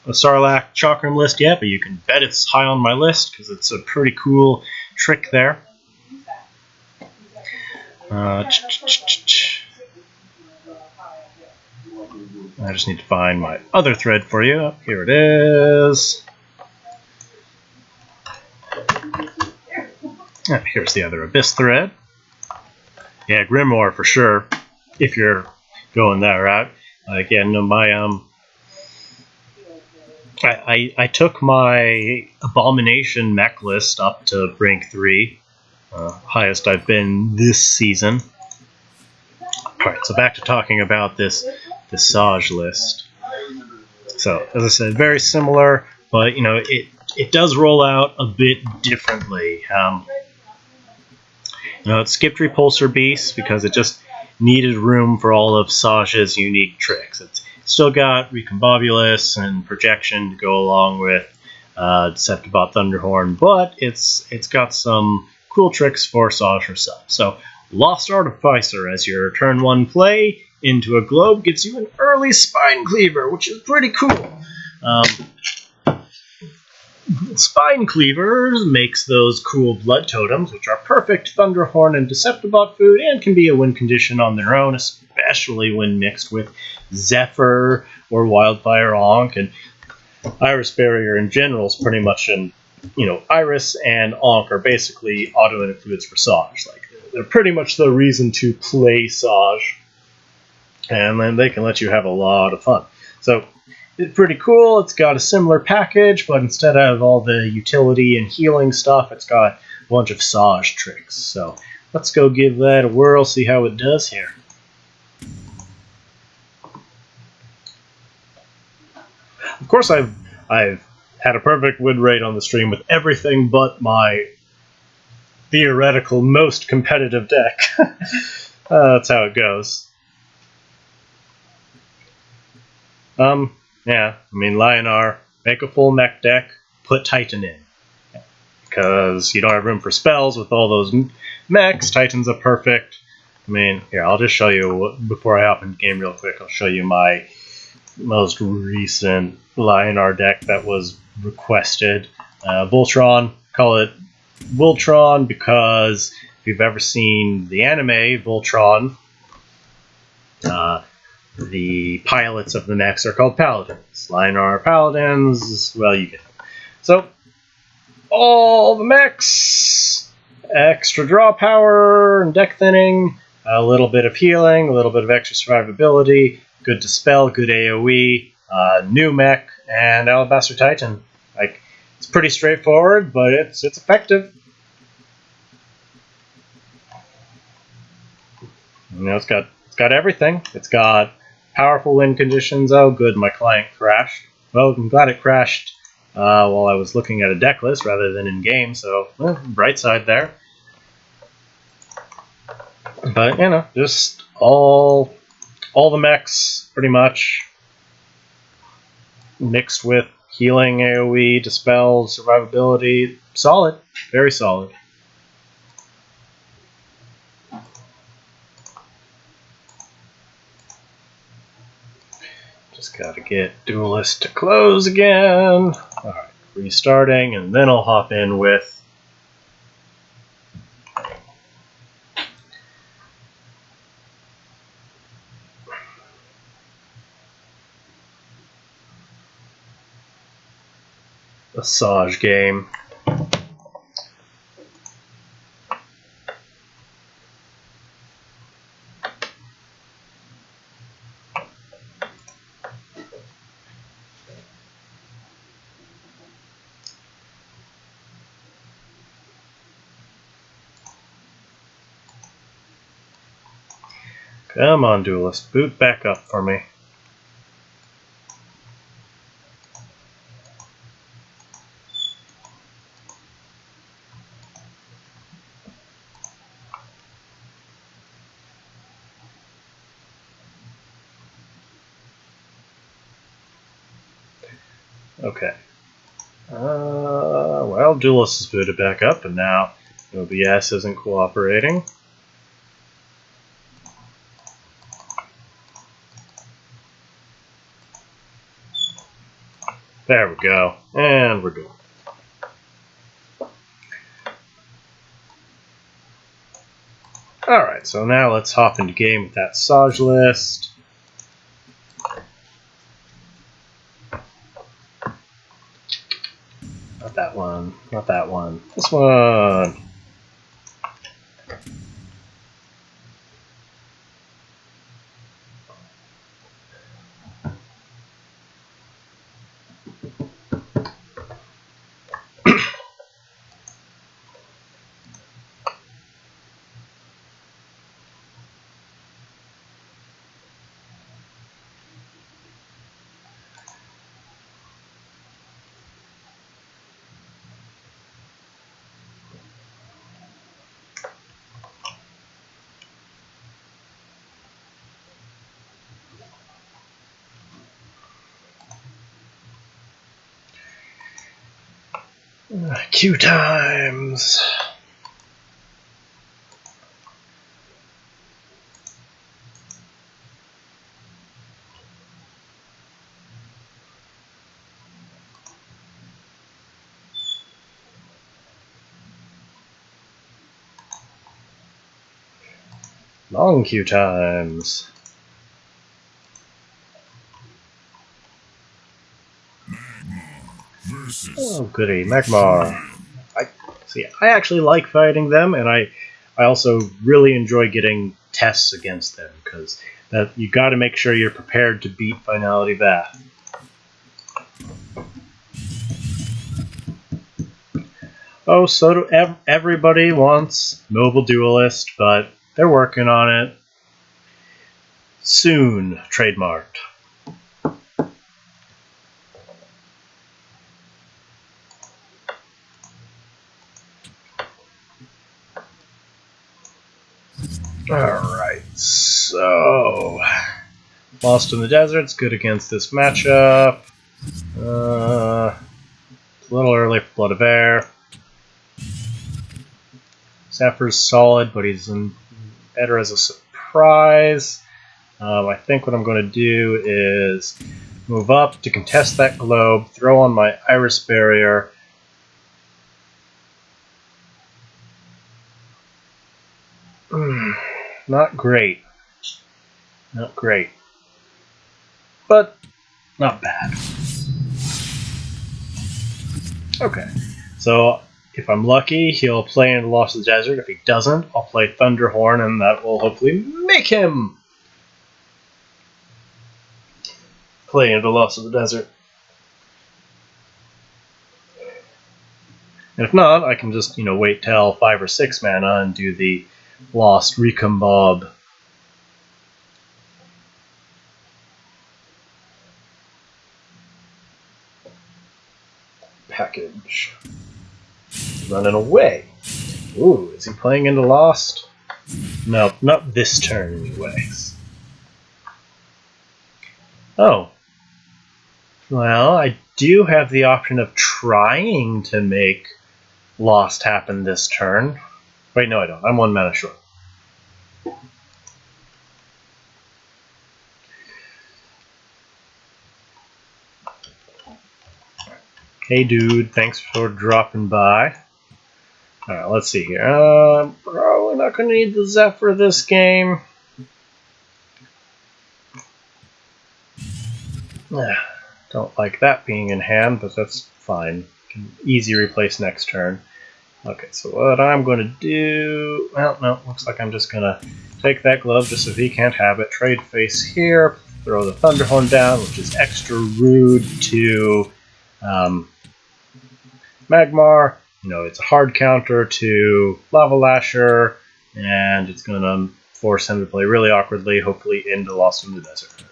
Chakram list yet, but you can bet it's high on my list because it's a pretty cool trick there. I just need to find my other thread for you. Here it is. Here's the other Abyss thread. Yeah, Grimoire for sure, if you're going that route. Again, I took my Abomination mech list up to rank 3, highest I've been this season. Alright, so back to talking about this Sage list. So, as I said, very similar, but it does roll out a bit differently. It skipped Repulsor Beast because it just needed room for all of Sage's unique tricks. It's still got Recombobulus and Projection to go along with Deceptibot Thunderhorn, but it's got some cool tricks for Sage herself. So, Lost Artificer as your turn 1 play into a globe gets you an early Spine Cleaver, which is pretty cool. Spine Cleavers makes those cool blood totems, which are perfect Thunderhorn and Deceptibot food and can be a win condition on their own, especially when mixed with Zephyr or Wildfire Ankh. And Iris Barrier in general is pretty much Iris and Ankh are basically auto foods for Sage. Like, they're pretty much the reason to play Sage, and then they can let you have a lot of fun. So, it's pretty cool. It's got a similar package, but instead of all the utility and healing stuff, it's got a bunch of Sage tricks. So let's go give that a whirl, see how it does here. Of course, I've had a perfect win rate on the stream with everything but my theoretical most competitive deck. That's how it goes. Yeah, Lionar, make a full mech deck, put Titan in. Because you don't have room for spells with all those mechs. Titan's a perfect. Here, I'll just show you, before I hop into game real quick, I'll show you my most recent Lionar deck that was requested. Voltron, call it Voltron because if you've ever seen the anime Voltron, the pilots of the mechs are called Paladins. Lionar Paladins, well, you get it. So, all the mechs, extra draw power and deck thinning, a little bit of healing, a little bit of extra survivability, good dispel, good AoE, new mech, and Alabaster Titan. It's pretty straightforward, but it's effective. It's got everything. It's got powerful win conditions. Oh, good, my client crashed. Well, I'm glad it crashed while I was looking at a deck list rather than in game, so bright side there. But just all the mechs pretty much mixed with healing, AoE, dispel, survivability. Solid, very solid. Just gotta get Duelist to close again. Alright, restarting, and then I'll hop in with a Sage game. Come on, Duelist. Boot back up for me. Okay. Well, Duelist is booted back up, and now OBS isn't cooperating. There we go. And we're good. Alright, so now let's hop into game with that Saj list. Not that one. Not that one. This one. Queue times. Long queue times. Oh, goody, Magmar. I actually like fighting them, and I also really enjoy getting tests against them, because that you got to make sure you're prepared to beat Finality Bath. Oh, so do everybody wants Mobile Duelist, but they're working on it. Soon, trademarked. Alright, so Lost in the Desert's good against this matchup. It's a little early for Blood of Air. Zephyr's solid, but he's better as a surprise. I think what I'm going to do is move up to contest that globe, throw on my Iris Barrier. Not great. Not great. But not bad. Okay. So if I'm lucky, he'll play into Lost in the Desert. If he doesn't, I'll play Thunderhorn, and that will hopefully make him play into Lost in the Desert. And if not, I can just, wait till 5 or 6 mana and do the Lost Recombob. Package. Running away. Ooh, is he playing into Lost? No, not this turn anyways. Oh. Well, I do have the option of trying to make Lost happen this turn. Wait, no I don't. I'm 1 mana short. Hey dude, thanks for dropping by. Alright, let's see here. Probably not going to need the Zephyr this game. Don't like that being in hand, but that's fine. Can easy replace next turn. Okay, so what I'm going to do... Well, no, looks like I'm just going to take that glove just so he can't have it. Trade face here, throw the Thunderhorn down, which is extra rude to Magmar. It's a hard counter to Lava Lasher, and it's going to force him to play really awkwardly, hopefully into Lost in the Desert.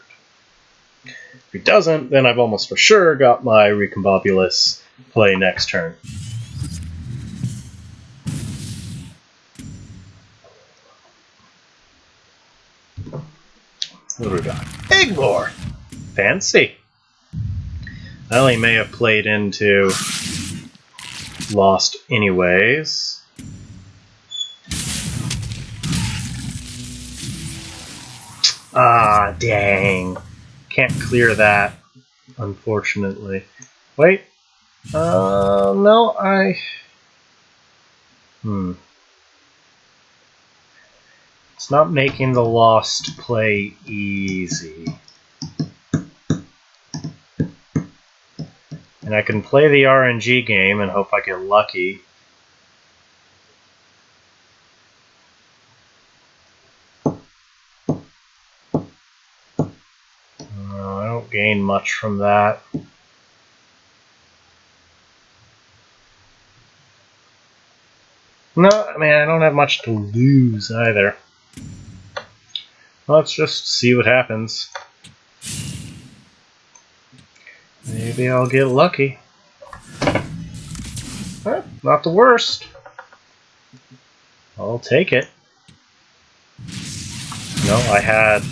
If he doesn't, then I've almost for sure got my Recombobulus play next turn. What do we got? Ignore! Fancy. Well, he may have played into Lost anyways. Ah, dang. Can't clear that, unfortunately. Wait. No, It's not making the Lost play easy. And I can play the RNG game and hope I get lucky. I don't gain much from that. No, I mean, I don't have much to lose either. Let's just see what happens. Maybe I'll get lucky. Not the worst. I'll take it. No, I had...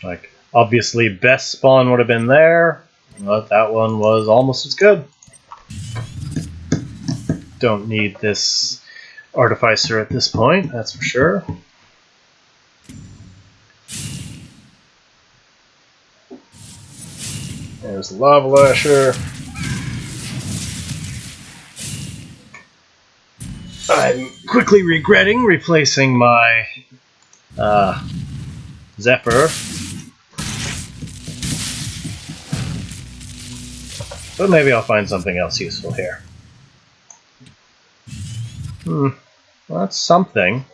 Like, obviously best spawn would have been there, but that one was almost as good. Don't need this Artificer at this point, that's for sure. There's the Lava Lasher. I'm quickly regretting replacing my Zephyr. But maybe I'll find something else useful here. Well, that's something.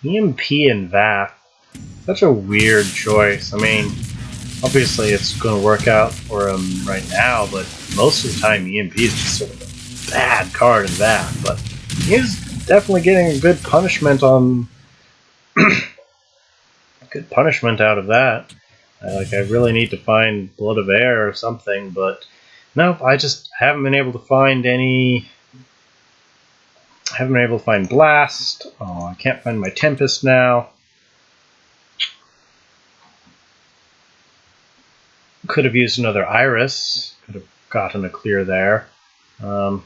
EMP and VAF. Such a weird choice. I mean, obviously it's going to work out for him right now, but most of the time EMP is just sort of a bad card in VAF. But he's definitely getting a good punishment on... good punishment out of that. I really need to find Blood of Air or something, but nope, I just haven't been able to find any... I haven't been able to find Blast. Oh, I can't find my Tempest now. Could have used another Iris. Could have gotten a clear there. So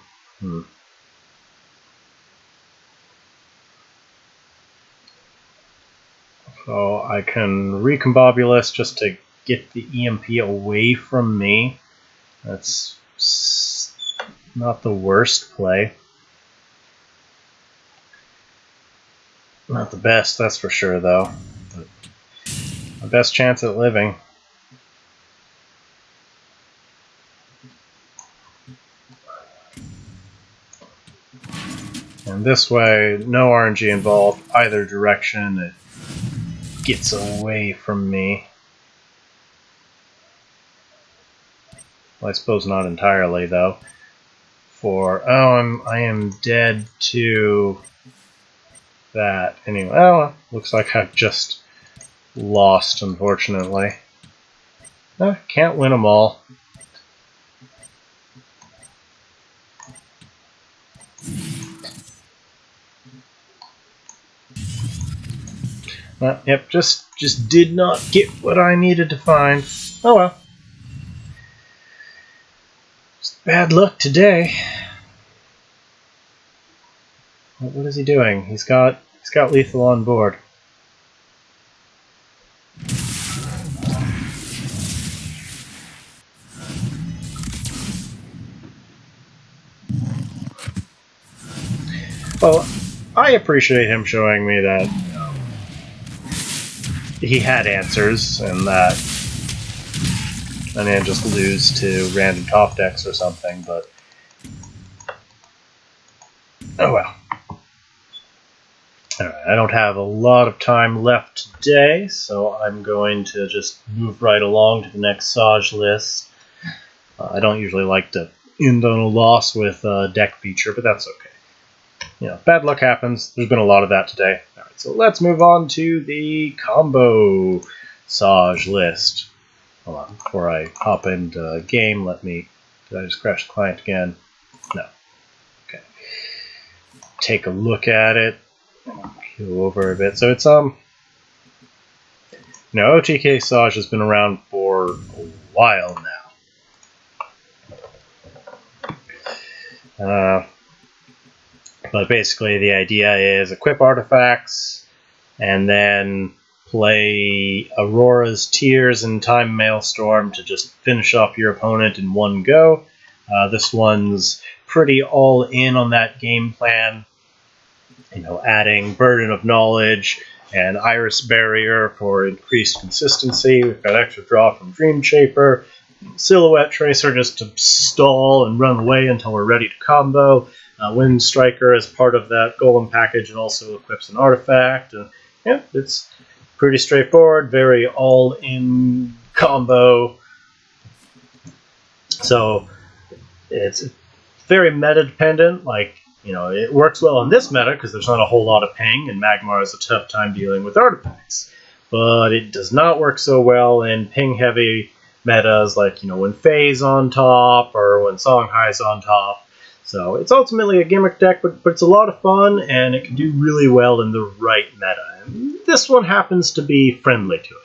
I can Recombobulus just to get the EMP away from me. That's not the worst play. Not the best, that's for sure, though. But my best chance at living. And this way, no RNG involved either direction. It gets away from me. Well, I suppose not entirely, though. I am dead to that. Anyway, well, looks like I've just lost, unfortunately. Can't win them all. Yep, just did not get what I needed to find. Oh well. Just bad luck today. What is he doing? He's got lethal on board. Well, I appreciate him showing me that he had answers, and that I didn't just lose to random top decks or something, but oh well. Alright, I don't have a lot of time left today, so I'm going to just move right along to the next Saj list. I don't usually like to end on a loss with a deck feature, but that's okay. You know, bad luck happens. There's been a lot of that today. Alright, so let's move on to the combo Saj list. Hold on, before I hop into game, did I just crash the client again? No. Okay. Take a look at it. Go over a bit. So it's, OTK Saj has been around for a while now. But basically the idea is equip artifacts and then play Aurora's Tears and Time Maelstrom to just finish off your opponent in one go. This one's pretty all in on that game plan. Adding Burden of Knowledge and Iris Barrier for increased consistency. We've got extra draw from Dream Shaper, Silhouette Tracer just to stall and run away until we're ready to combo. Wind Striker as part of that Golem package and also equips an artifact. And yeah, it's pretty straightforward, very all-in combo. So it's very meta-dependent. It works well in this meta because there's not a whole lot of ping, and Magmar has a tough time dealing with artifacts. But it does not work so well in ping-heavy metas, when Fae's on top or when Songhai's on top. So it's ultimately a gimmick deck, but it's a lot of fun, and it can do really well in the right meta. And this one happens to be friendly to it.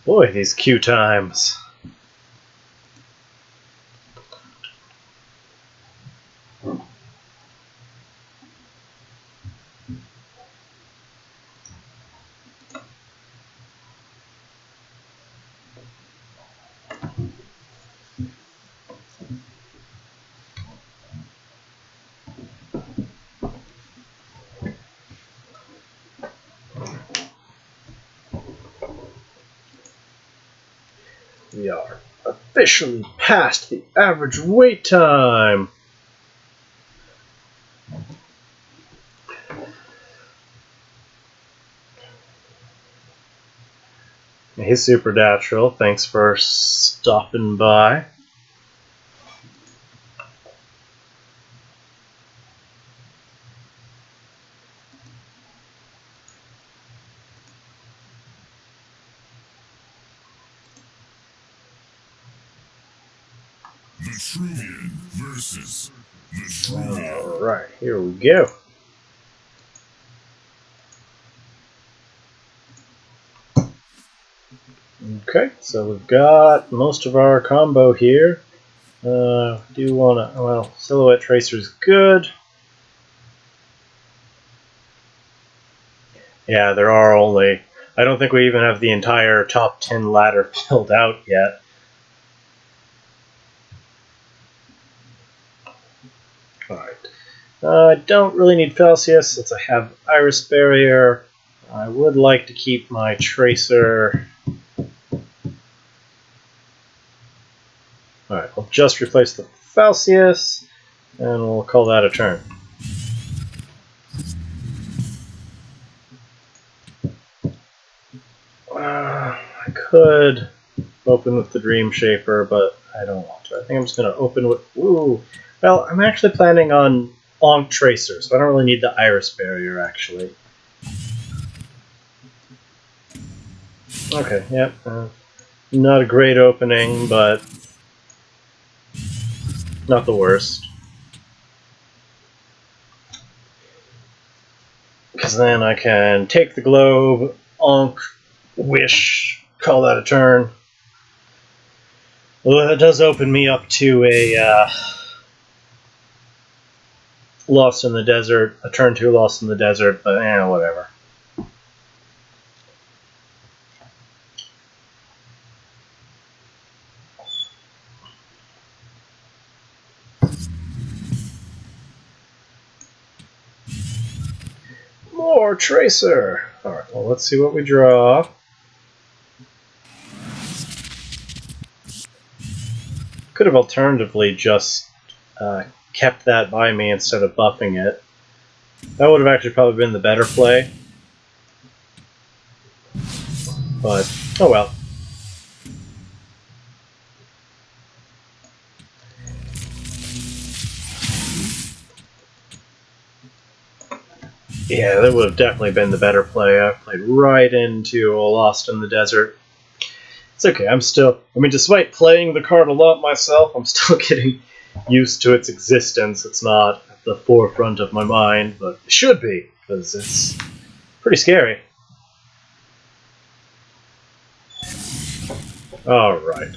Boy, these queue times. We are officially past the average wait time. Hey, Supernatural, thanks for stopping by. Vetruvian versus Vetruvian. Alright, here we go. Okay, so we've got most of our combo here. Do want to, well, Silhouette Tracer's good. Yeah, there are only, I don't think we even have the entire top 10 ladder filled out yet. Alright. I don't really need Felsius since I have Iris Barrier. I would like to keep my Tracer. Alright, I'll just replace the Falcius, and we'll call that a turn. I could open with the Dream Shaper, but I don't want to. I think I'm just going to open with... Ooh, Well, I'm actually planning on Ankh Tracer, so I don't really need the Iris Barrier, actually. Okay, yep. Not a great opening, but not the worst. Because then I can take the globe, Ankh, Wish, call that a turn. Well, it does open me up to a Lost in the Desert, a turn 2 Lost in the Desert, but whatever. More Tracer! Alright, well, let's see what we draw. Could have alternatively just kept that by me instead of buffing it. That would have actually probably been the better play. But, oh well. Yeah, that would have definitely been the better play. I played right into a Lost in the Desert. It's okay, despite playing the card a lot myself, I'm still getting used to its existence. It's not at the forefront of my mind, but it should be, because it's pretty scary. Alright.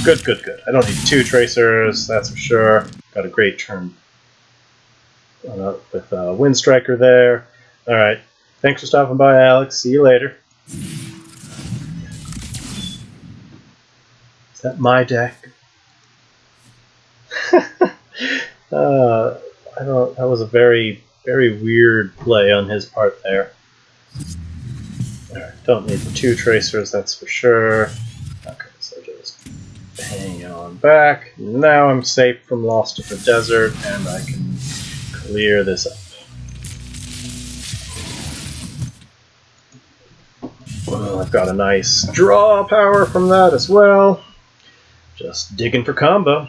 Good, good, good. I don't need 2 Tracers, that's for sure. Got a great turn with Windstriker there. Alright. Thanks for stopping by, Alex. See you later. Is that my deck? That was a very, very weird play on his part there. Alright, don't need the 2 Tracers, that's for sure. Okay, so just hang on back. Now I'm safe from Lost in the Desert, and I can clear this up. Well, I've got a nice draw power from that as well. Just digging for combo.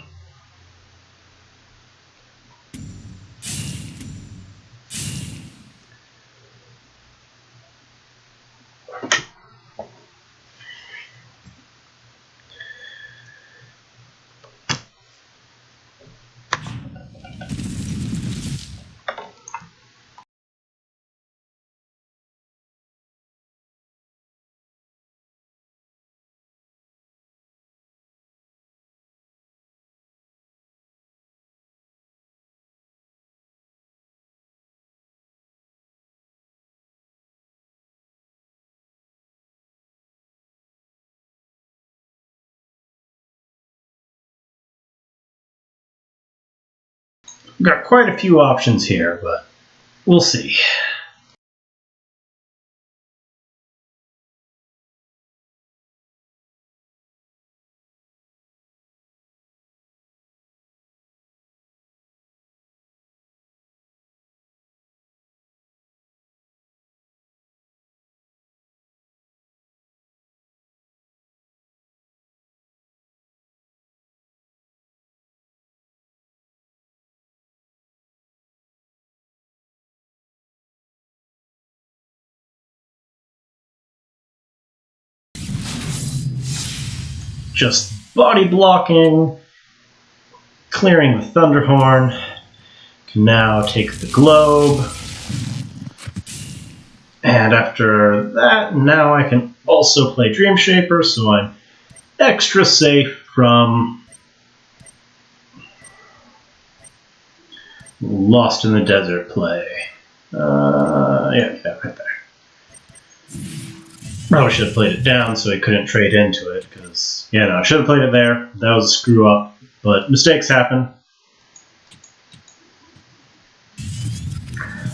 Got quite a few options here, but we'll see. Just body blocking, clearing the Thunderhorn. Can now take the globe. And after that, now I can also play Dream Shaper, so I'm extra safe from Lost in the Desert play. Yeah, right there. Probably should have played it down so he couldn't trade into it, because, I should have played it there. That was a screw up, but mistakes happen.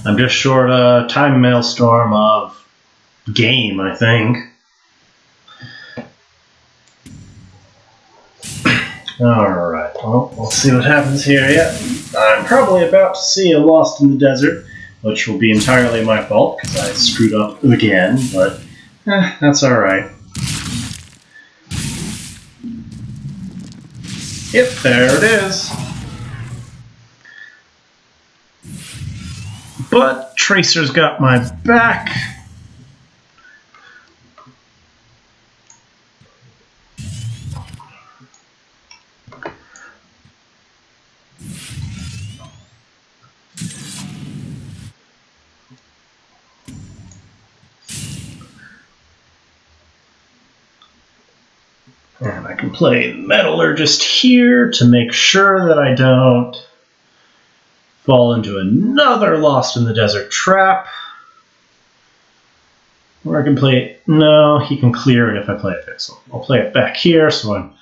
I'm just short a Time Maelstrom of game, I think. Alright, well, we'll see what happens here. Yeah, I'm probably about to see a Lost in the Desert, which will be entirely my fault, because I screwed up again, but that's alright. Yep, there it is. But Tracer's got my back. And I can play Metallurgist here to make sure that I don't fall into another Lost in the Desert trap. Or I can play... No, he can clear it if I play a Pixel. I'll play it back here so I'm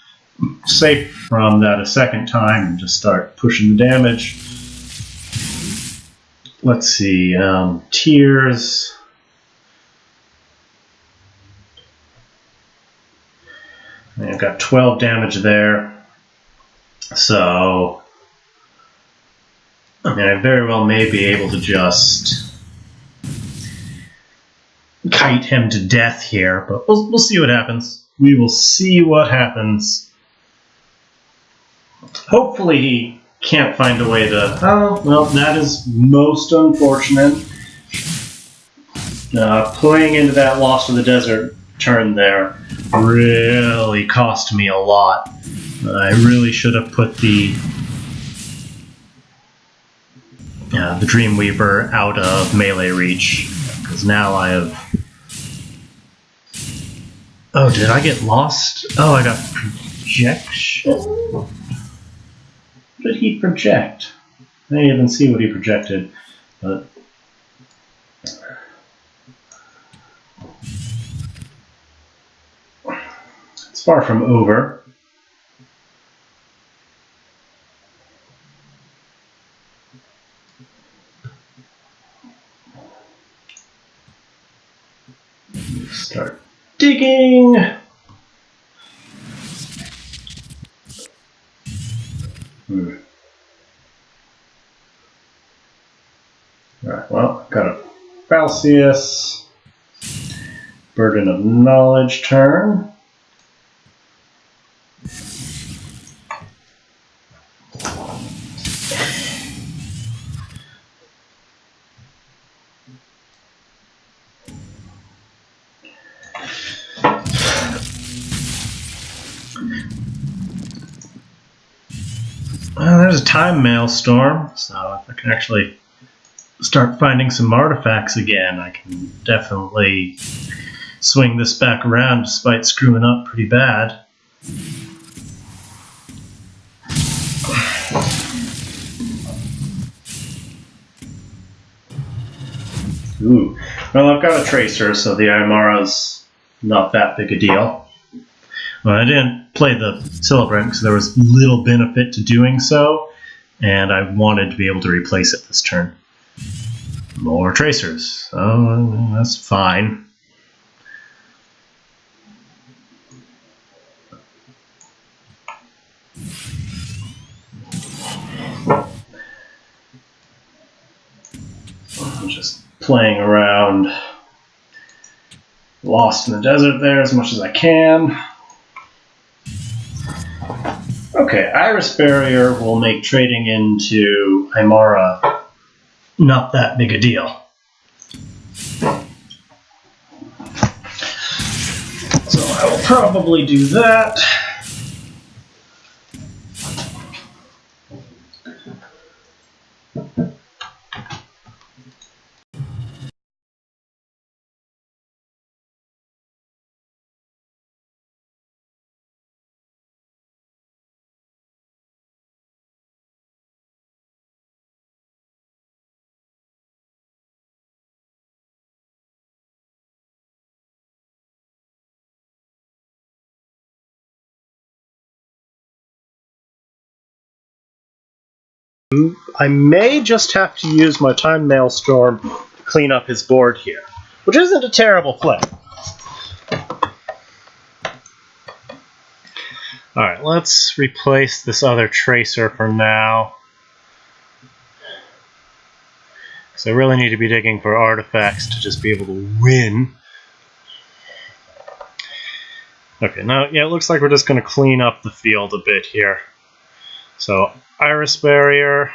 safe from that a second time and just start pushing the damage. Let's see, Tears... I've got 12 damage there, so I mean, I very well may be able to just kite him to death here, but we'll see what happens. We will see what happens. Hopefully he can't find a way to... Oh, well, that is most unfortunate. Playing into that Lost in the Desert turn there really cost me a lot. I really should have put the Dreamweaver out of melee reach, because now I have... Oh, did I get lost? Oh, I got projection? What did he project? I didn't even see what he projected, but... It's far from over. Start digging. Alright, well, got a Falcius. Burden of Knowledge turn. There's a time maelstrom, so if I can actually start finding some artifacts again, I can definitely swing this back around despite screwing up pretty bad. Ooh. Well, I've got a Tracer, so the Aymara's not that big a deal. Well, I didn't play the Celebrant because there was little benefit to doing so, and I wanted to be able to replace it this turn. More Tracers. Oh, that's fine. I'm just playing around Lost in the Desert there as much as I can. Okay, Iris Barrier will make trading into Aymara not that big a deal. So I will probably do that. I may just have to use my Time Maelstrom to clean up his board here, which isn't a terrible play. Alright, let's replace this other Tracer for now. Because I really need to be digging for artifacts to just be able to win. Okay, now, yeah, it looks like we're just going to clean up the field a bit here. So, Iris Barrier.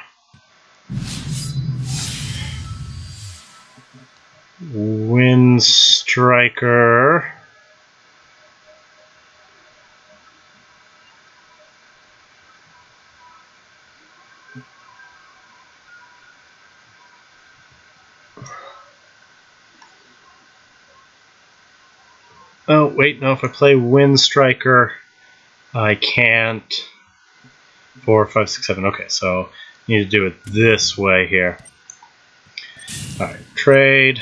Wind Striker. Oh, wait, no, if I play Wind Striker, I can't. 4, 5, 6, 7. Okay, so I need to do it this way here. Alright, trade.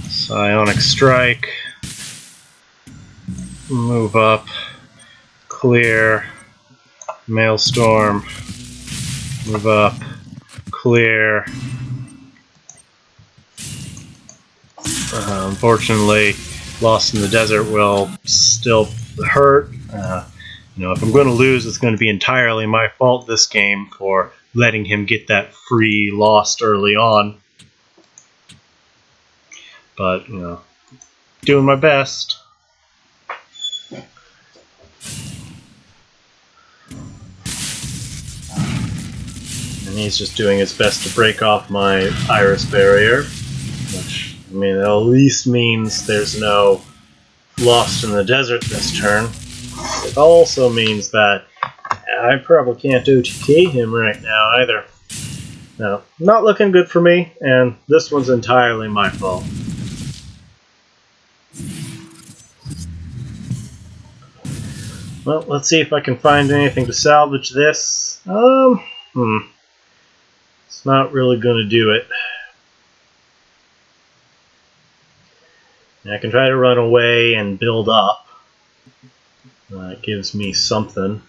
Psionic Strike. Move up. Clear. Maelstrom. Move up. Clear. Unfortunately, Lost in the Desert will still hurt. If I'm going to lose, it's going to be entirely my fault this game for letting him get that free Lost early on. But, doing my best. And he's just doing his best to break off my Iris barrier, which, at least means there's no Lost in the Desert this turn. It also means that I probably can't OTK him right now either. No, not looking good for me, and this one's entirely my fault. Well, let's see if I can find anything to salvage this. It's not really going to do it. I can try to run away and build up. It gives me something.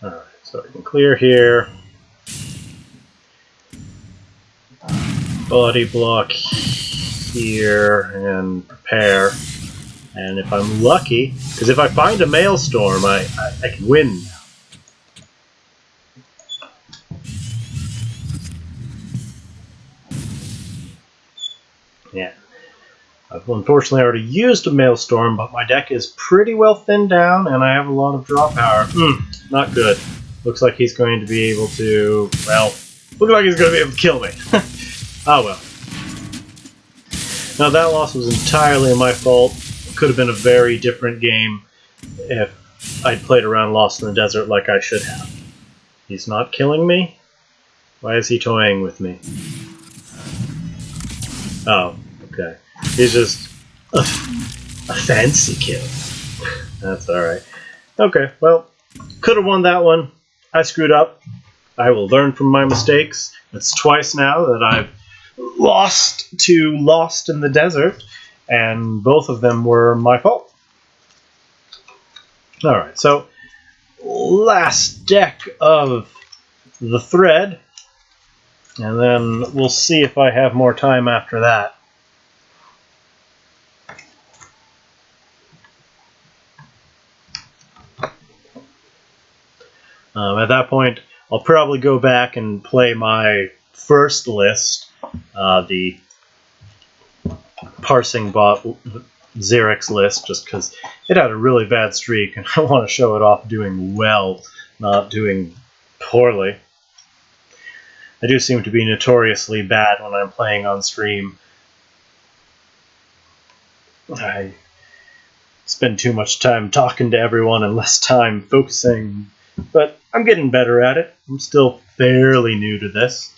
Alright, so I can clear here. Body block here and prepare. And if I'm lucky, because if I find a Maelstrom, I can win. Yeah. I've unfortunately already used a Maelstrom, but my deck is pretty well thinned down, and I have a lot of draw power. Not good. Looks like he's going to be able to, looks like he's going to be able to kill me. Oh well. Now that loss was entirely my fault. It could have been a very different game if I'd played around Lost in the Desert like I should have. He's not killing me? Why is he toying with me? Oh, okay. He's just a fancy kill. That's alright. Okay, well, could have won that one. I screwed up. I will learn from my mistakes. It's twice now that I've lost to Lost in the Desert, and both of them were my fault. Alright, so last deck of the thread, and then we'll see if I have more time after that. At that point, I'll probably go back and play my first list, the Parsing Bot Xerix list, just because it had a really bad streak, and I want to show it off doing well, not doing poorly. I do seem to be notoriously bad when I'm playing on stream. I spend too much time talking to everyone and less time focusing, but I'm getting better at it. I'm still fairly new to this.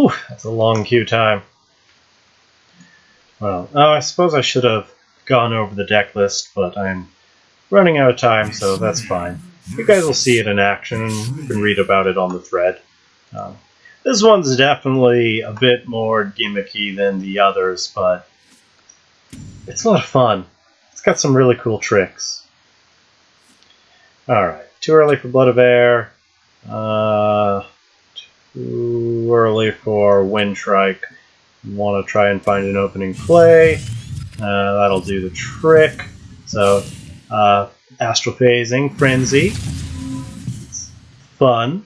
Whew, that's a long queue time. Well, I suppose I should have gone over the deck list, but I'm running out of time, so that's fine. You guys will see it in action, and you can read about it on the thread. This one's definitely a bit more gimmicky than the others, but it's a lot of fun. It's got some really cool tricks. Alright, too early for Blood of Air. Too early for Wind Strike. Want to try and find an opening play. That'll do the trick. So, Astral Phasing, Frenzy. It's fun.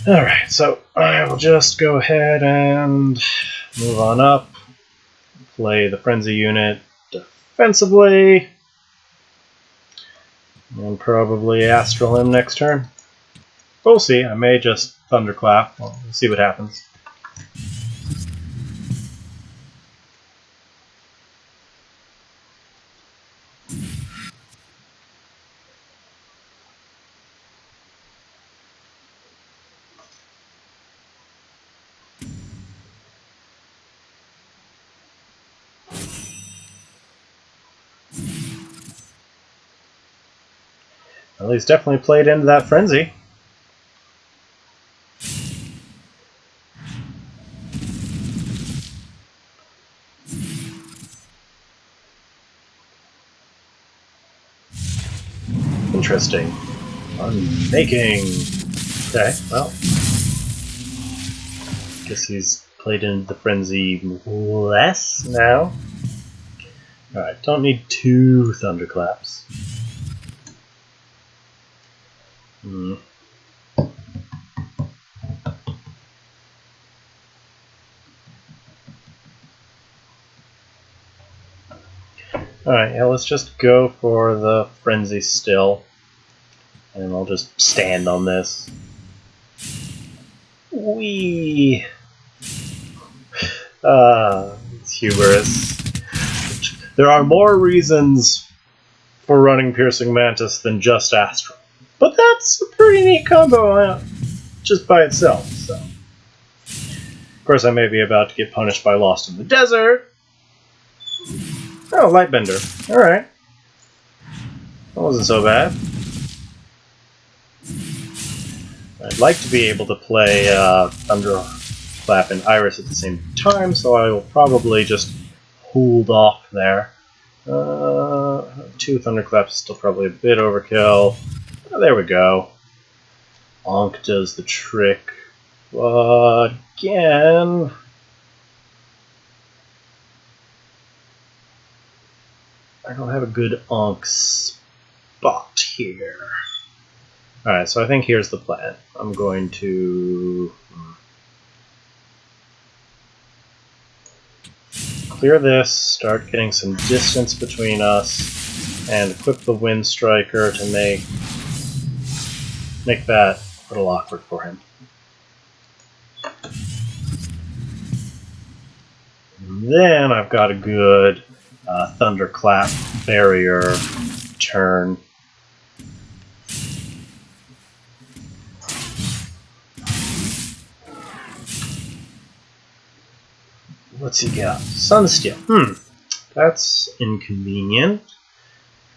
Alright, so I will just go ahead and move on up. Play the Frenzy unit defensively. And probably Astral him next turn. We'll see. I may just Thunderclap. We'll see what happens. Well, he's definitely played into that Frenzy. Interesting. Unmaking. Okay, well. Guess he's played into the Frenzy less now. Alright, don't need 2 Thunderclaps. Alright, yeah, let's just go for the Frenzy still. And I'll just stand on this. Whee! It's humorous. There are more reasons for running Piercing Mantis than just Astral. But that's a pretty neat combo just by itself, so. Of course, I may be about to get punished by Lost in the Desert. Oh, Lightbender. Alright. That wasn't so bad. I'd like to be able to play Thunderclap and Iris at the same time, so I will probably just hold off there. 2 Thunderclaps is still probably a bit overkill. Oh, there we go. Onk does the trick. But again... I don't have a good Onk spot here. Alright, so I think here's the plan. I'm going to... clear this, start getting some distance between us, and equip the Wind Striker to make that a little awkward for him. And then I've got a good Thunderclap barrier turn. What's he got? Sunsteel. That's inconvenient.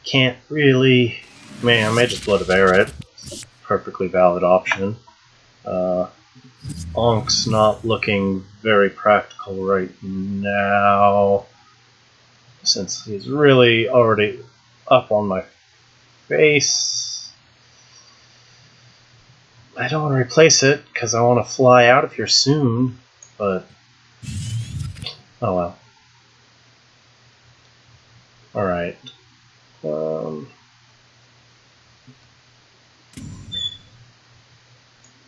Can't really... I may just Blood of Air it. Perfectly valid option. Onk's not looking very practical right now, since he's really already up on my face. I don't want to replace it, because I want to fly out of here soon, but... oh well. Alright.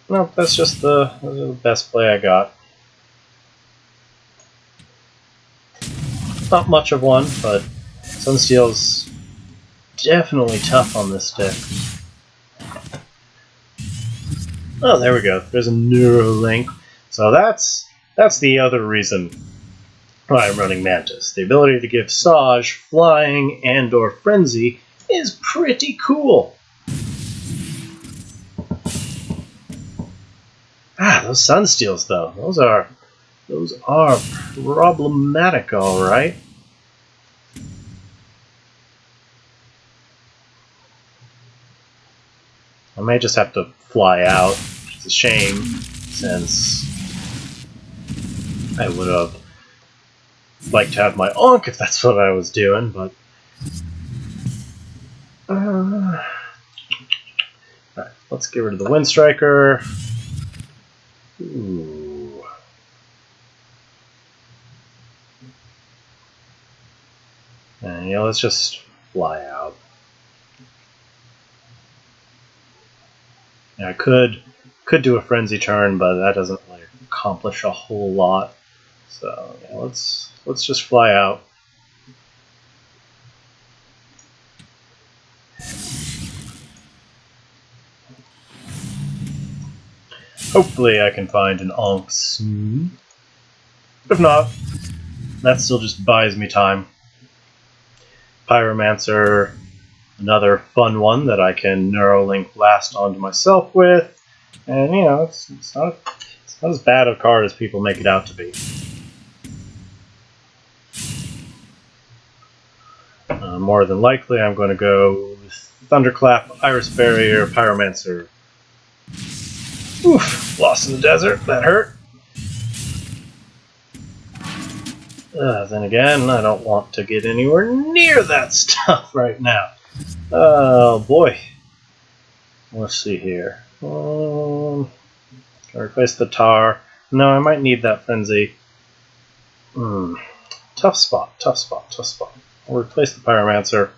No, that's just the best play I got. Not much of one, but Sunsteel's definitely tough on this deck. Oh, there we go. There's a Neuralink. So that's the other reason why I'm running Mantis. The ability to give Saj, Flying, and/or Frenzy is pretty cool. Those sunsteals though, those are problematic, all right. I may just have to fly out, which is a shame, since I would have liked to have my Ankh if that's what I was doing, but... Alright, let's get rid of the Windstriker. Ooh. And, let's just fly out. Yeah, I could do a Frenzy turn, but that doesn't really accomplish a whole lot. So, yeah, let's just fly out. Hopefully I can find an Ankh soon. If not, that still just buys me time. Pyromancer, another fun one that I can Neuralink blast onto myself with. And, it's not as bad a card as people make it out to be. More than likely, I'm going to go with Thunderclap, Iris Barrier, Pyromancer. Oof, lost in the desert, that hurt. Then again, I don't want to get anywhere near that stuff right now. Oh boy. Let's see here. Can I replace the tar? No, I might need that frenzy. Tough spot. I'll replace the Pyromancer.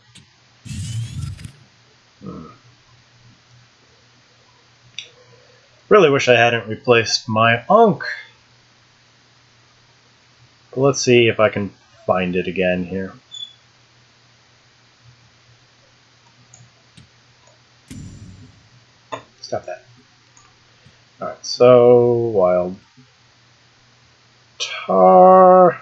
Really wish I hadn't replaced my Ankh. But let's see if I can find it again here. Stop that. Alright, so Wild Tar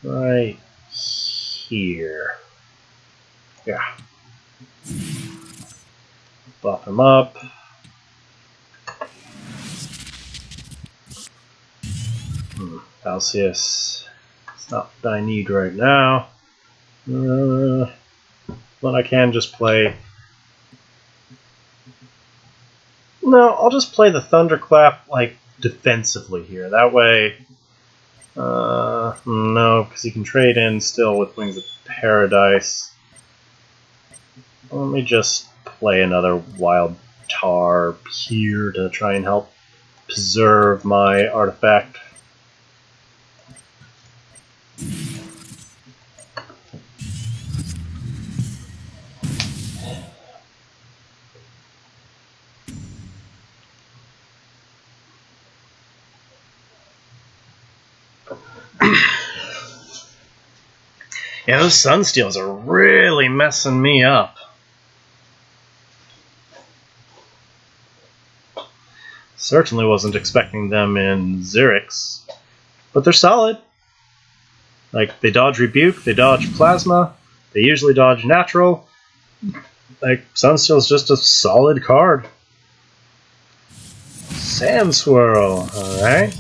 right here. Yeah. Buff him up. Alceus. It's not what I need right now. But I can just play... No, I'll just play the Thunderclap, like, defensively here. That way... no, because he can trade in still with Wings of Paradise. Let me just play another Wild Tar here to try and help preserve my artifact. Yeah, those Sunsteals are really messing me up. Certainly wasn't expecting them in Xerix, but they're solid. Like, they dodge Rebuke, they dodge Plasma, they usually dodge Natural. Like, Sunsteel's just a solid card. Sand Swirl, alright.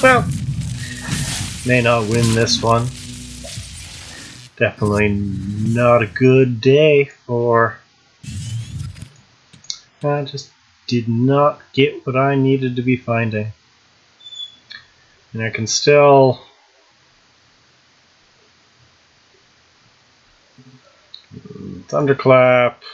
Well, may not win this one. Definitely not a good day for... I just did not get what I needed to be finding. And I can still... Thunderclap.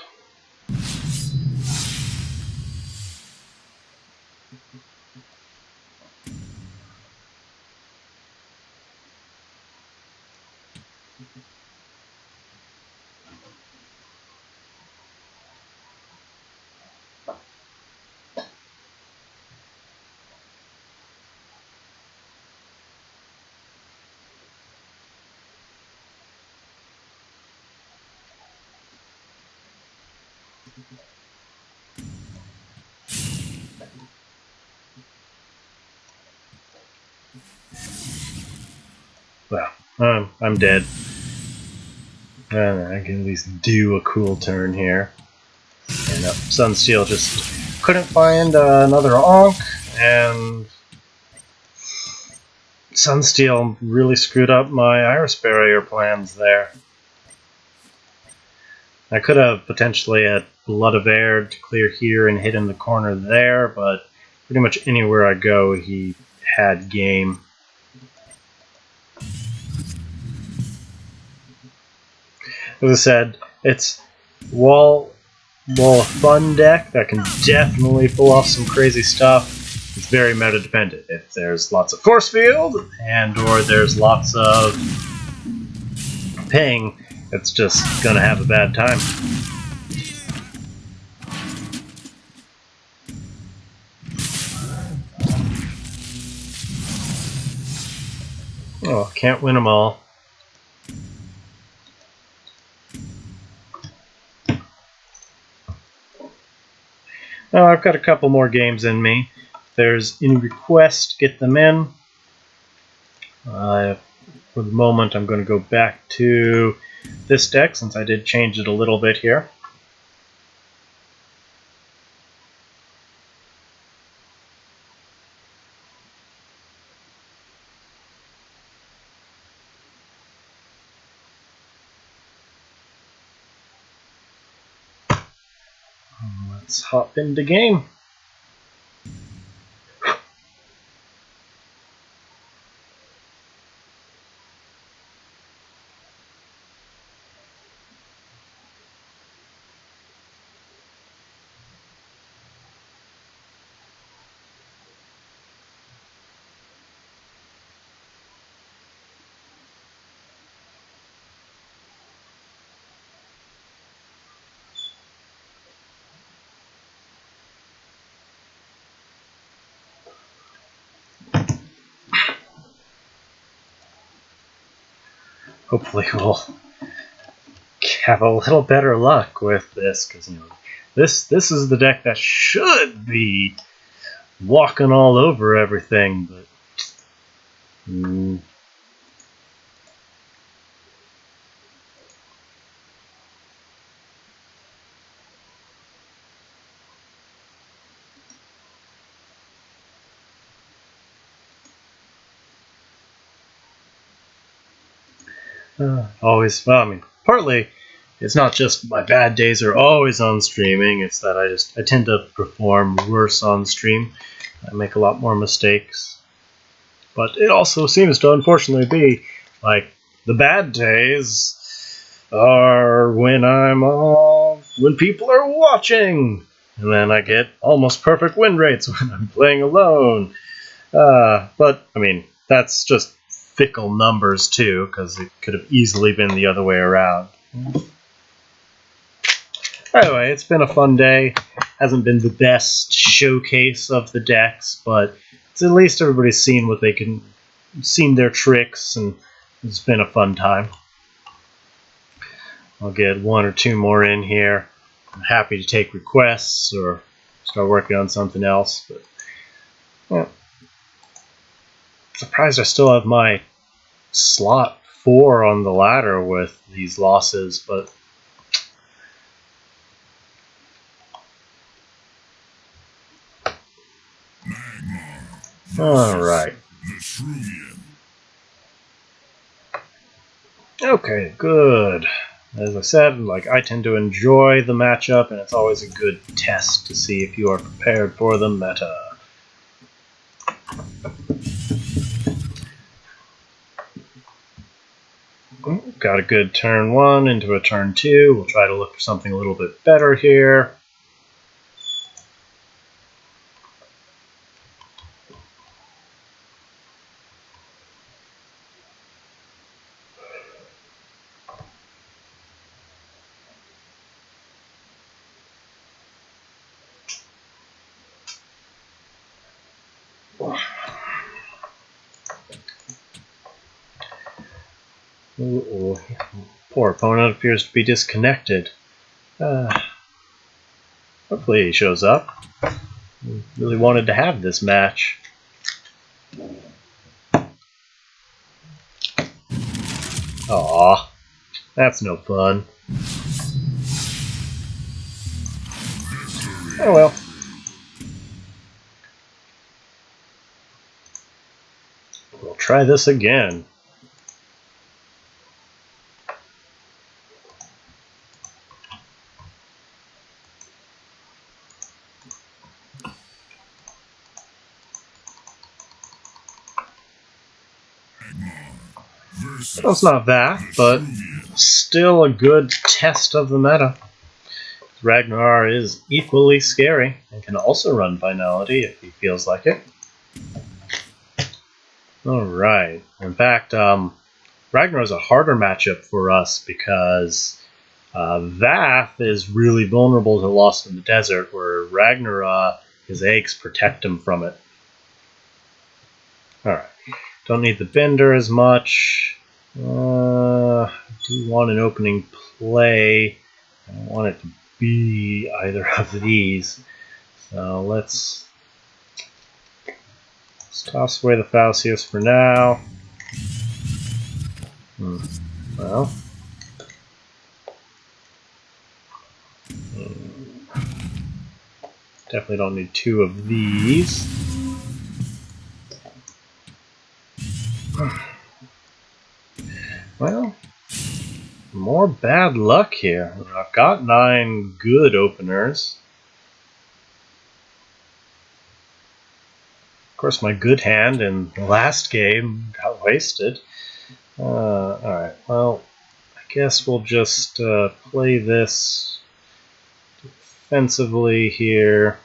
Well, I'm dead. I can at least do a cool turn here. And Sunsteel just couldn't find another Ankh, and Sunsteel really screwed up my Iris Barrier plans there. I could have potentially had Blood of Air to clear here and hit in the corner there, but pretty much anywhere I go, he had game. As I said, it's while a fun deck that can definitely pull off some crazy stuff, it's very meta dependent. If there's lots of force field and or there's lots of ping, it's just gonna have a bad time. Oh, can't win them all. Oh, I've got a couple more games in me. If there's any request, get them in. For the moment, I'm going to go back to this deck since I did change it a little bit here. Let's hop into game. Hopefully we'll have a little better luck with this, because this is the deck that should be walking all over everything, but always, well, I mean, partly it's not just my bad days are always on streaming, it's that I tend to perform worse on stream. I make a lot more mistakes. But it also seems to unfortunately be like the bad days are when when people are watching, and then I get almost perfect win rates when I'm playing alone. But I mean, that's just fickle numbers too, because it could have easily been the other way around. Anyway, it's been a fun day. Hasn't been the best showcase of the decks, but it's at least everybody's seen what they can, seen their tricks, and it's been a fun time. I'll get one or two more in here. I'm happy to take requests or start working on something else, but yeah. Surprised I still have my slot 4 on the ladder with these losses, but alright. Vetruvian. Okay, good. As I said, I tend to enjoy the matchup, and it's always a good test to see if you are prepared for the meta. Got a good turn 1 into a turn 2. We'll try to look for something a little bit better here. Ooh, poor opponent appears to be disconnected. Hopefully he shows up. Really wanted to have this match. Aw, that's no fun. Oh well. We'll try this again. Well, it's not that, but still a good test of the meta. Ragnar is equally scary and can also run finality if he feels like it. Alright. In fact, Ragnar is a harder matchup for us because Vath is really vulnerable to Lost in the Desert, where Ragnar, his eggs protect him from it. Alright. Don't need the Bender as much. I do want an opening play. I don't want it to be either of these. So let's toss away the Falcius for now. Well. Definitely don't need two of these. Well, more bad luck here. I've got 9 good openers. Of course, my good hand in the last game got wasted. Alright, well, I guess we'll just play this defensively here.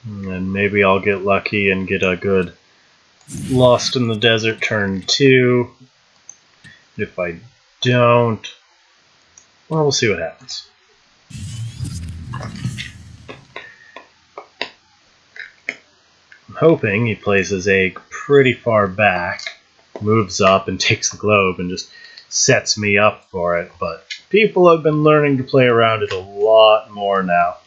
And maybe I'll get lucky and get a good Lost in the Desert turn 2. If I don't, well, we'll see what happens. I'm hoping he plays his egg pretty far back, moves up and takes the globe and just sets me up for it, but people have been learning to play around it a lot more now.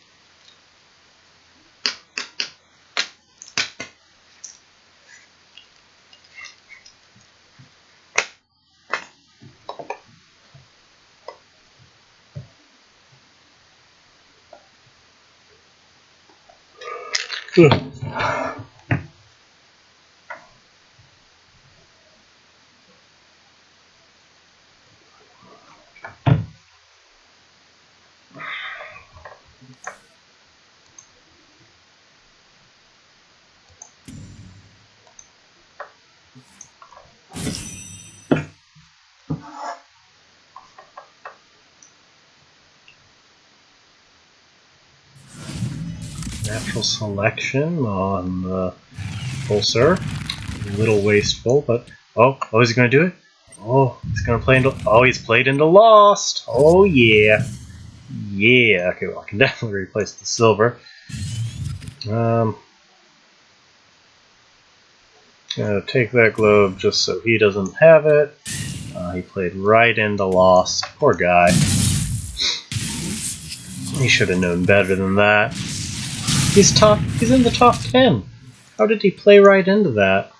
Natural selection on the pulsar. A little wasteful, but oh, is he going to do it? Oh, he's going to play into. Oh, he's played into Lost. Oh yeah, yeah. Okay, well, I can definitely replace the silver. Gonna take that globe just so he doesn't have it. He played right into Lost. Poor guy. He should have known better than that. He's in the top 10. How did he play right into that?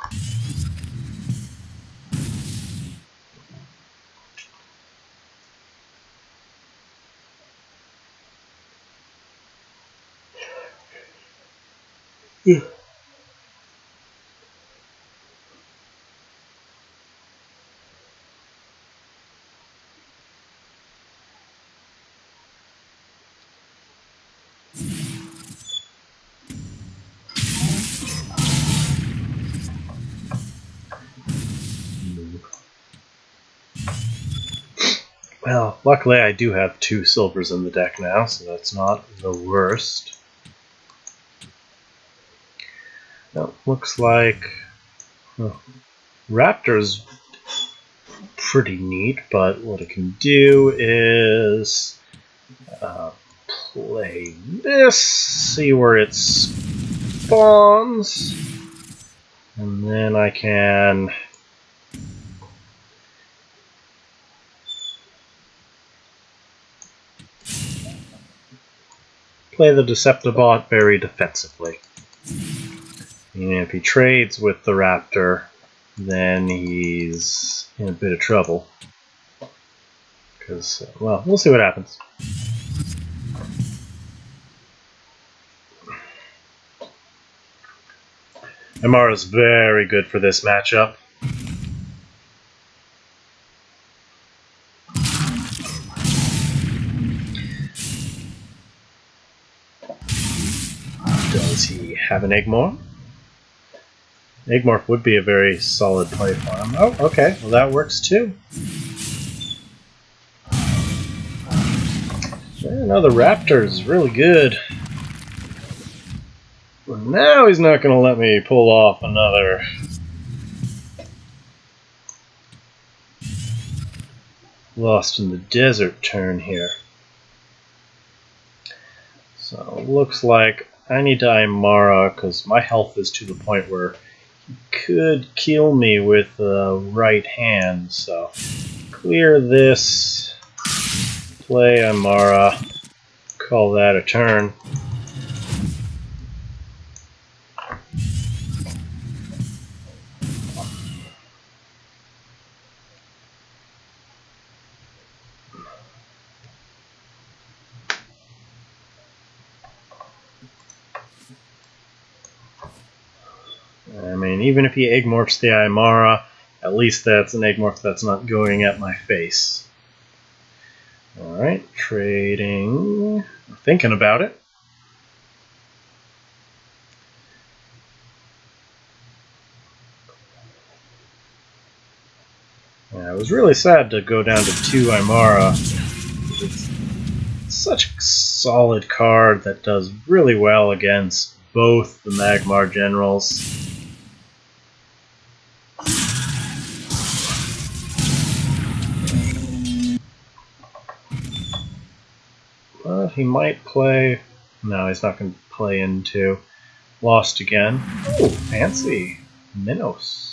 Well, luckily I do have 2 silvers in the deck now, so that's not the worst. Well, looks like Raptor's pretty neat, but what it can do is play this, see where it spawns, and then I can play the Deceptibot very defensively. And if he trades with the Raptor, then he's in a bit of trouble. Because, well, we'll see what happens. Amara's very good for this matchup. Does he have an Egmorph? Egmorph would be a very solid play for him. Oh, okay. Well, that works too. Yeah, no, the Raptor is really good. Well, now he's not going to let me pull off another Lost in the Desert turn here. So, looks like I need to Aymara because my health is to the point where he could kill me with the right hand. So, clear this, play Aymara, call that a turn. I mean, even if he Egmorphs the Aymara, at least that's an Egmorph that's not going at my face. Alright, trading. Thinking about it. Yeah, it was really sad to go down to 2 Aymara. It's such a solid card that does really well against both the Magmar generals. But he might play... No, he's not going to play into Lost again. Oh, fancy. Minos.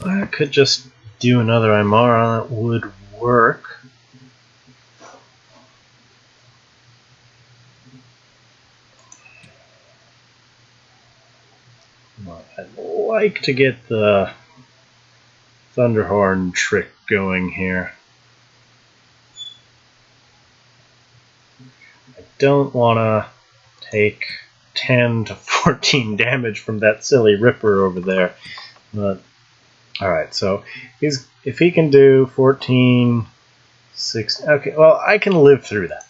I could just do another Aymara, that would work. But I'd like to get the Thunderhorn trick going here. I don't want to take 10 to 14 damage from that silly Ripper over there. But alright, so if he can do 14, 6... Okay, well, I can live through that.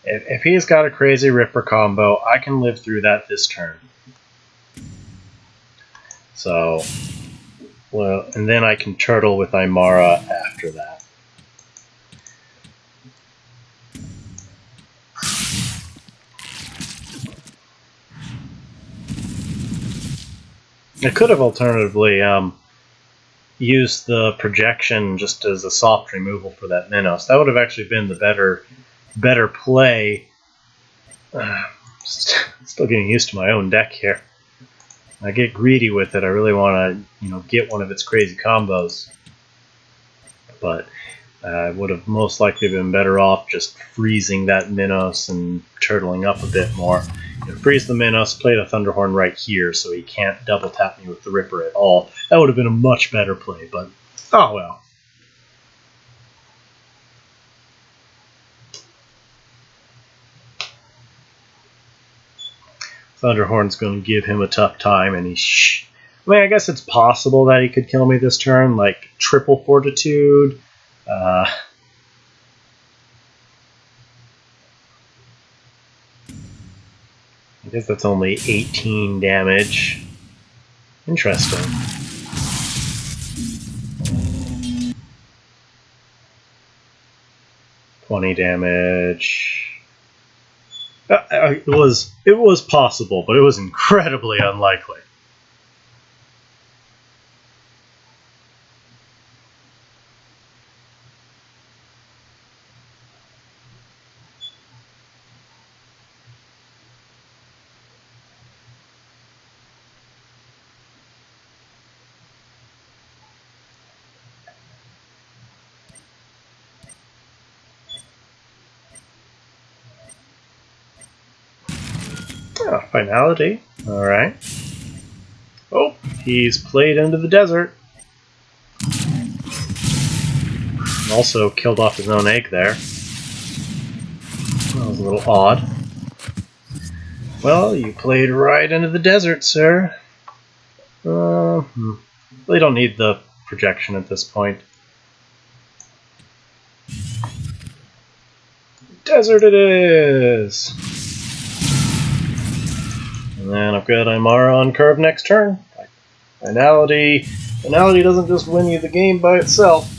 If he's got a crazy Ripper combo, I can live through that this turn. So, well, and then I can turtle with Aymara after that. I could have alternatively used the projection just as a soft removal for that Minos. That would have actually been the better play. Still getting used to my own deck here. I get greedy with it. I really want to, get one of its crazy combos. But I would have most likely been better off just freezing that Minos and turtling up a bit more. Freeze the Minos, play the Thunderhorn right here so he can't double tap me with the Ripper at all. That would have been a much better play, but oh well. Thunderhorn's going to give him a tough time, and I mean, I guess it's possible that he could kill me this turn, like triple Fortitude. I guess that's only 18 damage. Interesting. $20 damage. It was possible, but it was incredibly unlikely. Ah, finality. Alright. Oh, he's played into the desert. Also killed off his own egg there. That was a little odd. Well, you played right into the desert, sir. They don't need the projection at this point. Desert it is! And then I've got Imara on curve next turn. Finality doesn't just win you the game by itself.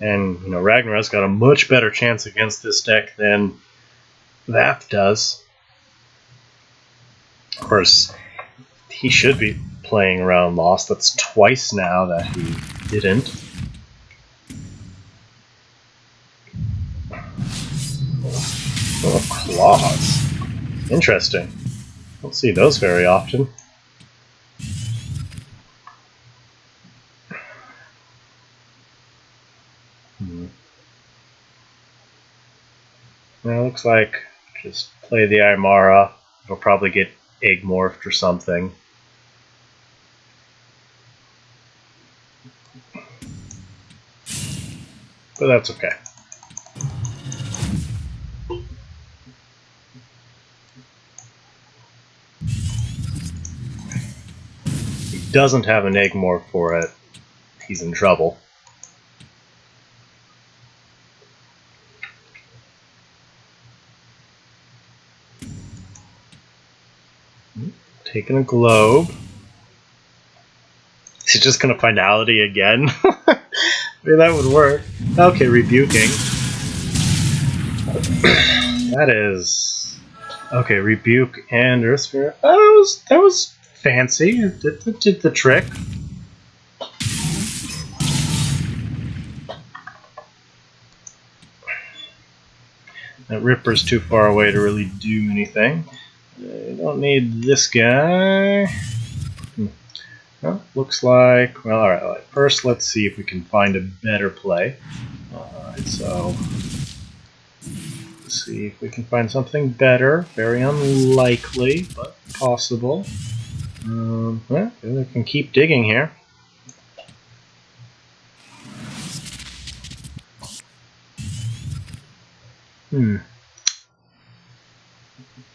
And, Ragnar's got a much better chance against this deck than Vath does. Of course, he should be playing around Lost. That's twice now that he didn't. Oh, claws. Interesting. Don't see those very often. Well, looks like just play the Imara. It'll probably get egg morphed or something. But that's okay. If he doesn't have an egg morph for it, he's in trouble. Taking a globe. Is he just gonna finality again? I mean, that would work. Okay, rebuking. That is okay. Rebuke and Earth Sphere. That was fancy. It did the trick. That Ripper's too far away to really do anything. I don't need this guy. Well, looks like... Well, alright. First, let's see if we can find a better play. Alright, so... Let's see if we can find something better. Very unlikely, but possible. Well, we can keep digging here.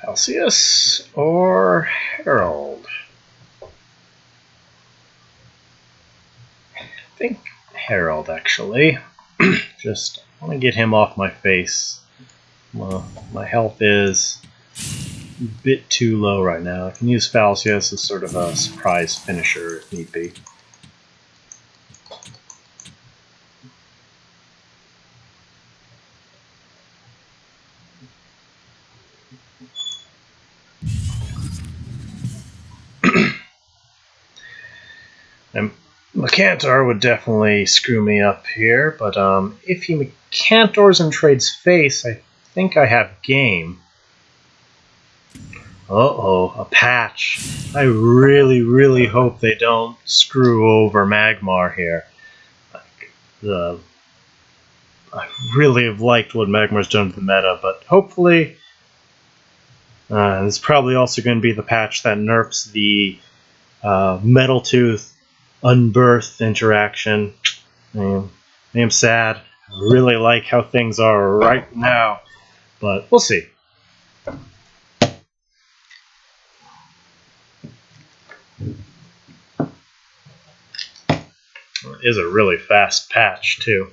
Celsius or Herald? I think Herald, actually. Just want to get him off my face. Well, my health is a bit too low right now. I can use Falcius as sort of a surprise finisher if need be. And Macantor would definitely screw me up here, but if he Macantors and trades face, I think I have game. Uh-oh, a patch. I really, really hope they don't screw over Magmar here. I really have liked what Magmar's done to the meta, but hopefully this is probably also going to be the patch that nerfs the Metal Tooth Unbirth interaction. I am sad. I really like how things are right now, but we'll see. It is a really fast patch, too.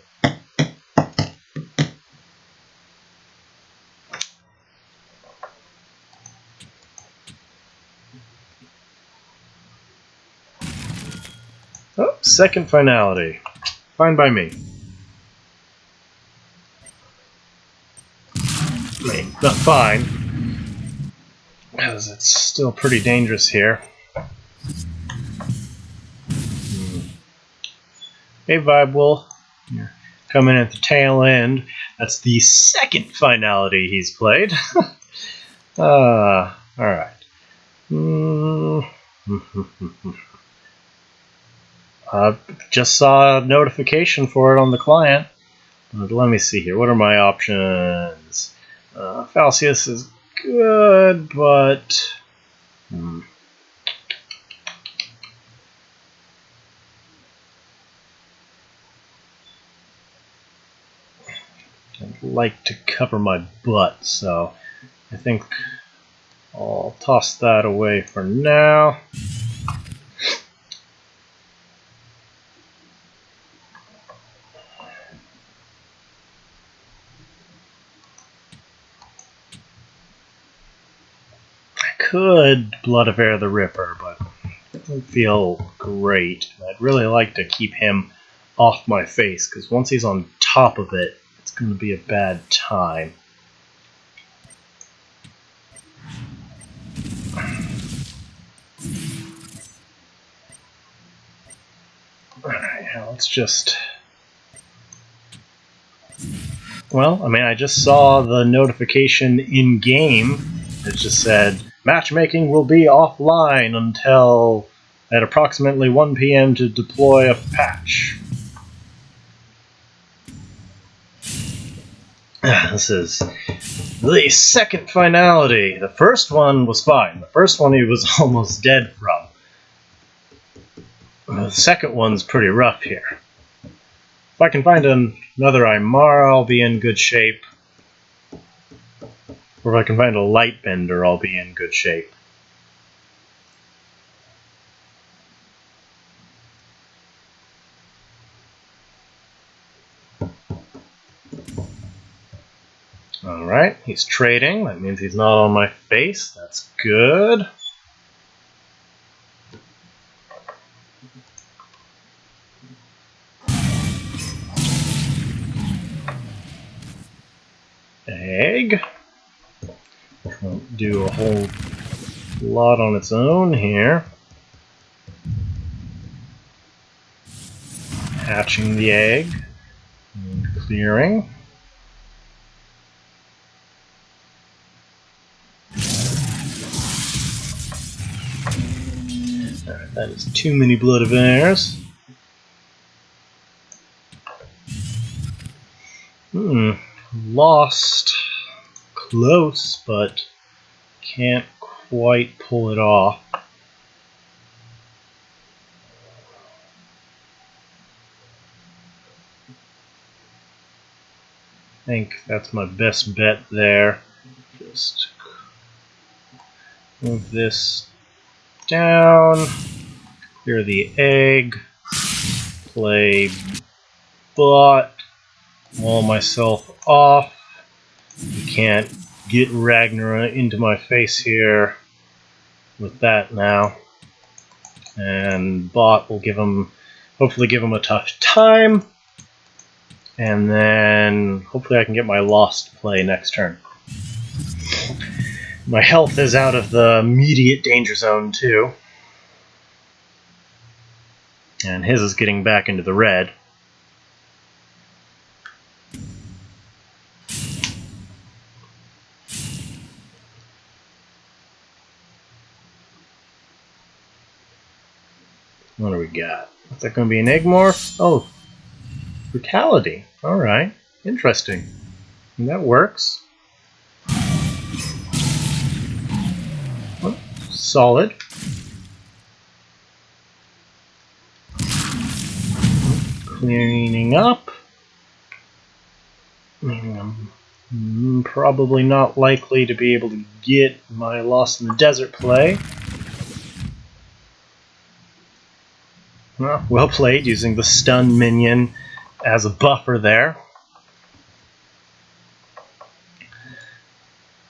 Oh, second finality. Fine by me. I mean, not fine, because it's still pretty dangerous here. Hey, Vibe, you're coming at the tail end. That's the second finality he's played. Alright. Just saw a notification for it on the client. Let me see here. What are my options? Falcius is good, but... I'd like to cover my butt, so I think I'll toss that away for now. I could Blood of Air the Ripper, but it doesn't feel great. I'd really like to keep him off my face, because once he's on top of it, it's going to be a bad time. Alright, now let's just... Well, I mean, I just saw the notification in-game. It just said, matchmaking will be offline until at approximately 1 PM to deploy a patch. This is the second finality. The first one was fine. The first one he was almost dead from. The second one's pretty rough here. If I can find another Aymara, I'll be in good shape. Or if I can find a Lightbender, I'll be in good shape. Alright, he's trading. That means he's not on my face. That's good. Egg. Won't do a whole lot on its own here. Hatching the egg and clearing. Alright, that is too many Blood of Airs. Lost. Close, but can't quite pull it off. I think that's my best bet there. Just move this down, clear the egg, play bot, wall myself off. You can't get Ragnar into my face here with that now. And bot will hopefully give him a tough time. And then hopefully I can get my lost play next turn. My health is out of the immediate danger zone too. And his is getting back into the red. What do we got? Is that going to be an egg morph? Oh, brutality. Alright, interesting. And that works. Oh, solid. Cleaning up. I'm probably not likely to be able to get my Lost in the Desert play. Well played, using the stun minion as a buffer there.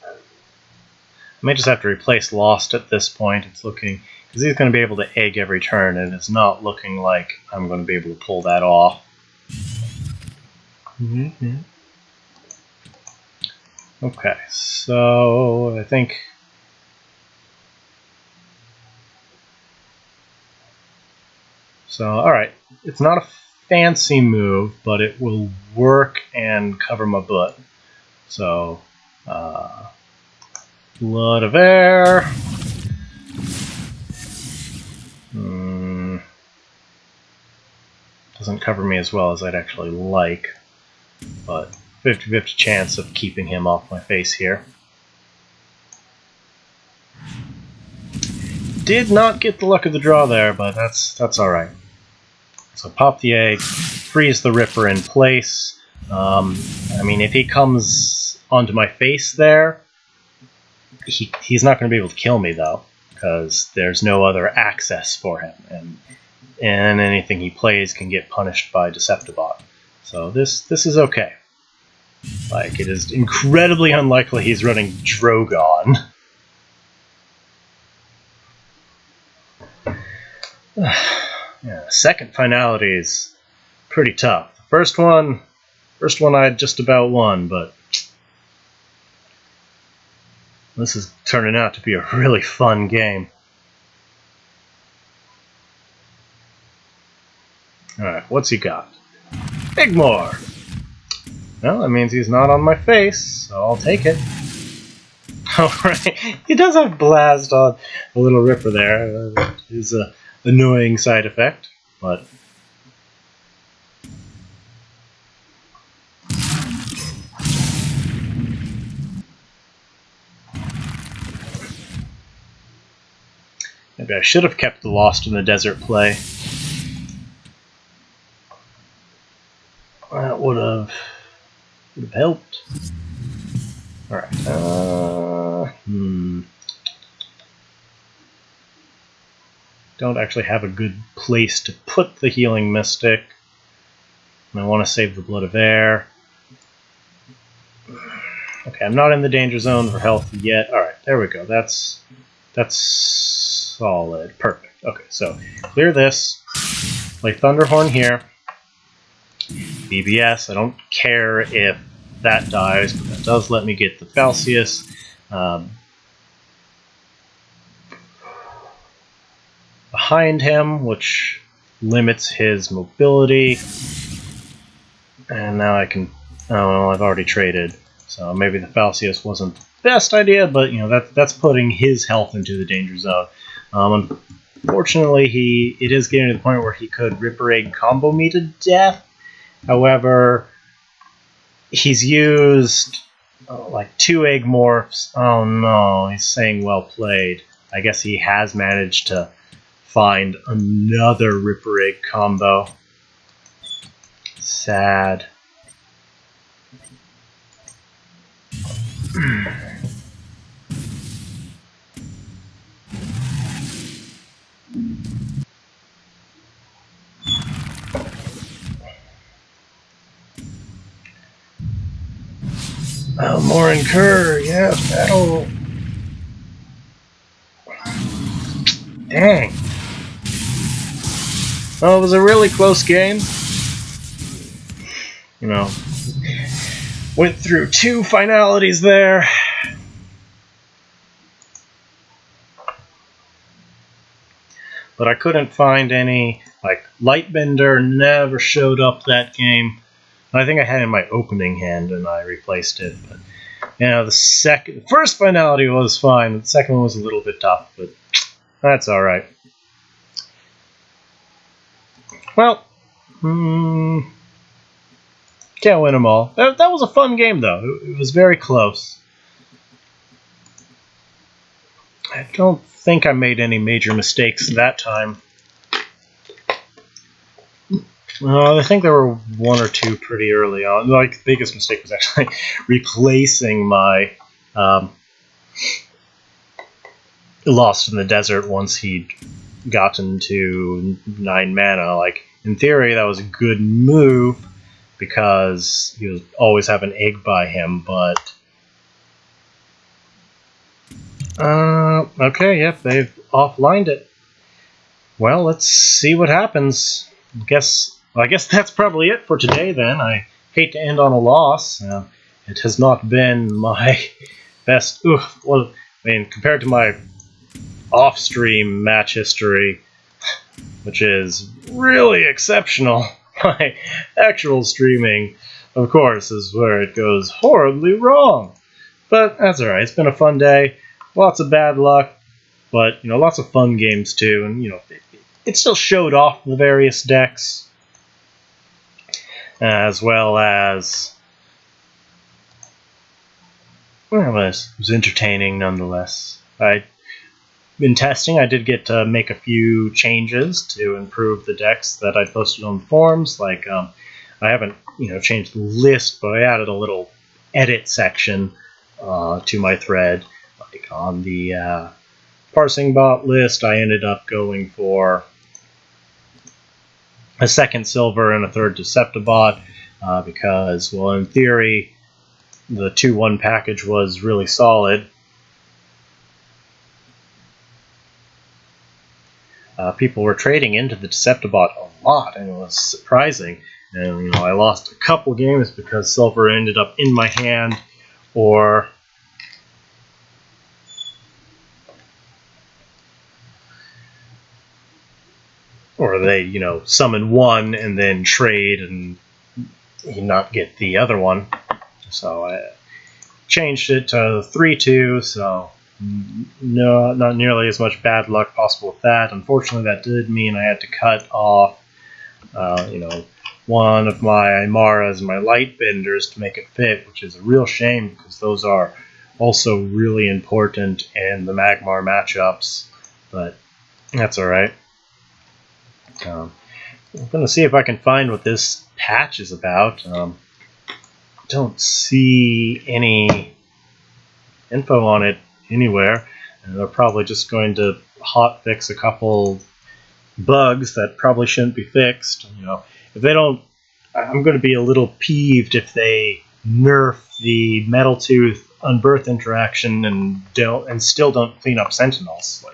I may just have to replace Lost at this point. It's looking, because he's going to be able to egg every turn, and it's not looking like I'm going to be able to pull that off. Okay, so I think... So, alright, it's not a fancy move, but it will work and cover my butt. So, Blood of Air. Doesn't cover me as well as I'd actually like. but 50-50 chance of keeping him off my face here. Did not get the luck of the draw there, but that's alright. So pop the egg, freeze the Ripper in place. I mean, if he comes onto my face there, he's not going to be able to kill me, though, because there's no other access for him, and anything he plays can get punished by Deceptibot. So this is okay. Like, it is incredibly unlikely he's running Drogon. Yeah, second finality is pretty tough. The first one I just about won, but this is turning out to be a really fun game. Alright, what's he got? Igmore! Well, that means he's not on my face, so I'll take it. Alright, he does have Blast on a little Ripper there. That is an annoying side effect, but... maybe I should have kept the Lost in the Desert play. That would have helped. Alright, don't actually have a good place to put the Healing Mystic. And I want to save the Blood of Air. Okay, I'm not in the danger zone for health yet. Alright, there we go. That's solid. Perfect. Okay, so clear this. Play Thunderhorn here. BBS, I don't care if that dies, but that does let me get the Falcius. Behind him, which limits his mobility. And now I can... oh, well, I've already traded, so maybe the Falcius wasn't the best idea, but, you know, that's putting his health into the danger zone. Unfortunately, it is getting to the point where he could Ripper Egg combo me to death. However, he's used like 2 egg morphs. Oh no, he's saying well played. I guess he has managed to find another Ripper Egg combo. Sad. More incur, yeah, that'll... dang. Well, it was a really close game. You know, went through 2 finalities there. But I couldn't find any, like, Lightbender never showed up that game. I think I had it in my opening hand and I replaced it. But, you know, the first finality was fine. The second one was a little bit tough, but that's alright. Well, can't win them all. That was a fun game, though. It was very close. I don't think I made any major mistakes that time. I think there were 1 or 2 pretty early on. Like, the biggest mistake was actually replacing my Lost in the Desert once he'd gotten to 9 mana. Like, in theory, that was a good move because he would always have an egg by him, but... okay, yep, they've offlined it. Well, let's see what happens. I guess that's probably it for today, then. I hate to end on a loss. It has not been my best... well, I mean, compared to my off-stream match history, which is really exceptional, my actual streaming, of course, is where it goes horribly wrong. But that's alright. It's been a fun day. Lots of bad luck, but, you know, lots of fun games, too. And, you know, it still showed off the various decks. as well as, well, it was entertaining nonetheless. I've been testing. I did get to make a few changes to improve the decks that I posted on the forums. Like, I haven't, changed the list, but I added a little edit section to my thread. Like on the parsing bot list, I ended up going for a second silver and a third Deceptibot because, well, in theory, the 2-1 package was really solid. People were trading into the Deceptibot a lot, and it was surprising. And I lost a couple games because silver ended up in my hand, or they, summon one and then trade and not get the other one. So I changed it to 3-2, so no, not nearly as much bad luck possible with that. Unfortunately, that did mean I had to cut off, one of my Aymaras and my Light Benders to make it fit, which is a real shame because those are also really important in the Magmar matchups, but that's alright. I'm going to see if I can find what this patch is about. Don't see any info on it anywhere, and they're probably just going to hot fix a couple bugs that probably shouldn't be fixed. If they don't, I'm going to be a little peeved if they nerf the Metal Tooth Unbirth interaction and still don't clean up Sentinels.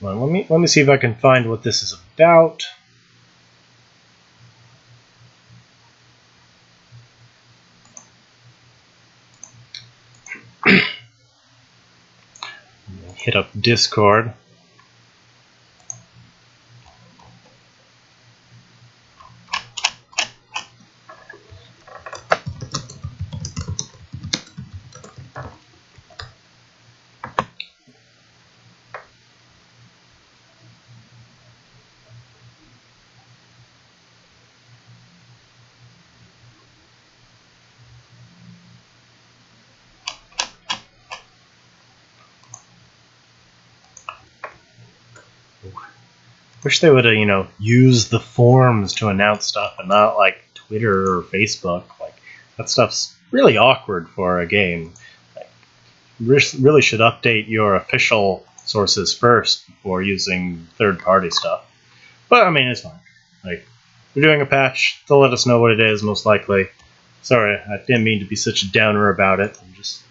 Well, let me see if I can find what this is about. Hit up Discord. Wish they would have, used the forums to announce stuff and not like Twitter or Facebook. Like, that stuff's really awkward for a game. Like, really should update your official sources first before using third-party stuff. But I mean, it's fine. Like, we're doing a patch. They'll let us know what it is, most likely. Sorry, I didn't mean to be such a downer about it. I'm just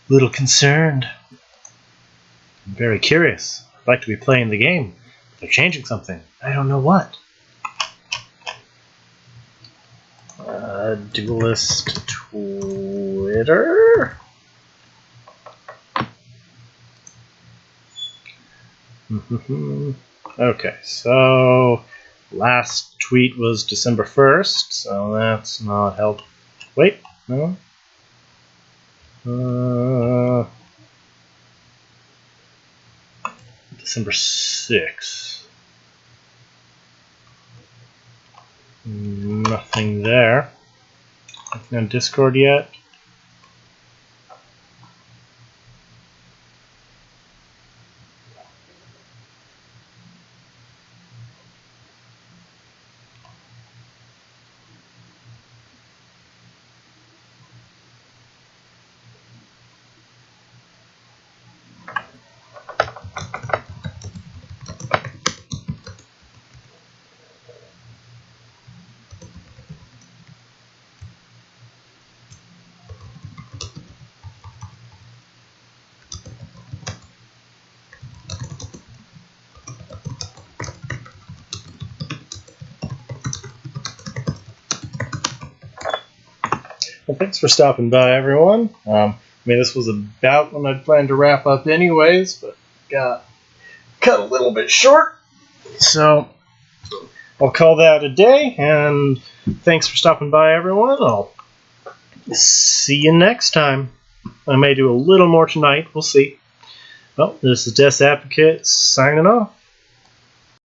a little concerned. I'm very curious. I'd like to be playing the game. They're changing something. I don't know what. Duelist Twitter? Okay, so last tweet was December 1st, so that's not helpful. Wait, no. December 6th. Nothing there. Nothing on Discord yet. Well, thanks for stopping by, everyone. This was about when I'd planned to wrap up anyways, but got cut a little bit short. So I'll call that a day, and thanks for stopping by, everyone. I'll see you next time. I may do a little more tonight. We'll see. Well, this is Death Advocate signing off.